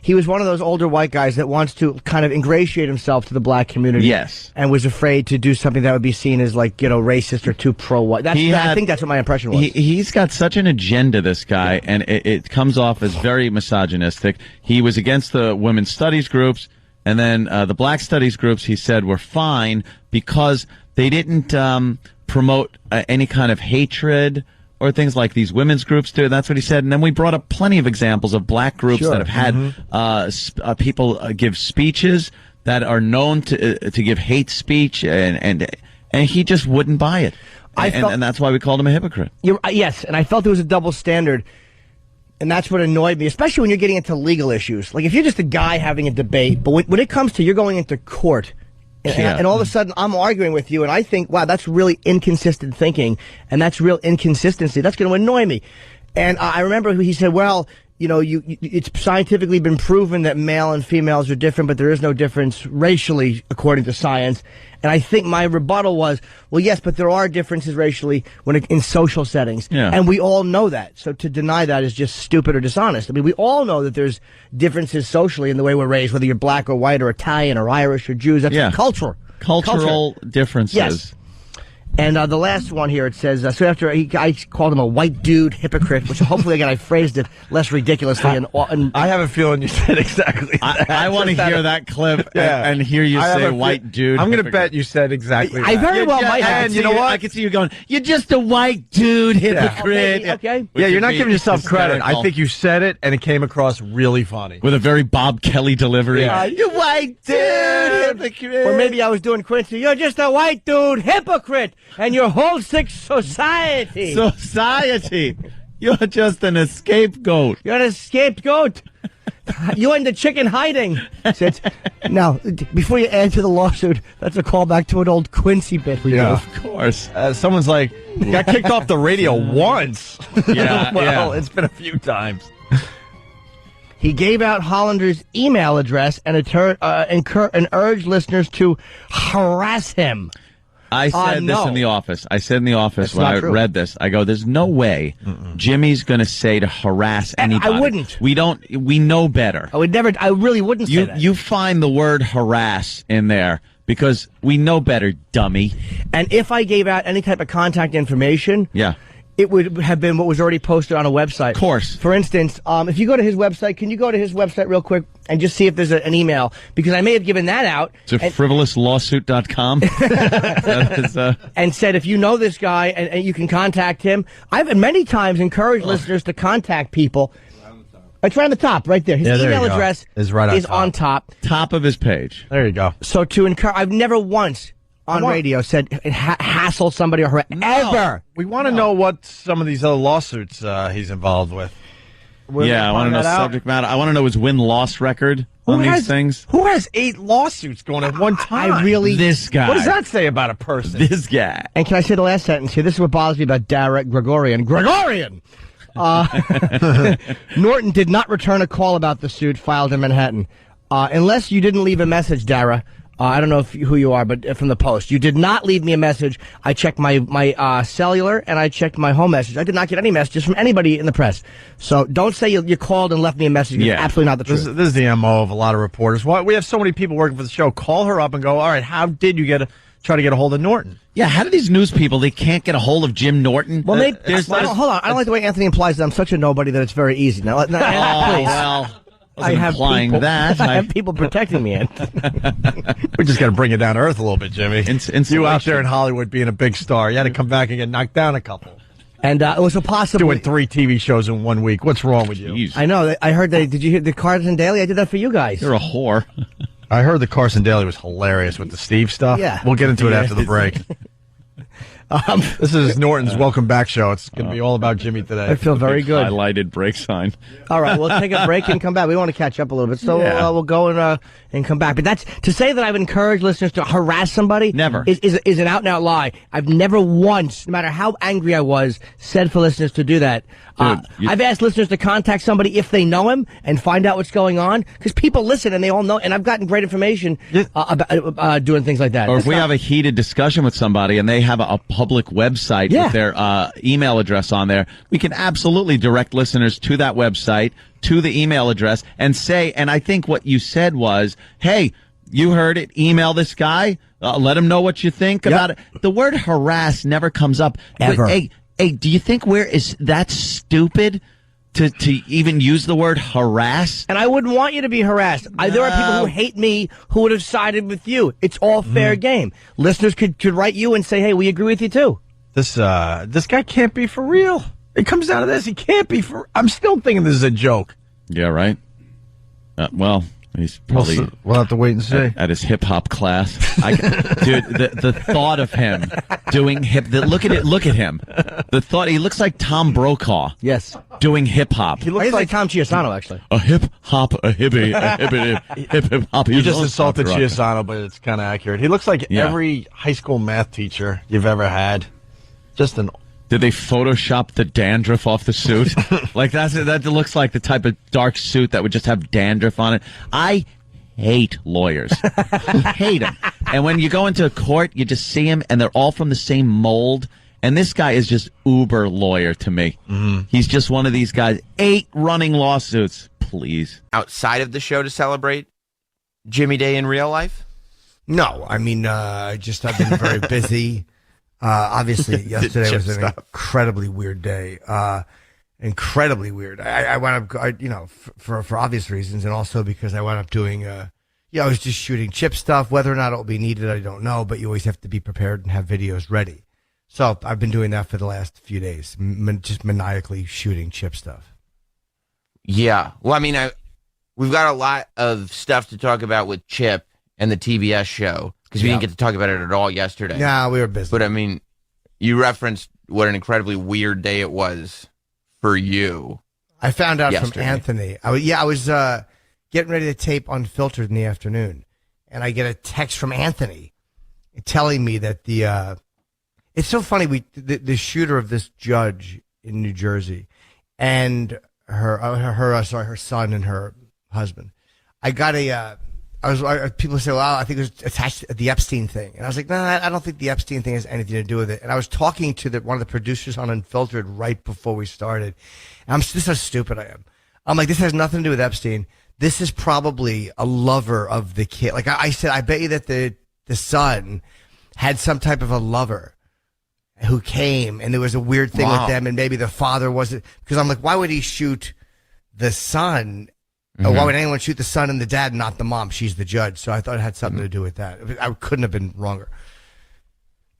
he was one of those older white guys that wants to kind of ingratiate himself to the black community. Yes. And was afraid to do something that would be seen as racist or too pro-white. I think that's what my impression was. He's got such an agenda, this guy, and it comes off as very misogynistic. He was against the women's studies groups, and then the black studies groups, he said, were fine because they didn't promote any kind of hatred or things like these women's groups do. That's what he said. And then we brought up plenty of examples of black groups that have had people give speeches that are known to give hate speech, and he just wouldn't buy it. And that's why we called him a hypocrite. Yes, and I felt there was a double standard. And that's what annoyed me, especially when you're getting into legal issues. Like if you're just a guy having a debate, but when it comes to you're going into court, and all of a sudden I'm arguing with you, and I think, wow, that's really inconsistent thinking, and that's real inconsistency. That's going to annoy me. And I remember he said, well, it's scientifically been proven that male and females are different, but there is no difference racially according to science. And I think my rebuttal was, well, yes, but there are differences racially in social settings. Yeah. And we all know that. So to deny that is just stupid or dishonest. I mean, we all know that there's differences socially in the way we're raised, whether you're black or white or Italian or Irish or Jews. That's cultural differences. Yes. And the last one here, it says, so after I called him a white dude hypocrite, which hopefully again I phrased it less ridiculously. And I have a feeling you said exactly that. I want to hear that clip and hear you say white dude. I'm going to bet you said exactly that. I very well might have. And you know what? I can see you going, you're just a white dude hypocrite. Yeah. Okay. Yeah, you're not giving yourself credit. I think you said it, and it came across really funny. With a very Bob Kelly delivery. Yeah. You white dude hypocrite. Or maybe I was doing Quincy. You're just a white dude hypocrite, and your whole sick society. You're just an scapegoat. You're an scapegoat. You and the chicken hiding. Now, before you add to the lawsuit, that's a callback to an old Quincy bit. Of course. Someone's like, got kicked off the radio once. Yeah, well, it's been a few times. He gave out Hollander's email address and urged listeners to harass him. I said this in the office. That's when I true. read this. I go, there's no way Jimmy's going to say to harass anybody. I wouldn't. We know better. I really wouldn't say that. You find the word harass in there because we know better, dummy. And if I gave out any type of contact information, it would have been what was already posted on a website. Of course. For instance, if you go to his website, can you go to his website real quick and just see if there's an email? Because I may have given that out. It's a frivolousLawsuit.com. And said, if you know this guy and you can contact him. I've many times encouraged listeners to contact people. It's right on the top, right there. His email address is on top. Top of his page. There you go. So to encourage, I've never once on radio said hassle somebody or ever. We want to know what some of these other lawsuits he's involved with. I want to know subject matter. I want to know his win-loss record on these things. Who has 8 lawsuits going at one time? This guy. What does that say about a person? This guy. And can I say the last sentence here? This is what bothers me about Dara Gregorian. Norton did not return a call about the suit filed in Manhattan. Unless you didn't leave a message, Dara. I don't know who you are, but from the Post. You did not leave me a message. I checked my cellular, and I checked my home message. I did not get any messages from anybody in the press. So don't say you called and left me a message. It's absolutely not the truth. This is the MO of a lot of reporters. We have so many people working for the show. Call her up and go, all right, how did you try to get a hold of Norton? Yeah, how do these news people, they can't get a hold of Jim Norton? Well, hold on. I don't like the way Anthony implies that I'm such a nobody that it's very easy. Now, please. Well... I have implying people, that. I have people protecting me. We just got to bring you down to earth a little bit, Jimmy. You out there in Hollywood being a big star. You had to come back and get knocked down a couple. And it was a possible doing 3 TV shows in 1 week. What's wrong with you? Jeez. I know. I heard that. Did you hear the Carson Daily? I did that for you guys. You're a whore. I heard the Carson Daily was hilarious with the Steve stuff. Yeah. We'll get into it after the break. This is Norton's Welcome Back show. It's going to be all about Jimmy today. I feel very good. Highlighted break sign. All right, we'll take a break and come back. We want to catch up a little bit, so we'll go and come back. But that's to say that I've encouraged listeners to harass somebody. Never is an out and out lie. I've never once, no matter how angry I was, said for listeners to do that. I've asked listeners to contact somebody if they know him and find out what's going on, because people listen and they all know. And I've gotten great information about doing things like that. Or if we have a heated discussion with somebody and they have a public website with their email address on there, we can absolutely direct listeners to that website, to the email address, and say, and I think what you said was, hey, you heard it, email this guy, let him know what you think about it. The word harass never comes up. Ever. But, hey, do you think that's stupid? To even use the word harass? And I wouldn't want you to be harassed. There are people who hate me who would have sided with you. It's all fair game. Listeners could write you and say, hey, we agree with you too. This guy can't be for real. It comes down to this. He can't be for... I'm still thinking this is a joke. Yeah, right? Well... He's probably we'll have to wait and see. At his hip hop class. Dude, the thought of him doing look at him. The thought, he looks like Tom Brokaw. Yes. Doing hip hop. He looks like Tom Chiasano, actually. A hip hop, a hip hop. You just insulted Chiasano, but it's kind of accurate. He looks like every high school math teacher you've ever had. Did they Photoshop the dandruff off the suit? Like that looks like the type of dark suit that would just have dandruff on it. I hate lawyers. Hate them. And when you go into a court, you just see them, and they're all from the same mold. And this guy is just uber lawyer to me. Mm-hmm. He's just one of these guys. 8 running lawsuits. Please. Outside of the show to celebrate Jimmy Day in real life? No. I mean, I've been very busy. Obviously, yesterday was an incredibly weird day. Incredibly weird. I wound up, for obvious reasons, and also because I wound up doing, I was just shooting chip stuff. Whether or not it will be needed, I don't know, but you always have to be prepared and have videos ready. So I've been doing that for the last few days, just maniacally shooting chip stuff. Yeah. Well, I mean, we've got a lot of stuff to talk about with Chip and the TBS show. Because we didn't get to talk about it at all yesterday. Yeah, we were busy. But, I mean, you referenced what an incredibly weird day it was for you. I found out from Anthony. I was getting ready to tape Unfiltered in the afternoon, and I get a text from Anthony telling me that it's so funny, the shooter of this judge in New Jersey and her son and her husband, I got people say, well, I think it was attached to the Epstein thing. And I was like, no, I don't think the Epstein thing has anything to do with it. And I was talking to one of the producers on Unfiltered right before we started. And this is how stupid I am. I'm like, this has nothing to do with Epstein. This is probably a lover of the kid. Like I said, I bet you that the son had some type of a lover who came, and there was a weird thing with them, and maybe the father wasn't. Because I'm like, why would he shoot the son? Mm-hmm. Why would anyone shoot the son and the dad, not the mom? She's the judge. So I thought it had something to do with that. I couldn't have been wronger.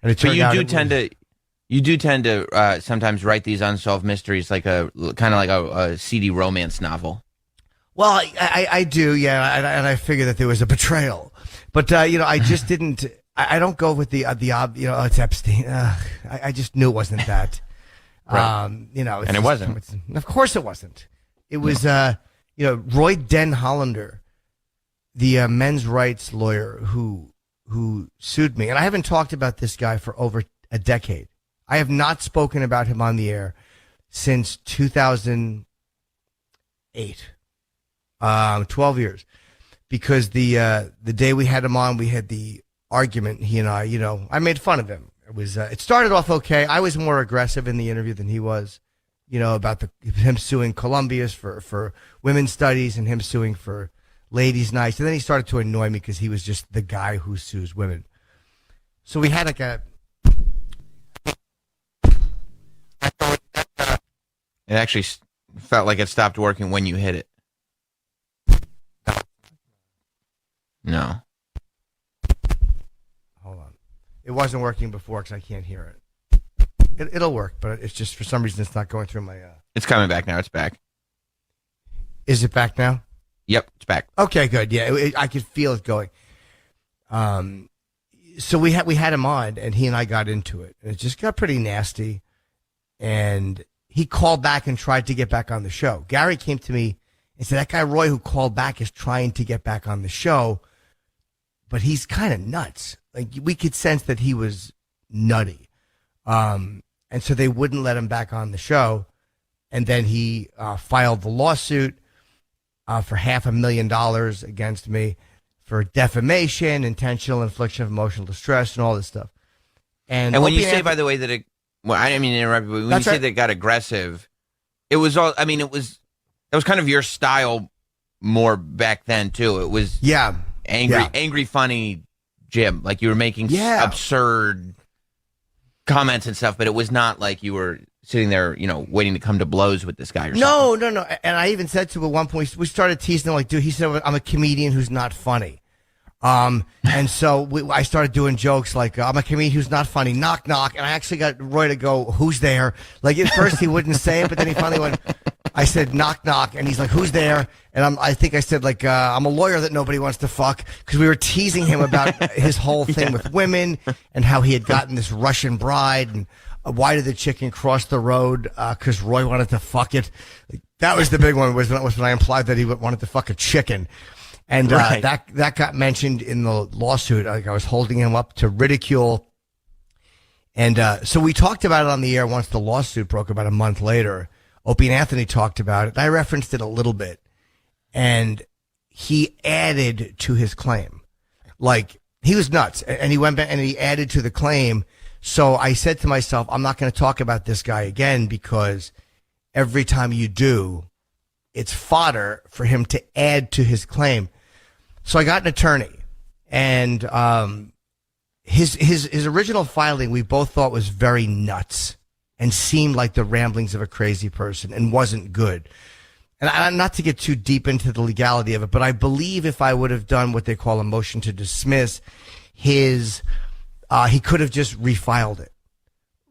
And it turned out you do tend to sometimes write these unsolved mysteries like a seedy romance novel. Well, I do, yeah, and I figure that there was a betrayal, but I just didn't. I don't go with it's Epstein. I just knew it wasn't that. Right. And it wasn't. Of course, it wasn't. It was, Roy Den Hollander, the men's rights lawyer who sued me. And I haven't talked about this guy for over a decade. I have not spoken about him on the air since 2008, 12 years. Because the day we had him on, we had the argument, he and I, I made fun of him. It started off okay. I was more aggressive in the interview than he was, about him suing Columbia's for women's studies and him suing for ladies' nights. And then he started to annoy me because he was just the guy who sues women. So we had like It actually felt like it stopped working when you hit it. No. Hold on. It wasn't working before because I can't hear it. It'll work, but it's just for some reason it's not going through my... It's coming back now. It's back. Is it back now? Yep, it's back. Okay, good. Yeah, I could feel it going. So we had him on, and he and I got into it. And it just got pretty nasty. And he called back and tried to get back on the show. Gary came to me and said, that guy Roy who called back is trying to get back on the show, but he's kind of nuts. Like, we could sense that he was nutty. And so they wouldn't let him back on the show. And then he filed the lawsuit for $500,000 against me for defamation, intentional infliction of emotional distress, and all this stuff. And when you say, by the way, that it, well, I didn't mean to interrupt you, but when you say that it got aggressive, it was all, I mean, that was kind of your style more back then, too. It was angry, funny Jim. Like, you were making absurd comments and stuff, but it was not like you were sitting there, waiting to come to blows with this guy or something. No. And I even said to him at one point, we started teasing him, like, dude, he said, I'm a comedian who's not funny. And so I started doing jokes like, I'm a comedian who's not funny, knock, knock. And I actually got Roy to go, who's there? Like, at first he wouldn't say it, but then he finally went, I said, knock, knock. And he's like, who's there? And I think I said, like, I'm a lawyer that nobody wants to fuck, because we were teasing him about his whole thing with women and how he had gotten this Russian bride, and why did the chicken cross the road? Because Roy wanted to fuck it. That was the big one, was when I implied that he wanted to fuck a chicken. And that got mentioned in the lawsuit. Like, I was holding him up to ridicule. And so we talked about it on the air once the lawsuit broke about a month later. Opie and Anthony talked about it. I referenced it a little bit. And he added to his claim. Like, he was nuts. And he went back and he added to the claim. So I said to myself, I'm not going to talk about this guy again, because every time you do, it's fodder for him to add to his claim. So I got an attorney, and his original filing we both thought was very nuts and seemed like the ramblings of a crazy person and wasn't good. And not to get too deep into the legality of it, but I believe if I would have done what they call a motion to dismiss, he could have just refiled it.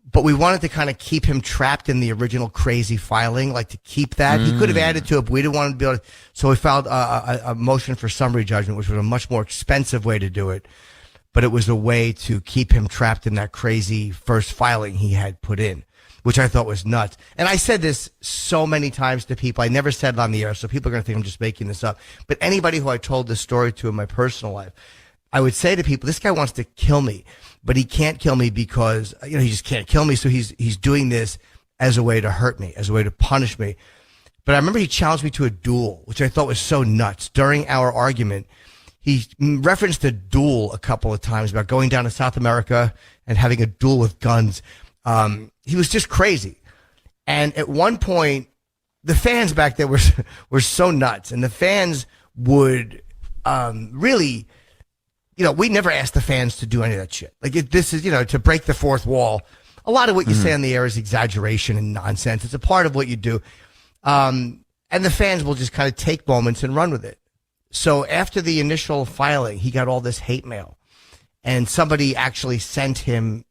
But we wanted to kind of keep him trapped in the original crazy filing, like to keep that. He could have added to it, but we didn't want him to be able to. So we filed a motion for summary judgment, which was a much more expensive way to do it. But it was a way to keep him trapped in that crazy first filing he had put in, which I thought was nuts. And I said this so many times to people. I never said it on the air, so people are going to think I'm just making this up. But anybody who I told this story to in my personal life, I would say to people, this guy wants to kill me, but he can't kill me because, he just can't kill me. So he's doing this as a way to hurt me, as a way to punish me. But I remember he challenged me to a duel, which I thought was so nuts. During our argument, he referenced a duel a couple of times about going down to South America and having a duel with guns. He was just crazy. And at one point, the fans back there were so nuts, and the fans would really... we never asked the fans to do any of that shit. Like, this is, to break the fourth wall. A lot of what you say on the air is exaggeration and nonsense. It's a part of what you do. And the fans will just kind of take moments and run with it. So after the initial filing, he got all this hate mail. And somebody actually sent him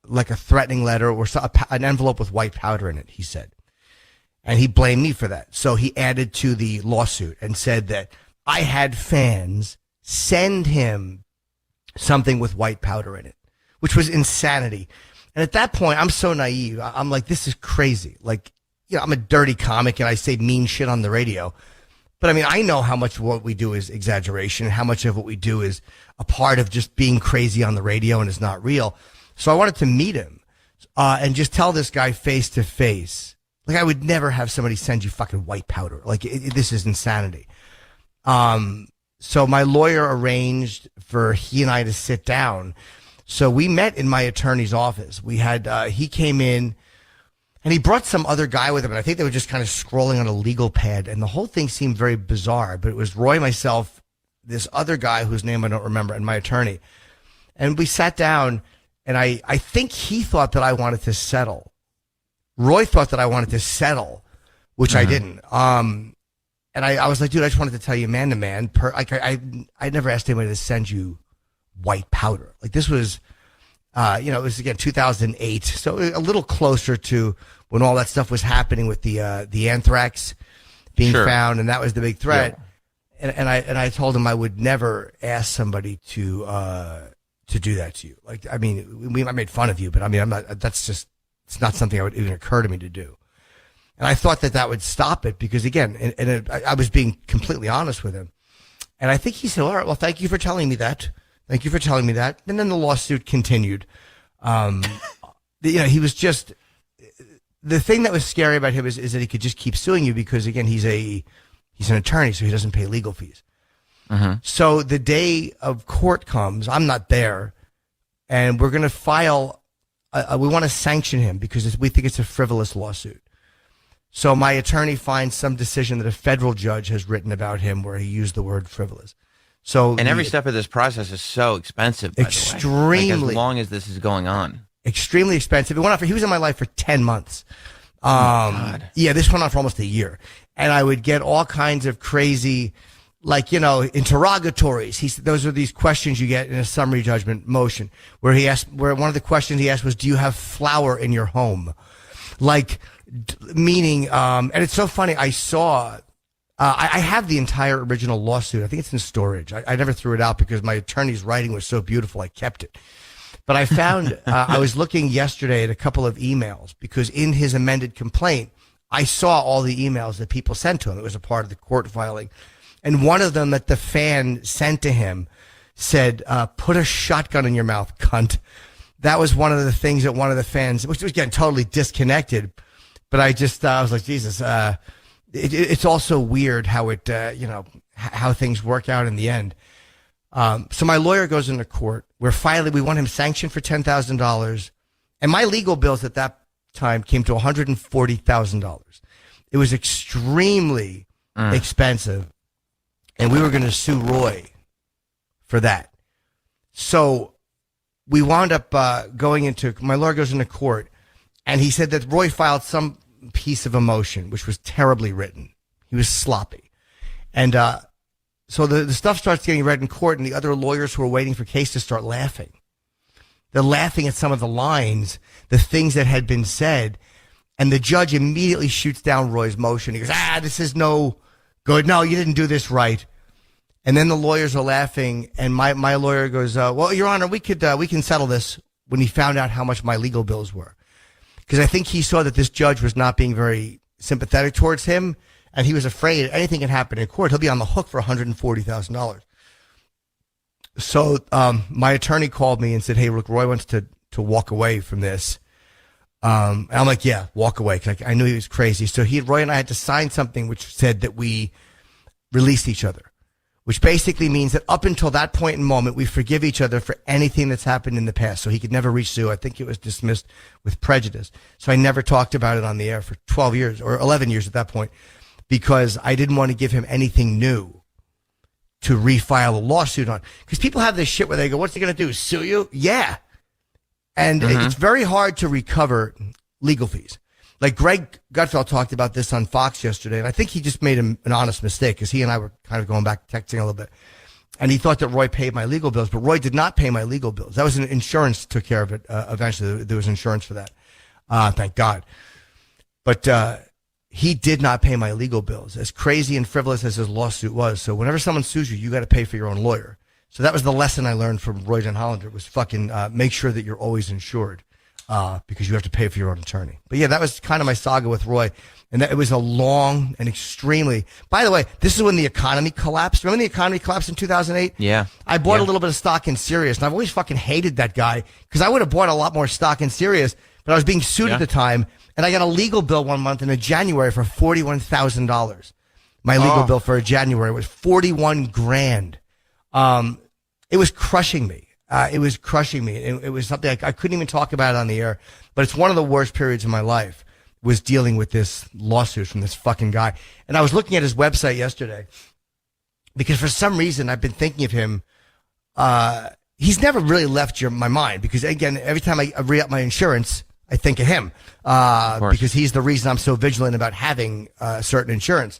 like a threatening letter or an envelope with white powder in it, he said. And he blamed me for that. So he added to the lawsuit and said that I had fans send him something with white powder in it, which was insanity. And at that point, I'm so naive. I'm like, this is crazy. Like, I'm a dirty comic and I say mean shit on the radio. But I mean, I know how much of what we do is exaggeration and how much of what we do is a part of just being crazy on the radio and is not real. So I wanted to meet him and just tell this guy face to face. Like, I would never have somebody send you fucking white powder. Like, this is insanity. So my lawyer arranged for he and I to sit down. So we met in my attorney's office. We had, he came in and he brought some other guy with him. And I think they were just kind of scrolling on a legal pad. And the whole thing seemed very bizarre, but it was Roy, myself, this other guy whose name I don't remember, and my attorney. And we sat down and I think he thought that I wanted to settle. Roy thought that I wanted to settle, which I didn't. And I was like, dude, I just wanted to tell you man to man. I never asked anybody to send you white powder. Like, this was, it was again 2008, so a little closer to when all that stuff was happening with the anthrax being found, and that was the big threat. Yeah. And I told him I would never ask somebody to do that to you. Like, I mean, I made fun of you, but I mean, I'm not. That's just, it's not something that would even occur to me to do. And I thought that would stop it because, again, I was being completely honest with him. And I think he said, all right, well, thank you for telling me that. Thank you for telling me that. And then the lawsuit continued. He was just, the thing that was scary about him is that he could just keep suing you because, again, he's an attorney, so he doesn't pay legal fees. So the day of court comes, I'm not there, and we're going to file, we want to sanction him because we think it's a frivolous lawsuit. So my attorney finds some decision that a federal judge has written about him where he used the word frivolous. So and every step of this process is so expensive. By extremely, the way. Like, as long as this is going on, extremely expensive. It went on he was in my life for 10 months. God. Yeah, this went on for almost a year, and I would get all kinds of crazy, like, interrogatories. Those are these questions you get in a summary judgment motion where one of the questions he asked was, "Do you have flour in your home?" Like, meaning, and it's so funny. I saw. I have the entire original lawsuit. I think it's in storage. I never threw it out because my attorney's writing was so beautiful. I kept it. But I found, I was looking yesterday at a couple of emails because in his amended complaint, I saw all the emails that people sent to him. It was a part of the court filing. And one of them that the fan sent to him said, put a shotgun in your mouth, cunt. That was one of the things that one of the fans, which was getting totally disconnected. But I was like, Jesus, it's also weird how how things work out in the end. So my lawyer goes into court. We want him sanctioned for $10,000. And my legal bills at that time came to $140,000. It was extremely expensive. And we were going to sue Roy for that. So we wound up my lawyer goes into court, and he said that Roy filed some piece of a motion, which was terribly written. He was sloppy. And so the stuff starts getting read in court, and the other lawyers who are waiting for cases start laughing. They're laughing at some of the lines, the things that had been said, and the judge immediately shoots down Roy's motion. He goes, this is no good. No, you didn't do this right. And then the lawyers are laughing, and my lawyer goes, well, Your Honor, we can settle this, when he found out how much my legal bills were. Because I think he saw that this judge was not being very sympathetic towards him, and he was afraid anything can happen in court. He'll be on the hook for $140,000. So my attorney called me and said, hey, look, Roy wants to walk away from this. And I'm like, yeah, walk away, because I knew he was crazy. So Roy and I had to sign something which said that we released each other, which basically means that up until that point and moment, we forgive each other for anything that's happened in the past. So he could never resue. I think it was dismissed with prejudice. So I never talked about it on the air for 12 years or 11 years at that point, because I didn't want to give him anything new to refile a lawsuit on. Because people have this shit where they go, what's he going to do, sue you? Yeah. And it's very hard to recover legal fees. Like Greg Gutfeld talked about this on Fox yesterday, and I think he just made an honest mistake, because he and I were kind of going back texting a little bit. And he thought that Roy paid my legal bills, but Roy did not pay my legal bills. That was insurance took care of it. Eventually, there was insurance for that. Thank God. But he did not pay my legal bills, as crazy and frivolous as his lawsuit was. So whenever someone sues you, you got to pay for your own lawyer. So that was the lesson I learned from Roy Den Hollander, was fucking make sure that you're always insured. because you have to pay for your own attorney. But yeah, that was kind of my saga with Roy. And it was a long and extremely, by the way, this is when the economy collapsed. Remember the economy collapsed in 2008? Yeah. I bought a little bit of stock in Sirius, and I've always fucking hated that guy because I would have bought a lot more stock in Sirius, but I was being sued at the time, and I got a legal bill one month in January for $41,000. My legal bill for January was 41 grand. It was crushing me. It was crushing me. It was something I couldn't even talk about it on the air, but it's one of the worst periods of my life. Was dealing with this lawsuit from this fucking guy. And I was looking at his website yesterday because for some reason I've been thinking of him. He's never really left my mind because, again, every time I re-up my insurance, I think of him because he's the reason I'm so vigilant about having certain insurance.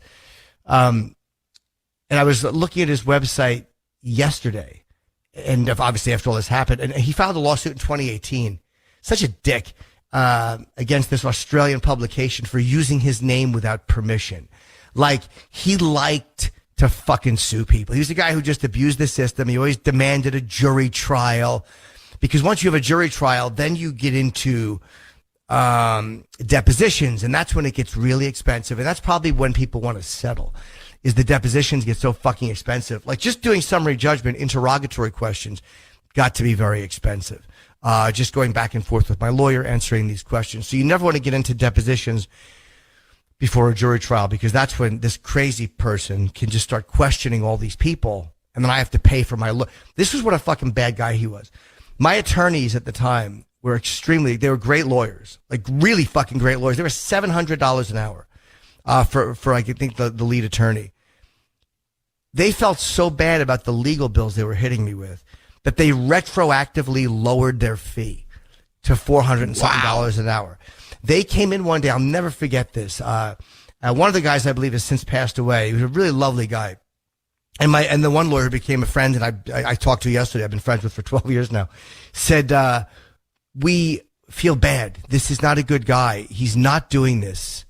And I was looking at his website yesterday, and obviously after all this happened, and he filed a lawsuit in 2018. Such a dick. Against this Australian publication for using his name without permission. Like, he liked to fucking sue people. He was a guy who just abused the system. He always demanded a jury trial. Because once you have a jury trial, then you get into depositions, and that's when it gets really expensive. And that's probably when people want to settle, is the depositions get so fucking expensive. Like, just doing summary judgment, interrogatory questions got to be very expensive. Just going back and forth with my lawyer, answering these questions. So you never want to get into depositions before a jury trial because that's when this crazy person can just start questioning all these people. And then I have to pay for my This was what a fucking bad guy he was. My attorneys at the time were they were great lawyers, like really fucking great lawyers. They were $700 an hour, for I think the lead attorney. They felt so bad about the legal bills they were hitting me with that they retroactively lowered their fee to $400 an hour. They came in one day. I'll never forget this. One of the guys I believe has since passed away. He was a really lovely guy. And the one lawyer who became a friend and I talked to yesterday, I've been friends with for 12 years now, said, we feel bad. This is not a good guy. He's not doing this.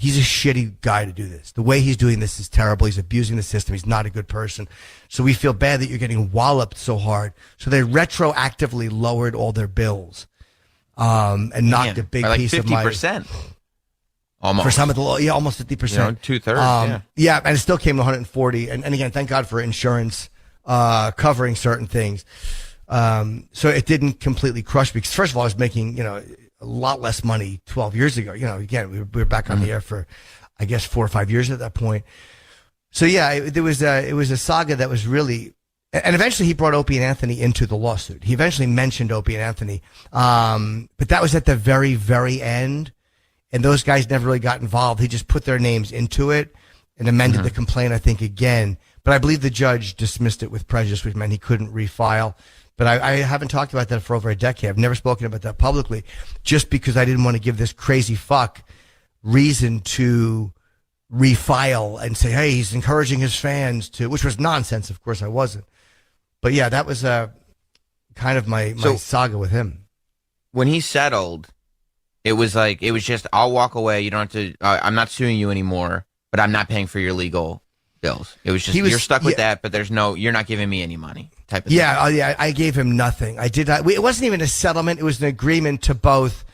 He's a shitty guy to do this. The way he's doing this is terrible. He's abusing the system. He's not a good person. So we feel bad that you're getting walloped so hard. So they retroactively lowered all their bills, and knocked a big piece of my 50%. Almost. For some of the law, almost 50%. 2/3. Yeah, and it still came to 140. And again, thank God for insurance covering certain things. So it didn't completely crush me because first of all, I was making a lot less money 12 years ago. Again, we were back on the air for, I guess, 4 or 5 years at that point. So yeah, it was a saga that was really, and eventually he brought Opie and Anthony into the lawsuit. He eventually mentioned Opie and Anthony. But that was at the very, very end. And those guys never really got involved. He just put their names into it and amended the complaint, I think, again. But I believe the judge dismissed it with prejudice, which meant he couldn't refile. But I haven't talked about that for over a decade. I've never spoken about that publicly just because I didn't want to give this crazy fuck reason to refile and say, hey, he's encouraging his fans to, which was nonsense. Of course I wasn't. But yeah, that was kind of my saga with him. When he settled, it was just, I'll walk away. You don't have to, I'm not suing you anymore, but I'm not paying for your legal bills. It was just, you're stuck with that, but you're not giving me any money type of thing. Yeah, I gave him nothing. I did not. It wasn't even a settlement. It was an agreement to both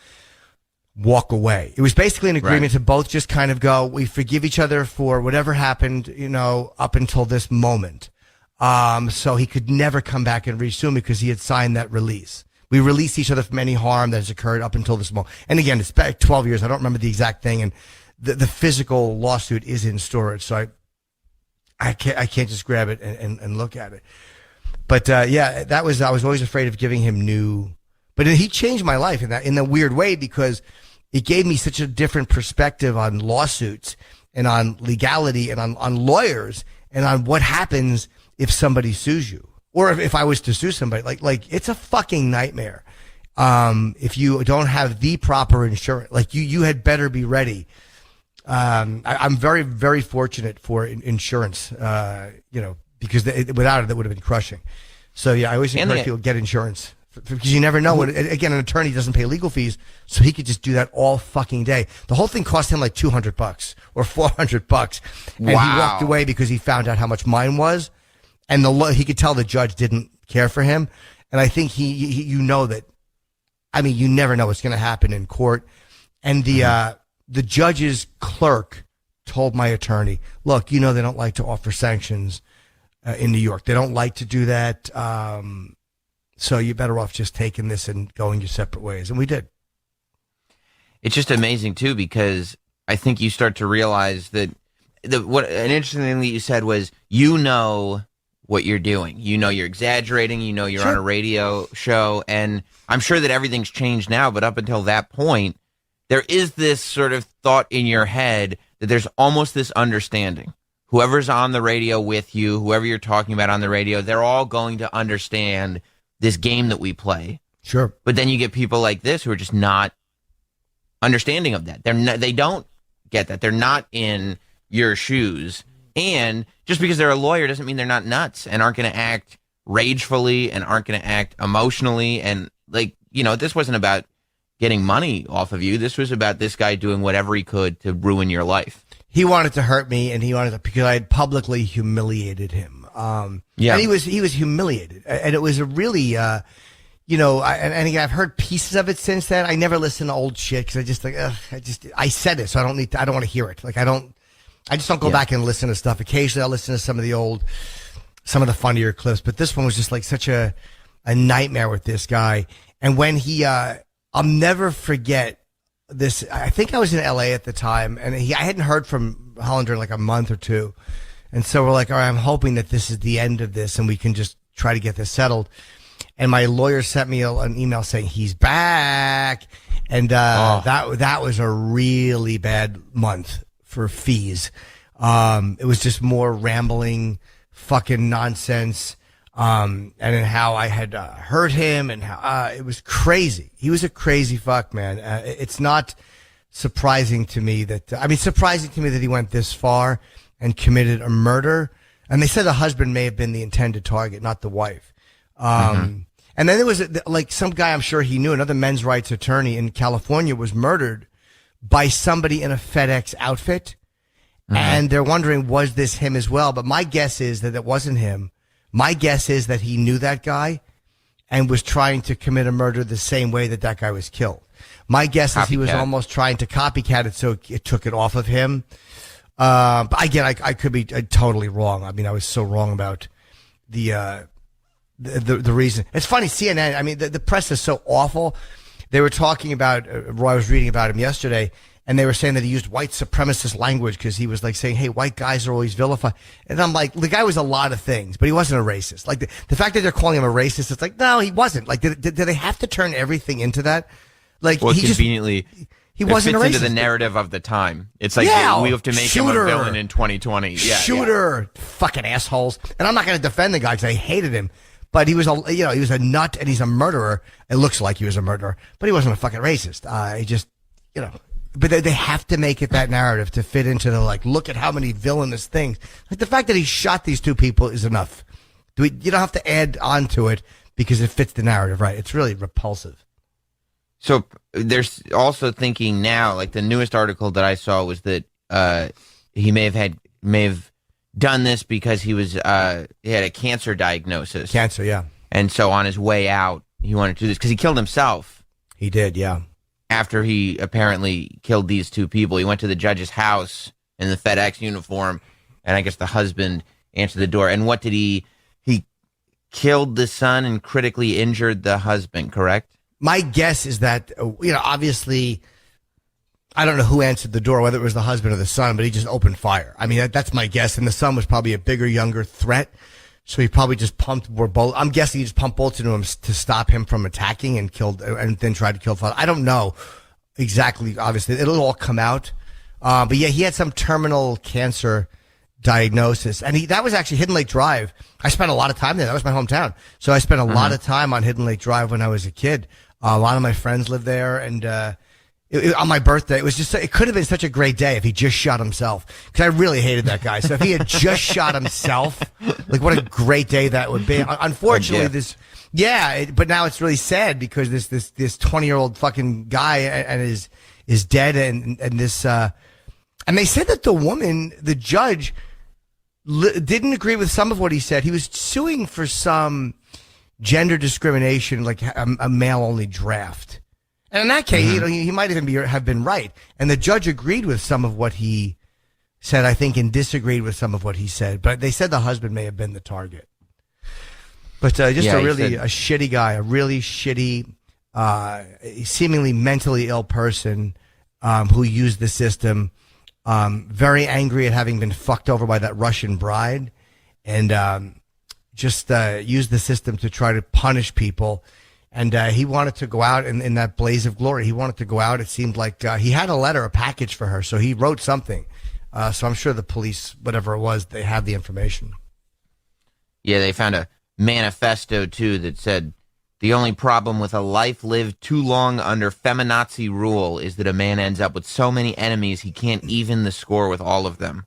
walk away. It was basically an agreement to both just kind of go, we forgive each other for whatever happened, up until this moment. So he could never come back and re-sue me because he had signed that release. We released each other from any harm that has occurred up until this moment. And again, it's back 12 years. I don't remember the exact thing. And the physical lawsuit is in storage. So I can't just grab it and look at it. But yeah, I was always afraid of giving him new. But he changed my life in a weird way because it gave me such a different perspective on lawsuits and on legality and on lawyers and on what happens if somebody sues you or if I was to sue somebody. Like it's a fucking nightmare. If you don't have the proper insurance, like you had better be ready. I'm very, very fortunate for insurance, because without it, that would have been crushing. So yeah, I always encourage people to get insurance because you never know. Again, an attorney doesn't pay legal fees, so he could just do that all fucking day. The whole thing cost him like $200 or $400, and he walked away because he found out how much mine was, and he could tell the judge didn't care for him. And I think he that I mean, you never know what's going to happen in court. And the judge's clerk told my attorney, look, they don't like to offer sanctions in New York. They don't like to do that. So you're better off just taking this and going your separate ways. And we did. It's just amazing, too, because I think you start to realize that what an interesting thing that you said was, what you're doing. You're exaggerating. You're Sure. on a radio show. And I'm sure that everything's changed now. But up until that point, there is this sort of thought in your head that there's almost this understanding. Whoever's on the radio with you, whoever you're talking about on the radio, they're all going to understand this game that we play. Sure. But then you get people like this who are just not understanding of that. They don't get that. They're not in your shoes. And just because they're a lawyer doesn't mean they're not nuts and aren't going to act ragefully and aren't going to act emotionally. And this wasn't about getting money off of you. This was about this guy doing whatever he could to ruin your life. He wanted to hurt me, and because I had publicly humiliated him. And he was humiliated, and it was a really, and again, I've heard pieces of it since then. I never listen to old shit because I said it, so I don't want to hear it. I just don't go back and listen to stuff. Occasionally, I'll listen to some of the funnier clips, but this one was just like such a nightmare with this guy. And when I'll never forget this. I think I was in LA at the time, and I hadn't heard from Hollander in like a month or two. And so we're like, all right, I'm hoping that this is the end of this and we can just try to get this settled. And my lawyer sent me an email saying he's back. And, that was a really bad month for fees. It was just more rambling fucking nonsense. And then how I had hurt him and how it was crazy. He was a crazy fuck, man. It's not surprising to me that he went this far and committed a murder. And they said the husband may have been the intended target, not the wife. And then there was some guy I'm sure he knew, another men's rights attorney in California, was murdered by somebody in a FedEx outfit. And they're wondering, was this him as well? But my guess is that it wasn't him. My guess is that he knew that guy and was trying to commit a murder the same way that guy was killed. My guess is he was almost trying to copycat it, so it took it off of him. But again, I could be totally wrong. I mean, I was so wrong about the reason. It's funny, CNN, I mean, the press is so awful. They were talking about, Roy was reading about him yesterday, and they were saying that he used white supremacist language because he was like saying, hey, white guys are always vilified. And I'm like, the guy was a lot of things, but he wasn't a racist. Like the fact that they're calling him a racist, it's like, no, he wasn't. Like, did they have to turn everything into that? Like, well, conveniently, he wasn't a racist. It fits into the narrative of the time. It's like, we have to make him a villain in 2020. Fucking assholes. And I'm not going to defend the guy because I hated him. But he was he was a nut and he's a murderer. It looks like he was a murderer, but he wasn't a fucking racist. He just, but they have to make it that narrative to fit into the, look at how many villainous things. Like the fact that he shot these two people is enough. You don't have to add on to it because it fits the narrative, right? It's really repulsive. So there's also thinking now, like the newest article that I saw was that he may have done this because he had a cancer diagnosis. Cancer, yeah. And so on his way out, he wanted to do this because he killed himself. He did, yeah. After he apparently killed these two people, he went to the judge's house in the FedEx uniform, and I guess the husband answered the door. And what did he killed the son and critically injured the husband, correct? My guess is that, obviously, I don't know who answered the door, whether it was the husband or the son, but he just opened fire. I mean, that's my guess. And the son was probably a bigger, younger threat. So he probably just pumped more bullets. I'm guessing he just pumped bullets into him to stop him from attacking and then tried to kill father. I don't know exactly. Obviously, it'll all come out. But yeah, he had some terminal cancer diagnosis, and that was actually Hidden Lake Drive. I spent a lot of time there. That was my hometown. So I spent a lot of time on Hidden Lake Drive when I was a kid. A lot of my friends lived there, and on my birthday, it could have been such a great day if he just shot himself, because I really hated that guy. So if he had just shot himself, what a great day that would be. Unfortunately, but now it's really sad because this 20-year-old fucking guy and is dead, and this and they said that the judge didn't agree with some of what he said. He was suing for some gender discrimination, like a male-only draft. And in that case, he might even have been right. And the judge agreed with some of what he said, I think, and disagreed with some of what he said. But they said the husband may have been the target. But a shitty guy, a really shitty, seemingly mentally ill person who used the system, very angry at having been fucked over by that Russian bride, and just used the system to try to punish people. And he wanted to go out in that blaze of glory. He wanted to go out. It seemed like he had a package for her, so he wrote something. So I'm sure the police, whatever it was, they have the information. Yeah, they found a manifesto, too, that said, the only problem with a life lived too long under feminazi rule is that a man ends up with so many enemies he can't even the score with all of them.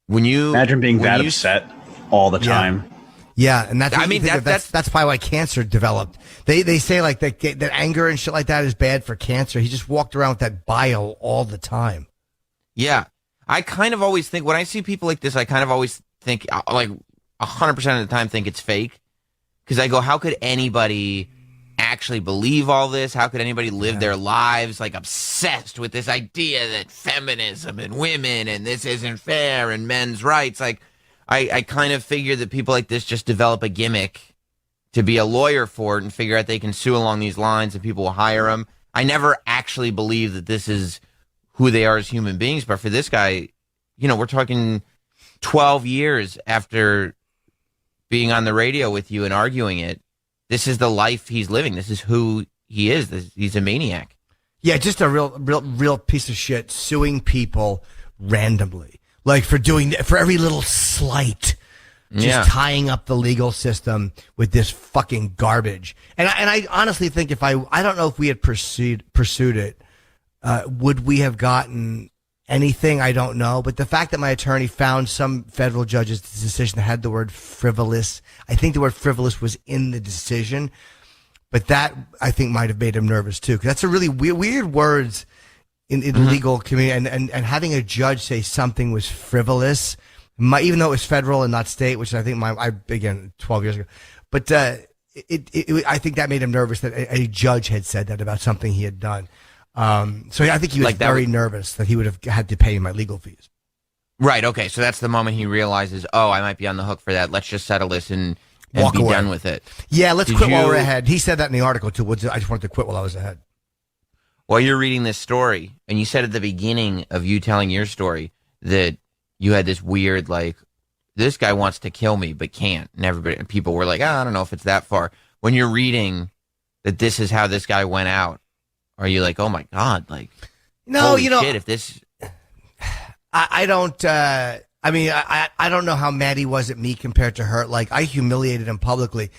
Imagine being that upset all the time. Yeah, and that's probably why cancer developed. They say like that anger and shit like that is bad for cancer. He just walked around with that bile all the time. Yeah. I kind of always think, when I see people like this, I kind of always think, like 100% of the time think it's fake. Because I go, how could anybody actually believe all this? How could anybody live their lives like obsessed with this idea that feminism and women and this isn't fair and men's rights? Like, I kind of figure that people like this just develop a gimmick to be a lawyer for it and figure out they can sue along these lines and people will hire them. I never actually believe that this is who they are as human beings. But for this guy, we're talking 12 years after being on the radio with you and arguing it. This is the life he's living. This is who he is. He's a maniac. Yeah, just a real piece of shit, suing people randomly. Like for every little slight, just tying up the legal system with this fucking garbage. And I honestly think I don't know if we had pursued it, would we have gotten anything? I don't know. But the fact that my attorney found some federal judge's decision that had the word frivolous, I think the word frivolous was in the decision, but that I think might have made him nervous too. 'Cause that's a really weird words in the legal community, and having a judge say something was frivolous, even though it was federal and not state, which I think I began 12 years ago. But I think that made him nervous that a judge had said that about something he had done. So I think he was very nervous that he would have had to pay my legal fees. Right. Okay. So that's the moment he realizes, I might be on the hook for that. Let's just settle this and Walk be away. done with it. Yeah. Let's quit while we're ahead. He said that in the article too. I just wanted to quit while I was ahead. While you're reading this story, and you said at the beginning of you telling your story that you had this weird, like, this guy wants to kill me but can't. And people were like, I don't know if it's that far. When you're reading that this is how this guy went out, are you like, oh my God, like, no, shit, if this... I don't, I don't know how mad he was at me compared to her. Like, I humiliated him publicly.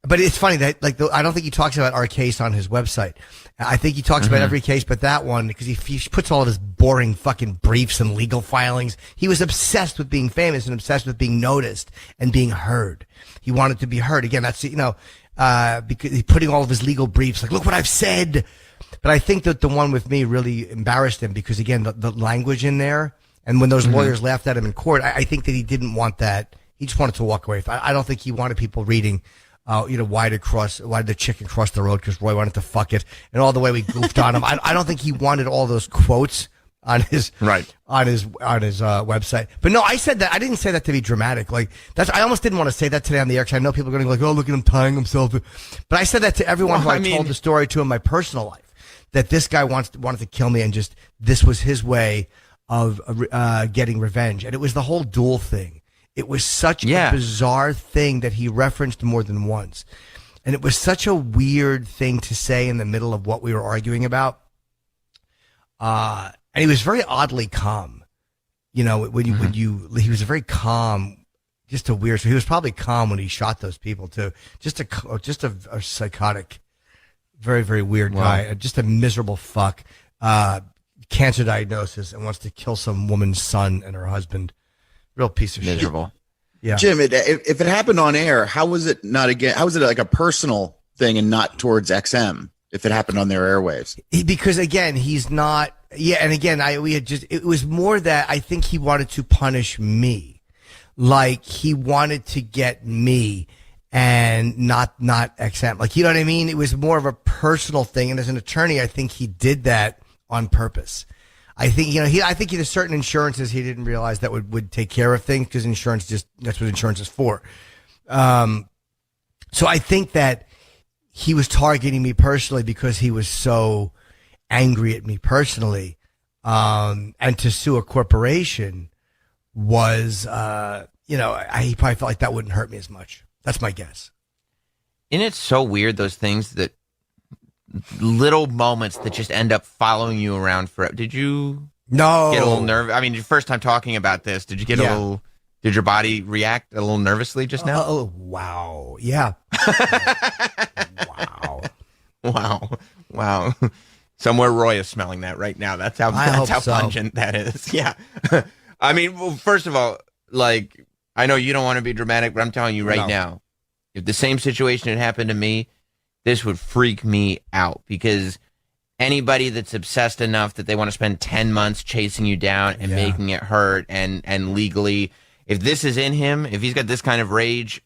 But it's funny that, like, I don't think he talks about our case on his website. I think he talks about every case but that one, because he puts all of his boring fucking briefs and legal filings. He was obsessed with being famous and obsessed with being noticed and being heard. He wanted to be heard. Again, that's, because he's putting all of his legal briefs, like, look what I've said. But I think that the one with me really embarrassed him because, again, the language in there, and when those lawyers laughed at him in court, I think that he didn't want that. He just wanted to walk away. I don't think he wanted people reading, why did the chicken cross the road because Roy wanted to fuck it, and all the way we goofed on him. I don't think he wanted all those quotes on his website. But no, I said that. I didn't say that to be dramatic. Like, I almost didn't want to say that today on the air because I know people are going to be like, oh, look at him tying himself. But I said that to everyone who I told the story to in my personal life, that this guy wanted to kill me, and just this was his way of getting revenge. And it was the whole duel thing. It was such a bizarre thing that he referenced more than once. And it was such a weird thing to say in the middle of what we were arguing about. And he was very oddly calm. He was very calm, just a weird, so he was probably calm when he shot those people too. Just a psychotic, very, very weird guy, just a miserable fuck, cancer diagnosis, and wants to kill some woman's son and her husband. Real piece of miserable. Shit. Yeah. Jim, if it happened on air, how was it not again? How was it like a personal thing and not towards XM? If it happened on their airwaves, because again, he's not. Yeah, and again, it was more that I think he wanted to punish me, like he wanted to get me, and not XM. Like, you know what I mean? It was more of a personal thing. And as an attorney, I think he did that on purpose. I think, I think there's certain insurances he didn't realize that would take care of things, because that's what insurance is for. So I think that he was targeting me personally because he was so angry at me personally. And to sue a corporation was, he probably felt like that wouldn't hurt me as much. That's my guess. Isn't it so weird, those things, that little moments that just end up following you around forever? Did you get a little nervous? I mean, your first time talking about this, did you get did your body react a little nervously just now? Oh, wow. Yeah. Wow. Somewhere Roy is smelling that right now. That's how pungent that is. Yeah. I mean, well, first of all, like, I know you don't want to be dramatic, but I'm telling you right now, if the same situation had happened to me, this would freak me out, because anybody that's obsessed enough that they want to spend 10 months chasing you down and making it hurt and legally, if this is in him, if he's got this kind of rage,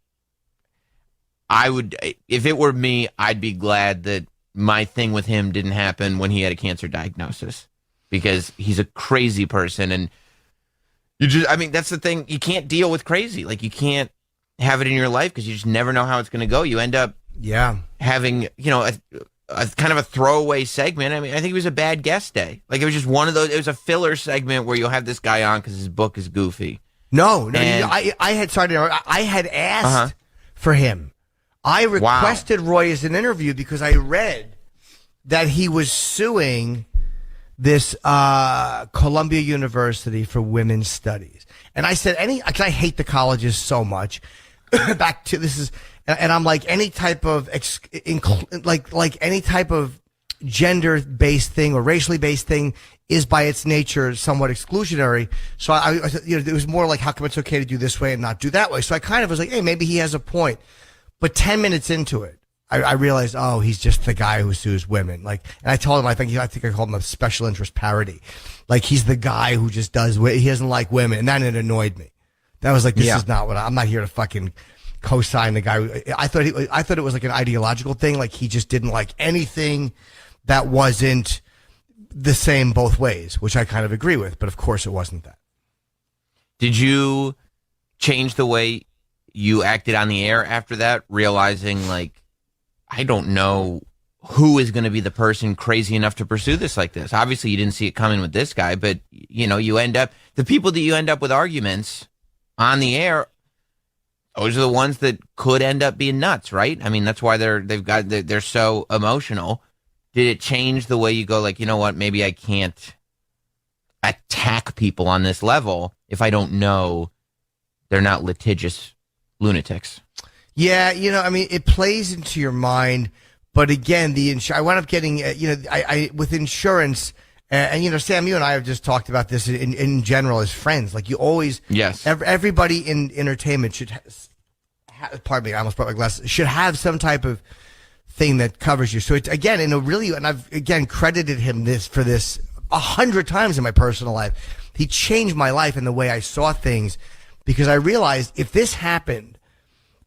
if it were me, I'd be glad that my thing with him didn't happen when he had a cancer diagnosis, because he's a crazy person. And that's the thing. You can't deal with crazy. Like, you can't have it in your life because you just never know how it's going to go. You end up having, a kind of a throwaway segment. I mean, I think it was a bad guest day. Like, it was just one of those, it was a filler segment where you'll have this guy on because his book is goofy. No, I had asked for him. I requested Roy as an interview because I read that he was suing this Columbia University for women's studies. And I said, because I hate the colleges so much. Back to this is, and I'm like, any type of like any type of gender based thing or racially based thing is by its nature somewhat exclusionary. So I it was more like, how come it's okay to do this way and not do that way? So I kind of was like, hey, maybe he has a point. But 10 minutes into it, I realized, he's just the guy who sues women. Like, and I told him, I think I called him a special interest parody. Like, he's the guy who just he doesn't like women. And then it annoyed me. That was like, this is not what I'm not here to fucking co-sign the guy. I thought it was like an ideological thing. Like, he just didn't like anything that wasn't the same both ways, which I kind of agree with. But of course it wasn't that. Did you change the way you acted on the air after that, realizing, like, I don't know who is going to be the person crazy enough to pursue this like this? Obviously, you didn't see it coming with this guy, but, you end up, the people that you end up with arguments on the air, those are the ones that could end up being nuts, right? I mean, that's why they're so emotional. Did it change the way you go, like, you know what, maybe I can't attack people on this level if I don't know they're not litigious lunatics? Yeah, it plays into your mind, but again, I wound up getting, I with insurance, and Sam, you and I have just talked about this in general as friends. Like, you always, everybody in entertainment should, pardon me, I almost brought my glasses, should have some type of thing that covers you. So it's, again, and I've again credited him for this 100 times in my personal life. He changed my life in the way I saw things, because I realized if this happened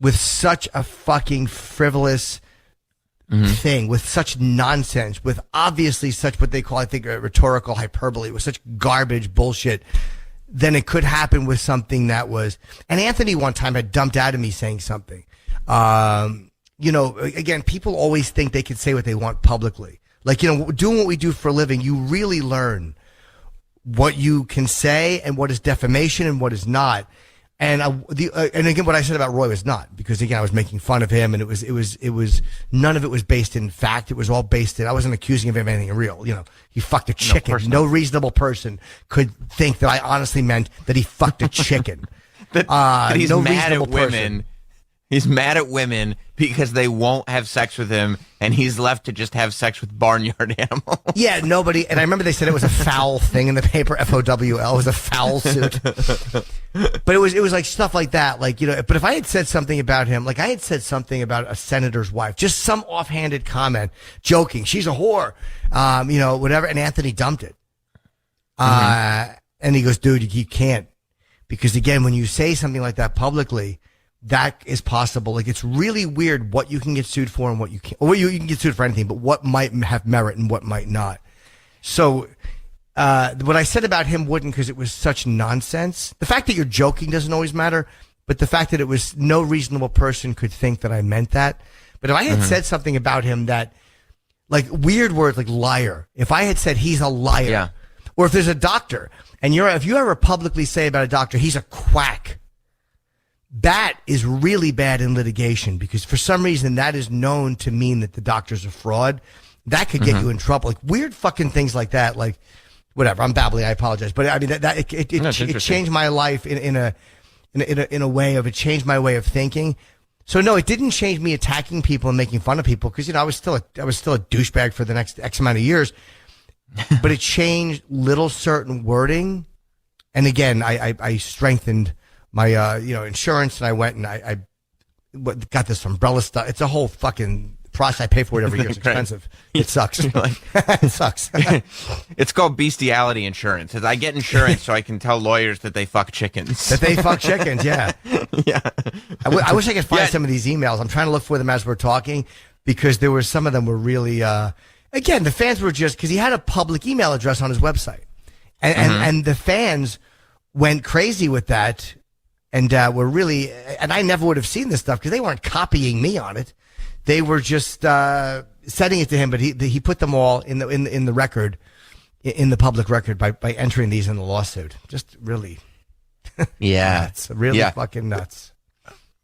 with such a fucking frivolous thing, with such nonsense, with obviously such what they call, I think, rhetorical hyperbole, with such garbage bullshit, then it could happen with something that was. And Anthony one time had dumped out of me saying something. Again, people always think they can say what they want publicly. Like, doing what we do for a living, you really learn what you can say and what is defamation and what is not. And and again, what I said about Roy was not, because again, I was making fun of him, and it was none of it was based in fact. It was all based in, I wasn't accusing him of anything real. He fucked a chicken. No reasonable person could think that I honestly meant that he fucked a chicken. that he's mad at women. He's mad at women because they won't have sex with him, and he's left to just have sex with barnyard animals. Yeah, nobody. And I remember they said it was a foul thing in the paper. FOWL, it was a foul suit. But it was like stuff like that. Like, but if I had said something about him, like I had said something about a senator's wife, just some offhanded comment, joking, she's a whore, whatever. And Anthony dumped it. And he goes, dude, you can't. Because again, when you say something like that publicly, that is possible. Like, it's really weird what you can get sued for and what you can't. Well, you can get sued for anything, but what might have merit and what might not. So, what I said about him wouldn't, because it was such nonsense. The fact that you're joking doesn't always matter, but the fact that it was no reasonable person could think that I meant that. But if I had said something about him that, like, weird words like liar, if I had said he's a liar, or if there's a doctor and if you ever publicly say about a doctor, he's a quack, that is really bad in litigation, because for some reason that is known to mean that the doctor's a fraud. That could get you in trouble. Like, weird fucking things like that. Like, whatever. I'm babbling. I apologize. But I mean, it changed my life in a way of, it changed my way of thinking. So no, it didn't change me attacking people and making fun of people, because, I was still a douchebag for the next X amount of years. But it changed little certain wording. And again, I strengthened my, insurance, and I went and I got this umbrella stuff. It's a whole fucking process. I pay for it every year. It's expensive. It sucks. It sucks. It's called bestiality insurance. I get insurance so I can tell lawyers that they fuck chickens. That they fuck chickens, yeah. Yeah. I wish I could find some of these emails. I'm trying to look for them as we're talking, because there were some of them were really, again, the fans were just, because he had a public email address on his website. And the fans went crazy with that. And were really, and I never would have seen this stuff because they weren't copying me on it. They were just sending it to him, but he put them all in the record, in the public record by entering these in the lawsuit. Just really, nuts, really fucking nuts.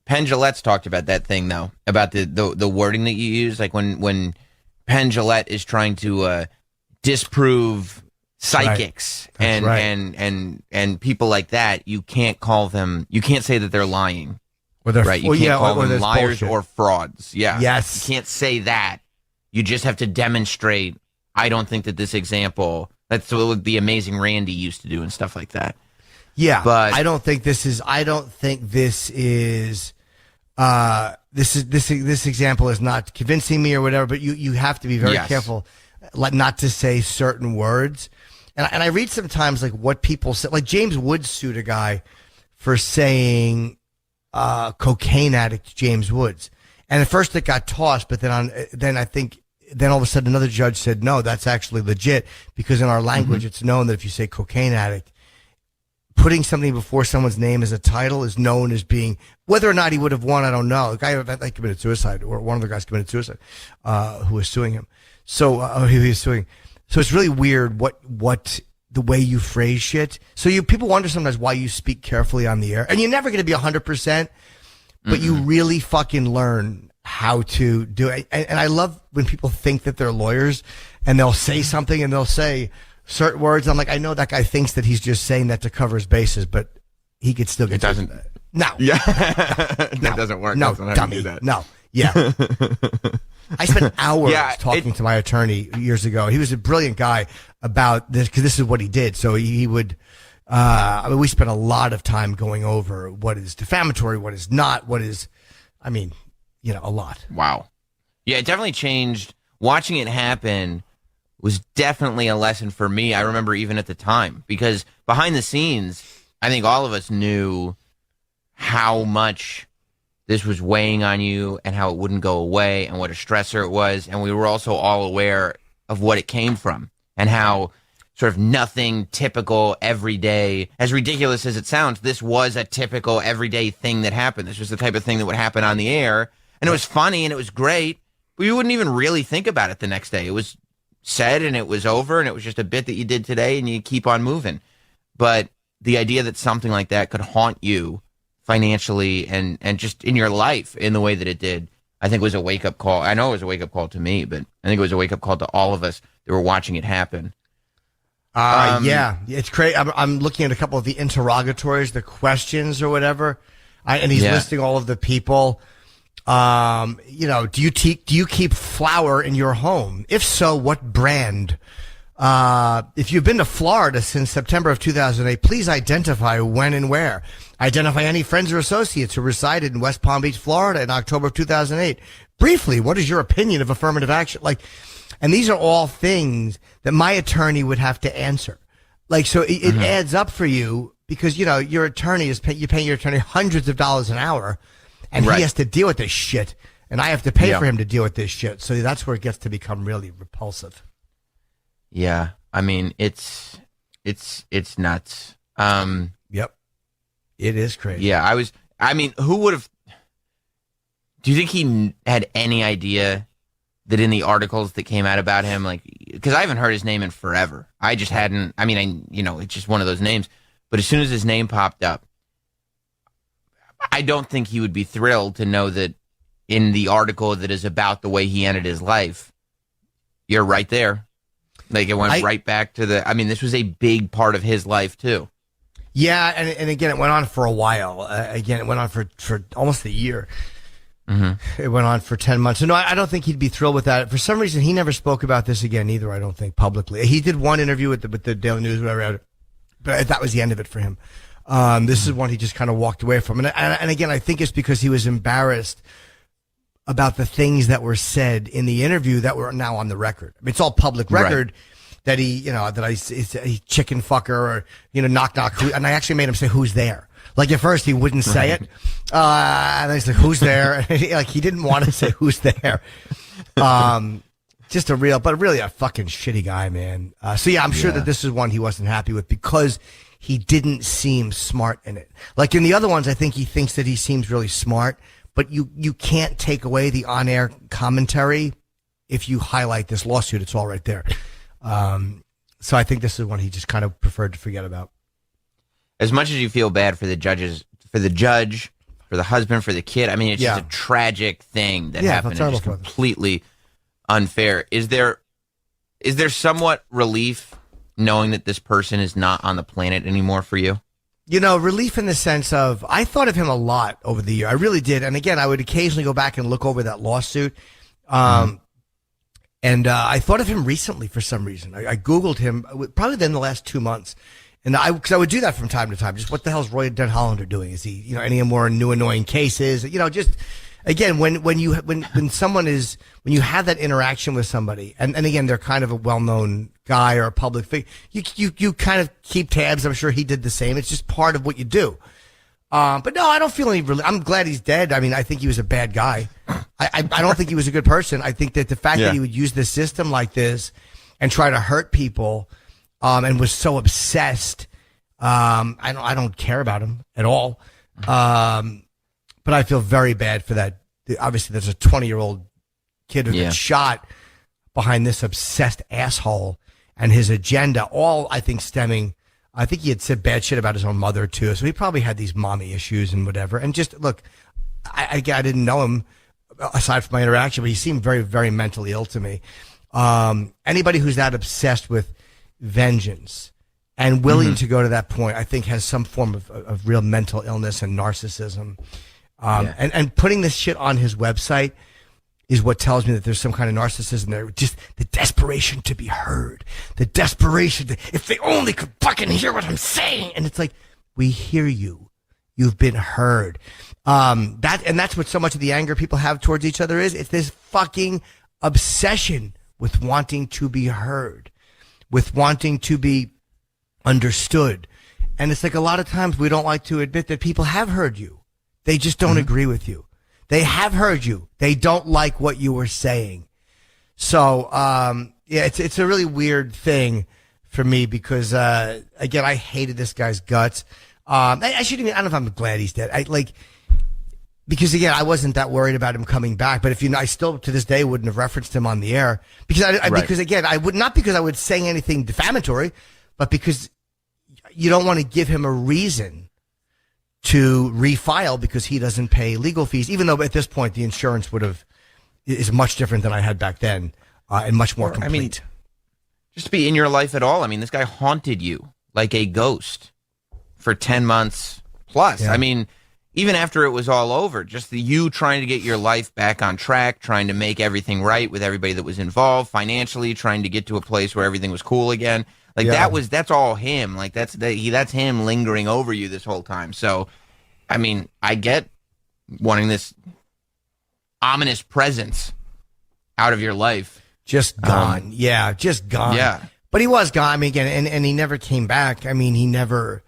Penn Jillette's talked about that thing though, about the wording that you use, like when Penn Jillette is trying to disprove psychics and people like that, you can't call them, you can't say that they're lying, or they're right. You can't call them liars bullshit. or frauds. Yeah. Yes. You can't say that. You just have to demonstrate. I don't think that this example. That's what the Amazing Randy used to do and stuff like that. Yeah, but I don't think this is. This example is not convincing me or whatever. But you have to be very careful, not to say certain words. And I read sometimes like what people say. Like James Woods sued a guy for saying cocaine addict James Woods, and at first it got tossed, but then all of a sudden another judge said no, that's actually legit, because in our language it's known that if you say cocaine addict, putting something before someone's name as a title is known as being, whether or not he would have won, I don't know. The guy committed suicide, or one of the guys committed suicide, who was suing him. So he was suing. So it's really weird what the way you phrase shit. So people wonder sometimes why you speak carefully on the air, and you're never going to be 100%, but you really fucking learn how to do it. And I love when people think that they're lawyers and they'll say something and they'll say certain words. I'm like, I know that guy thinks that he's just saying that to cover his bases, but he could still get. It doesn't. No. Yeah. That doesn't work. No, dummy. No. Yeah. I spent hours talking to my attorney years ago. He was a brilliant guy about this, because this is what he did. So he would, we spent a lot of time going over what is defamatory, what is not, a lot. Wow. Yeah, it definitely changed. Watching it happen was definitely a lesson for me. I remember even at the time, because behind the scenes, I think all of us knew how much this was weighing on you and how it wouldn't go away and what a stressor it was. And we were also all aware of what it came from and how sort of nothing typical everyday, as ridiculous as it sounds, this was a typical everyday thing that happened. This was the type of thing that would happen on the air. And it was funny and it was great, but you wouldn't even really think about it the next day. It was said and it was over, and it was just a bit that you did today and you keep on moving. But the idea that something like that could haunt you financially and just in your life in the way that it did, I think was a wake-up call. I know it was a wake-up call to me, but I think it was a wake-up call to all of us that were watching it happen. Yeah, it's crazy. I'm looking at a couple of the interrogatories, the questions or whatever, and he's listing all of the people. Do you keep flour in your home? If so, what brand? If you've been to Florida since September of 2008, please identify when and where. Identify any friends or associates who resided in West Palm Beach, Florida in October of 2008. Briefly, what is your opinion of affirmative action? And these are all things that my attorney would have to answer. So it adds up for you, because, your attorney you pay your attorney hundreds of dollars an hour. and Right. he has to deal with this shit, and I have to pay Yeah. for him to deal with this shit. So that's where it gets to become really repulsive. Yeah, I mean it's nuts. Yep, it is crazy. Yeah, I mean, who would have? Do you think he had any idea that in the articles that came out about him, like, because I haven't heard his name in forever. I just hadn't. I mean, it's just one of those names. But as soon as his name popped up, I don't think he would be thrilled to know that in the article that is about the way he ended his life, you're right there. Like, it went right back to the. I mean, this was a big part of his life too. Yeah, and again, it went on for a while. Again, it went on for almost a year. Mm-hmm. It went on for 10 months. So no, I don't think he'd be thrilled with that. For some reason, he never spoke about this again either. I don't think publicly. He did one interview with the Daily News, whatever, but that was the end of it for him. This is one he just kind of walked away from. And again, I think it's because he was embarrassed about the things that were said in the interview that were now on the record. I mean, it's all public record. Right. That he chicken fucker or, knock knock. And I actually made him say, "Who's there?" Like at first he wouldn't say it. And I said, "Who's there?" He didn't want to say who's there. Just really a fucking shitty guy, man. So yeah, I'm sure that this is one he wasn't happy with because he didn't seem smart in it. Like in the other ones, I think he thinks that he seems really smart, but you can't take away the on-air commentary if you highlight this lawsuit. It's all right there. So I think this is one he just kind of preferred to forget about. As much as you feel bad for the judge, for the husband, for the kid, I mean, it's just a tragic thing that happened. It's just completely unfair. Is there somewhat relief knowing that this person is not on the planet anymore for you? Relief in the sense of, I thought of him a lot over the year. I really did. And again, I would occasionally go back and look over that lawsuit. And I thought of him recently for some reason. I Googled him probably in the last 2 months. And because I would do that from time to time. Just what the hell is Roy Den Hollander doing? Is he, any more new annoying cases? Just again, when you have that interaction with somebody, and again, they're kind of a well-known guy or a public figure, you kind of keep tabs. I'm sure he did the same. It's just part of what you do. But no, I don't feel any I'm glad he's dead. I mean, I think he was a bad guy. I don't think he was a good person. I think that the fact that he would use the system like this and try to hurt people, and was so obsessed. I don't care about him at all. But I feel very bad for that. Obviously, there's a 20-year-old kid who gets shot behind this obsessed asshole and his agenda, all I think I think he had said bad shit about his own mother too. So he probably had these mommy issues and whatever. And just look, I didn't know him aside from my interaction, but he seemed very, very mentally ill to me. Anybody who's that obsessed with vengeance and willing to go to that point, I think has some form of real mental illness and narcissism. And putting this shit on his website is what tells me that there's some kind of narcissism there. Just the desperation to be heard, the desperation if they only could fucking hear what I'm saying. And it's like, we hear you. You've been heard. That's what so much of the anger people have towards each other is. It's this fucking obsession with wanting to be heard, with wanting to be understood. And it's like a lot of times we don't like to admit that people have heard you. They just don't agree with you. They have heard you. They don't like what you were saying. So, it's a really weird thing for me because, again, I hated this guy's guts. I don't know if I'm glad he's dead. Because again, I wasn't that worried about him coming back, but I still to this day wouldn't have referenced him on the air because again, I would not because I would say anything defamatory, but because you don't want to give him a reason to refile because he doesn't pay legal fees, even though at this point the insurance is much different than I had back then, and much more complete. I mean, just to be in your life at all. I mean, this guy haunted you like a ghost for 10 months plus. Yeah. I mean, even after it was all over, just you trying to get your life back on track, trying to make everything right with everybody that was involved financially, trying to get to a place where everything was cool again. Like that's all him. Like that's him lingering over you this whole time. So, I mean, I get wanting this ominous presence out of your life. Just gone. Just gone. Yeah. But he was gone. I mean, again, and he never came back. I mean, he never,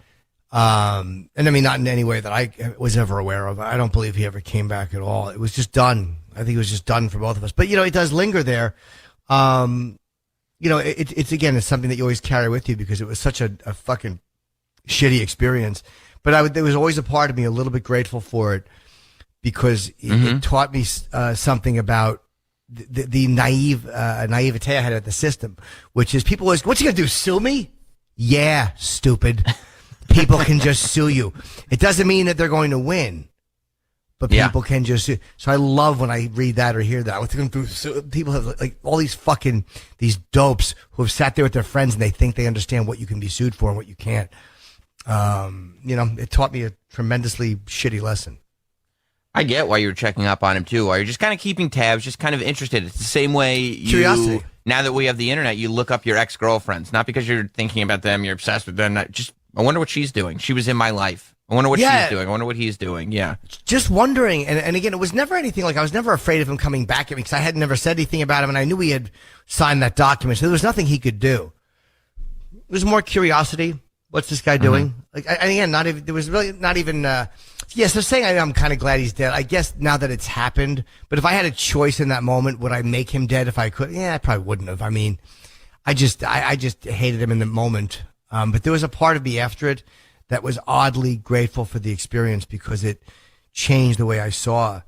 And I mean, not in any way that I was ever aware of. I don't believe he ever came back at all. It was just done. I think it was just done for both of us. But, it does linger there. It's again, it's something that you always carry with you because it was such a fucking shitty experience. But there was always a part of me a little bit grateful for it because it taught me something about the naivete I had at the system, which is people always, what's he going to do, sue me? Yeah, stupid. People can just sue you. It doesn't mean that they're going to win, but people can just sue. So I love when I read that or hear that. People have like all these these dopes who have sat there with their friends and they think they understand what you can be sued for and what you can't. It taught me a tremendously shitty lesson. I get why you're checking up on him too. Why you're just kind of keeping tabs, just kind of interested. It's the same way curiosity. Now that we have the internet, you look up your ex-girlfriends, not because you're thinking about them, you're obsessed with them. I wonder what she's doing. She was in my life. I wonder what she's doing. I wonder what he's doing. Yeah. Just wondering. And again, it was never anything like I was never afraid of him coming back at me because I had never said anything about him and I knew he had signed that document. So there was nothing he could do. It was more curiosity. What's this guy doing? There was really not even, so saying I'm kind of glad he's dead. I guess now that it's happened, but if I had a choice in that moment, would I make him dead if I could? Yeah, I probably wouldn't have. I mean, I just hated him in the moment. But there was a part of me after it that was oddly grateful for the experience because it changed the way I saw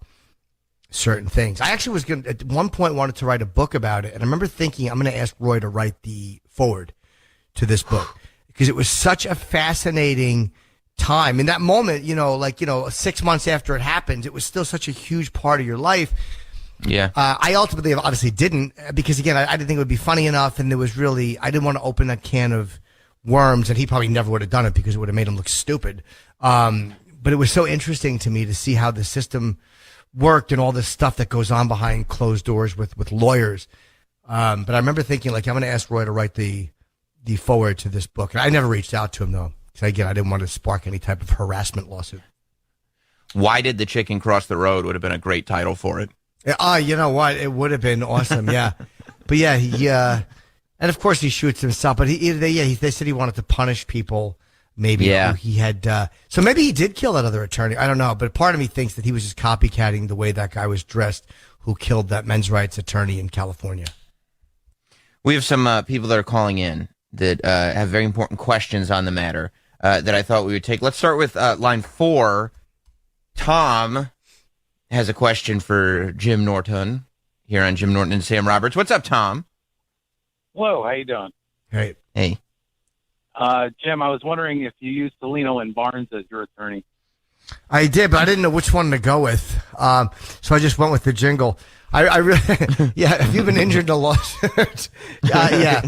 certain things. I actually was at one point wanted to write a book about it. And I remember thinking, I'm going to ask Roy to write the foreword to this book because it was such a fascinating time in that moment, 6 months after it happened, it was still such a huge part of your life. Yeah. I ultimately obviously didn't because again, I didn't think it would be funny enough. And I didn't want to open that can of worms, and he probably never would have done it because it would have made him look stupid. But it was so interesting to me to see how the system worked and all this stuff that goes on behind closed doors with lawyers. But I remember thinking, I'm going to ask Roy to write the foreword to this book. And I never reached out to him, though, because, again, I didn't want to spark any type of harassment lawsuit. Why Did the Chicken Cross the Road would have been a great title for it. You know what? It would have been awesome, yeah. But, yeah, and, of course, he shoots himself. But they said he wanted to punish people, maybe. Yeah. He had so maybe he did kill that other attorney. I don't know. But part of me thinks that he was just copycatting the way that guy was dressed who killed that men's rights attorney in California. We have some people that are calling in that have very important questions on the matter that I thought we would take. Let's start with line 4. Tom has a question for Jim Norton here on Jim Norton and Sam Roberts. What's up, Tom? Hello, how you doing? Hey. Jim, I was wondering if you used Salino and Barnes as your attorney. I did, but I didn't know which one to go with. So I just went with the jingle. I really, yeah, have you been injured in a lawsuit? Yeah.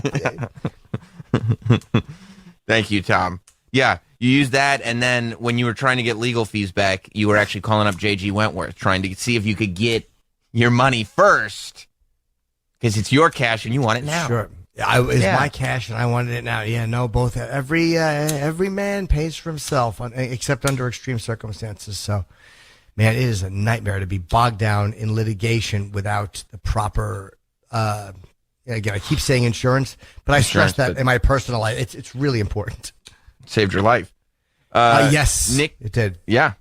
Thank you, Tom. Yeah, you used that, and then when you were trying to get legal fees back, you were actually calling up J.G. Wentworth, trying to see if you could get your money first, because it's your cash and you want it now. Sure. It's my cash and I wanted it now. Yeah, no, both. Every man pays for himself, except under extreme circumstances. So, man, it is a nightmare to be bogged down in litigation without the proper. Again, I keep saying insurance, but I stress that in my personal life, it's really important. Saved your life. Yes, Nick. It did. Yeah.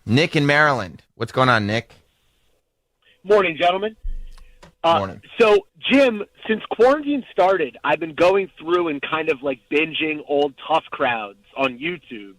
Nick in Maryland. What's going on, Nick? Morning, gentlemen. Morning. So, Jim, since quarantine started, I've been going through and kind of like binging old Tough Crowds on YouTube.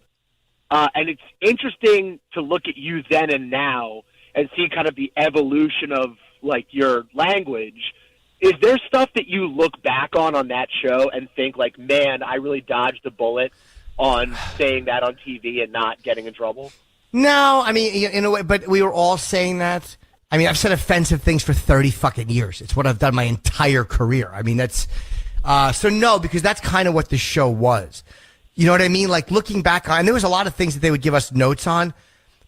And it's interesting to look at you then and now and see kind of the evolution of like your language. Is there stuff that you look back on that show and think like, man, I really dodged a bullet on saying that on TV and not getting in trouble? No, I mean, in a way, but we were all saying that. I mean, I've said offensive things for 30 fucking years. It's what I've done my entire career. I mean, that's, so no, because that's kind of what the show was. You know what I mean? Like looking back on, there was a lot of things that they would give us notes on,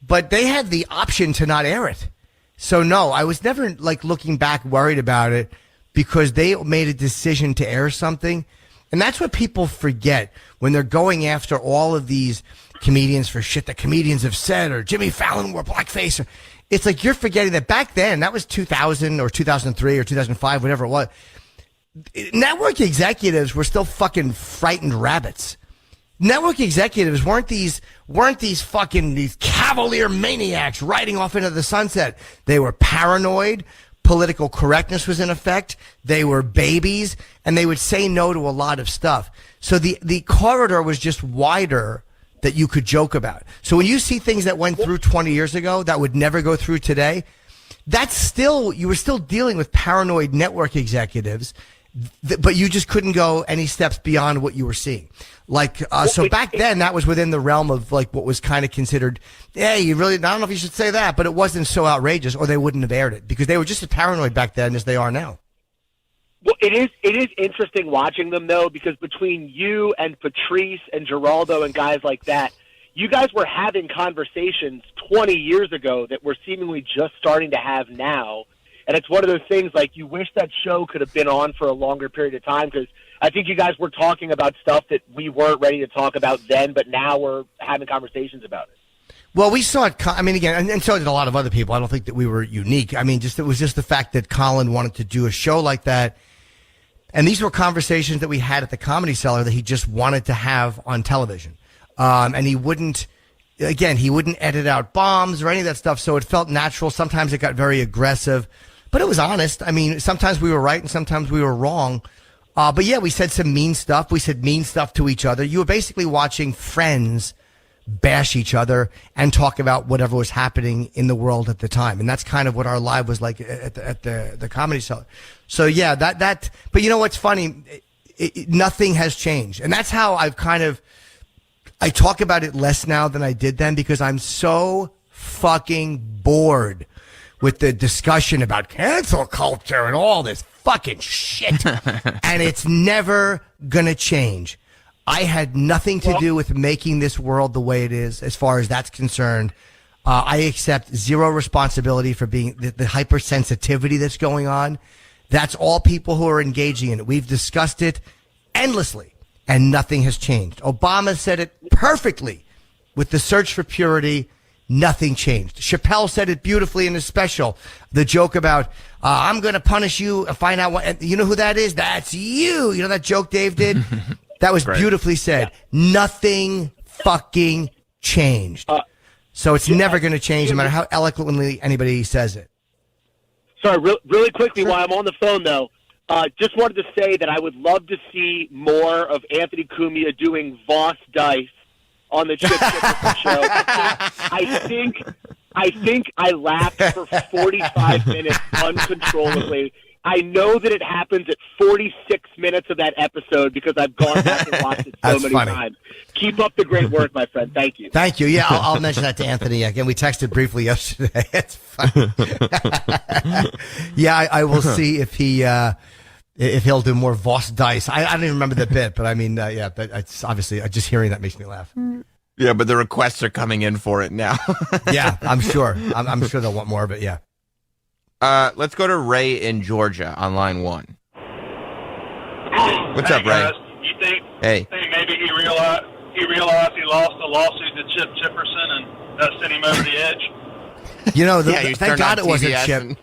but they had the option to not air it. So no, I was never like looking back worried about it because they made a decision to air something. And that's what people forget when they're going after all of these comedians for shit that comedians have said, or Jimmy Fallon wore blackface, or, it's like you're forgetting that back then, that was 2000 or 2003 or 2005, whatever it was. Network executives were still fucking frightened rabbits. network executives weren't these fucking these cavalier maniacs riding off into the sunset. They were paranoid. Political correctness was in effect. They were babies, and they would say no to a lot of stuff. So the corridor was just wider that you could joke about. So when you see things that went through 20 years ago that would never go through today, you were still dealing with paranoid network executives, but you just couldn't go any steps beyond what you were seeing. So back then that was within the realm of like what was kind of considered, I don't know if you should say that, but it wasn't so outrageous, or they wouldn't have aired it because they were just as paranoid back then as they are now. Well, it is interesting watching them though, because between you and Patrice and Geraldo and guys like that, you guys were having conversations 20 years ago that we're seemingly just starting to have now. And it's one of those things like you wish that show could have been on for a longer period of time, because I think you guys were talking about stuff that we weren't ready to talk about then, but now we're having conversations about it. Well, we saw it, again, and so did a lot of other people. I don't think that we were unique. It was just the fact that Colin wanted to do a show like that. And these were conversations that we had at the Comedy Cellar that he just wanted to have on television. And he wouldn't edit out bombs or any of that stuff. So it felt natural. Sometimes it got very aggressive, but it was honest. Sometimes we were right and sometimes we were wrong. But yeah, we said some mean stuff. We said mean stuff to each other. You were basically watching friends bash each other and talk about whatever was happening in the world at the time. And that's kind of what our live was like at the Comedy Cellar. So yeah, but you know what's funny? Nothing has changed. And that's how I talk about it less now than I did then, because I'm so fucking bored with the discussion about cancel culture and all this fucking shit. And it's never gonna change. I had nothing to do with making this world the way it is, as far as that's concerned. I accept zero responsibility for being the hypersensitivity that's going on. That's all people who are engaging in it. We've discussed it endlessly, and nothing has changed. Obama said it perfectly with the search for purity. Nothing changed. Chappelle said it beautifully in his special. The joke about, I'm going to punish you and find out what, you know who that is? That's you. You know that joke Dave did? That was beautifully said. Yeah. Nothing fucking changed. So it's never going to change, no matter how eloquently anybody says it. Sorry, really quickly, while I'm on the phone, though, just wanted to say that I would love to see more of Anthony Cumia doing Voss Dice on the Chip Chipperson show. I think I laughed for 45 minutes uncontrollably. I know that it happens at 46 minutes of that episode because I've gone back and watched it so many times. Keep up the great work, my friend. Thank you. Thank you. Yeah, I'll mention that to Anthony again. We texted briefly yesterday. It's funny. Yeah, I will see if he'll do more Voss Dice. I don't even remember the bit, but but it's obviously just hearing that makes me laugh. Yeah, but the requests are coming in for it now. Yeah, I'm sure. I'm sure they'll want more of it. Yeah. Let's go to Ray in Georgia on line 1. What's up, Ray? Guys, you think maybe he realized he lost the lawsuit to Chip Chipperson and that sent him over the edge? You know, thank God it wasn't Chip.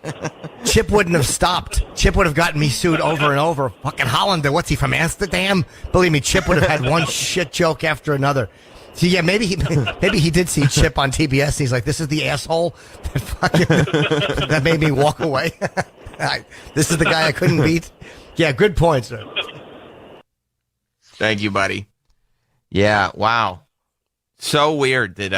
Chip wouldn't have stopped. Chip would have gotten me sued over and over. Fucking Hollander, what's he from Amsterdam? Believe me, Chip would have had one shit joke after another. So yeah, maybe he did see Chip on TBS. And he's like, "This is the asshole that made me walk away. This is the guy I couldn't beat." Yeah, good point, sir. Thank you, buddy. Yeah, wow, so weird that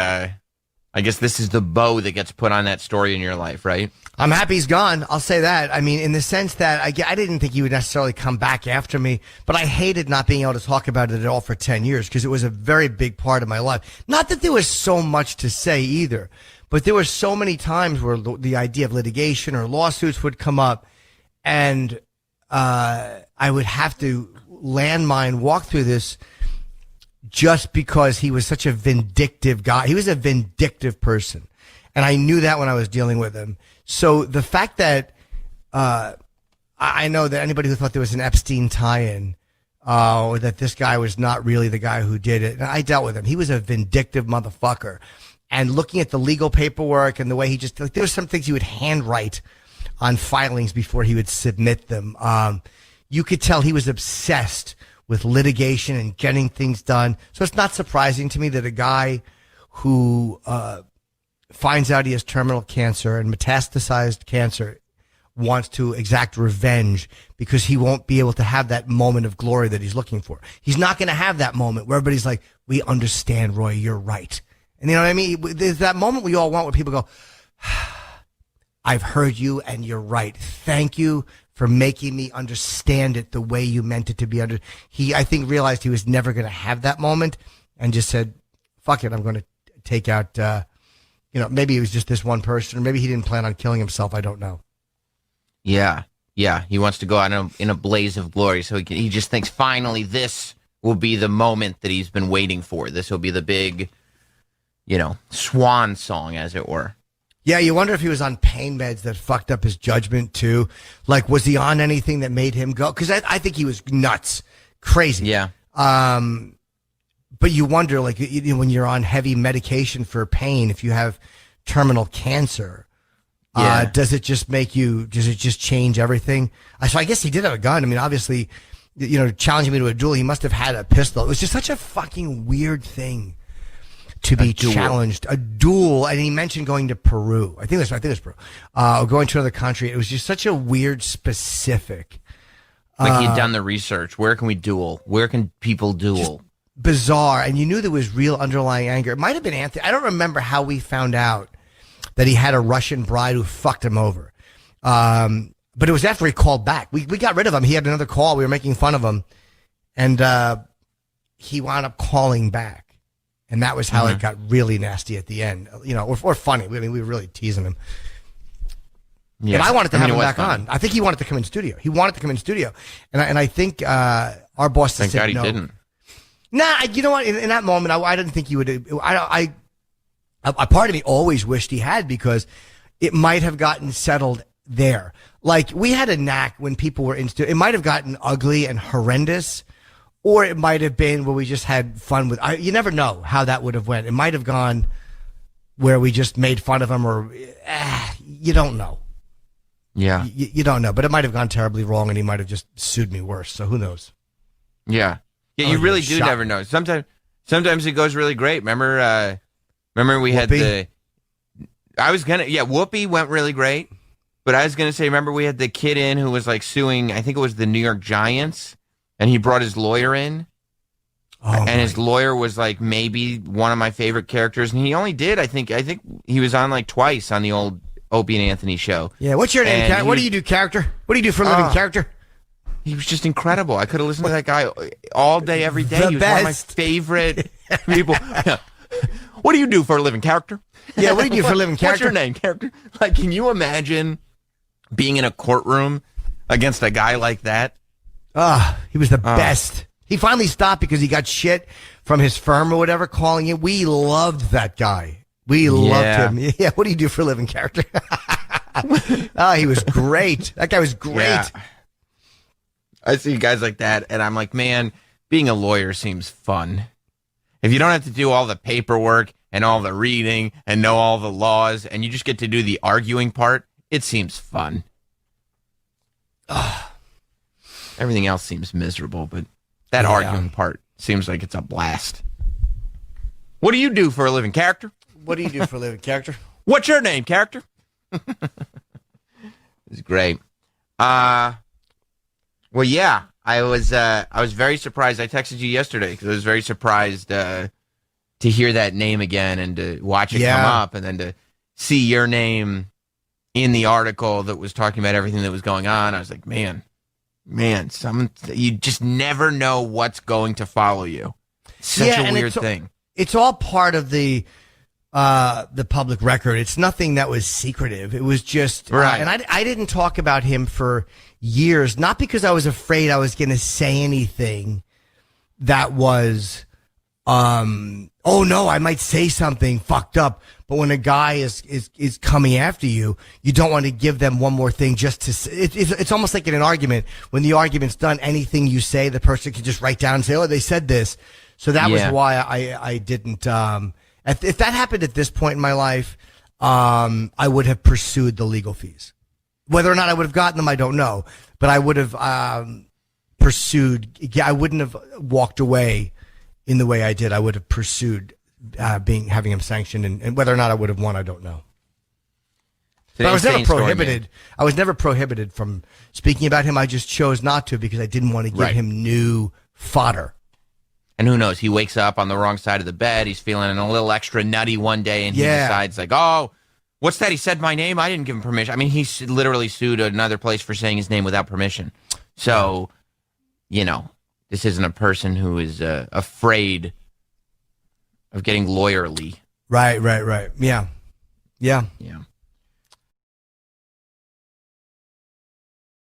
I guess this is the bow that gets put on that story in your life, right? I'm happy he's gone. I'll say that. I mean, in the sense that I didn't think he would necessarily come back after me, but I hated not being able to talk about it at all for 10 years because it was a very big part of my life. Not that there was so much to say either, but there were so many times where the idea of litigation or lawsuits would come up, and I would have to landmine walk through this just because he was such a vindictive guy. He was a vindictive person, and I knew that when I was dealing with him. So the fact that I know that anybody who thought there was an Epstein tie-in or that this guy was not really the guy who did it, and I dealt with him. He was a vindictive motherfucker. And looking at the legal paperwork and the way he just, like, there were some things he would handwrite on filings before he would submit them. You could tell he was obsessed with litigation and getting things done. So it's not surprising to me that a guy who finds out he has terminal cancer and metastasized cancer wants to exact revenge because he won't be able to have that moment of glory that he's looking for. He's not going to have that moment where everybody's like, we understand, Roy, you're right. And you know what I mean? There's that moment we all want where people go, I've heard you and you're right. Thank you for making me understand it the way you meant it to be under. He, I think, realized he was never going to have that moment and just said, fuck it, I'm going to take out, maybe it was just this one person, or maybe he didn't plan on killing himself. I don't know. Yeah. He wants to go out in a blaze of glory. So he just thinks finally this will be the moment that he's been waiting for. This will be the big, swan song, as it were. Yeah, you wonder if he was on pain meds that fucked up his judgment too. Like, was he on anything that made him go? Because I think he was nuts, crazy. Yeah. But you wonder, like, when you're on heavy medication for pain, if you have terminal cancer, does it just change everything? So I guess he did have a gun. I mean, obviously, challenging me to a duel, he must have had a pistol. It was just such a fucking weird thing to be challenged. A duel. And he mentioned going to Peru. I think it was Peru. Going to another country. It was just such a weird specific. Like he'd done the research. Where can we duel? Where can people duel? Bizarre. And you knew there was real underlying anger. It might have been Anthony. I don't remember how we found out that he had a Russian bride who fucked him over. But it was after he called back. We got rid of him. He had another call. We were making fun of him. And he wound up calling back. And that was how it got really nasty at the end. Or funny. I mean, we were really teasing him. Yeah. But I wanted to have him back on. I think he wanted to come in studio. And I think our boss said no. Thank God he didn't. Nah, you know what? In that moment, I didn't think he would. A part of me always wished he had, because it might have gotten settled there. Like, we had a knack when people were in studio. It might have gotten ugly and horrendous, or it might have been where we just had fun with. You never know how that would have went. It might have gone where we just made fun of him, or you don't know. Yeah, you don't know. But it might have gone terribly wrong, and he might have just sued me worse. So who knows? Yeah. You really do never know. Sometimes it goes really great. Remember we had Whoopi went really great. But I was going to say, remember we had the kid in who was like suing, I think it was the New York Giants, and he brought his lawyer in. His lawyer was like maybe one of my favorite characters, and he only did, I think he was on like twice on the old Opie and Anthony show. Yeah, what's your name? What do you do, character? What do you do for a living, character? He was just incredible. I could have listened to that guy all day, every day. He was one of my favorite people. Yeah. What do you do for a living, character? Yeah, what do you do for a living, character? What's your name, character? Like, can you imagine being in a courtroom against a guy like that? He was the best. He finally stopped because he got shit from his firm or whatever calling it. We loved that guy. We loved him. Yeah, what do you do for a living, character? He was great. That guy was great. Yeah. I see guys like that, and I'm like, man, being a lawyer seems fun. If you don't have to do all the paperwork and all the reading and know all the laws, and you just get to do the arguing part, it seems fun. Everything else seems miserable, but that arguing part seems like it's a blast. What do you do for a living, character? What do you do for a living, character? What's your name, character? It's great. Well, yeah, I was very surprised. I texted you yesterday because I was very surprised to hear that name again and to watch it come up, and then to see your name in the article that was talking about everything that was going on. I was like, man, you just never know what's going to follow you. Such a weird thing. It's all part of the public record. It's nothing that was secretive. It was just right. And I didn't talk about him for years, not because I was afraid I was going to say anything that was, oh no, I might say something fucked up. But when a guy is coming after you, you don't want to give them one more thing just to. It's almost like in an argument. When the argument's done, anything you say, the person can just write down and say, "Oh, they said this." So that was why I didn't. If that happened at this point in my life, I would have pursued the legal fees. Whether or not I would have gotten them, I don't know. But I would have pursued. Yeah, I wouldn't have walked away in the way I did. I would have pursued having him sanctioned, and whether or not I would have won, I don't know. But I was never prohibited. I was never prohibited from speaking about him. I just chose not to because I didn't want to give him new fodder. And who knows? He wakes up on the wrong side of the bed. He's feeling a little extra nutty one day, and he decides, like, oh, what's that? He said my name. I didn't give him permission. I mean, he literally sued another place for saying his name without permission. So, you know, this isn't a person who is afraid of getting lawyerly. Right. Yeah.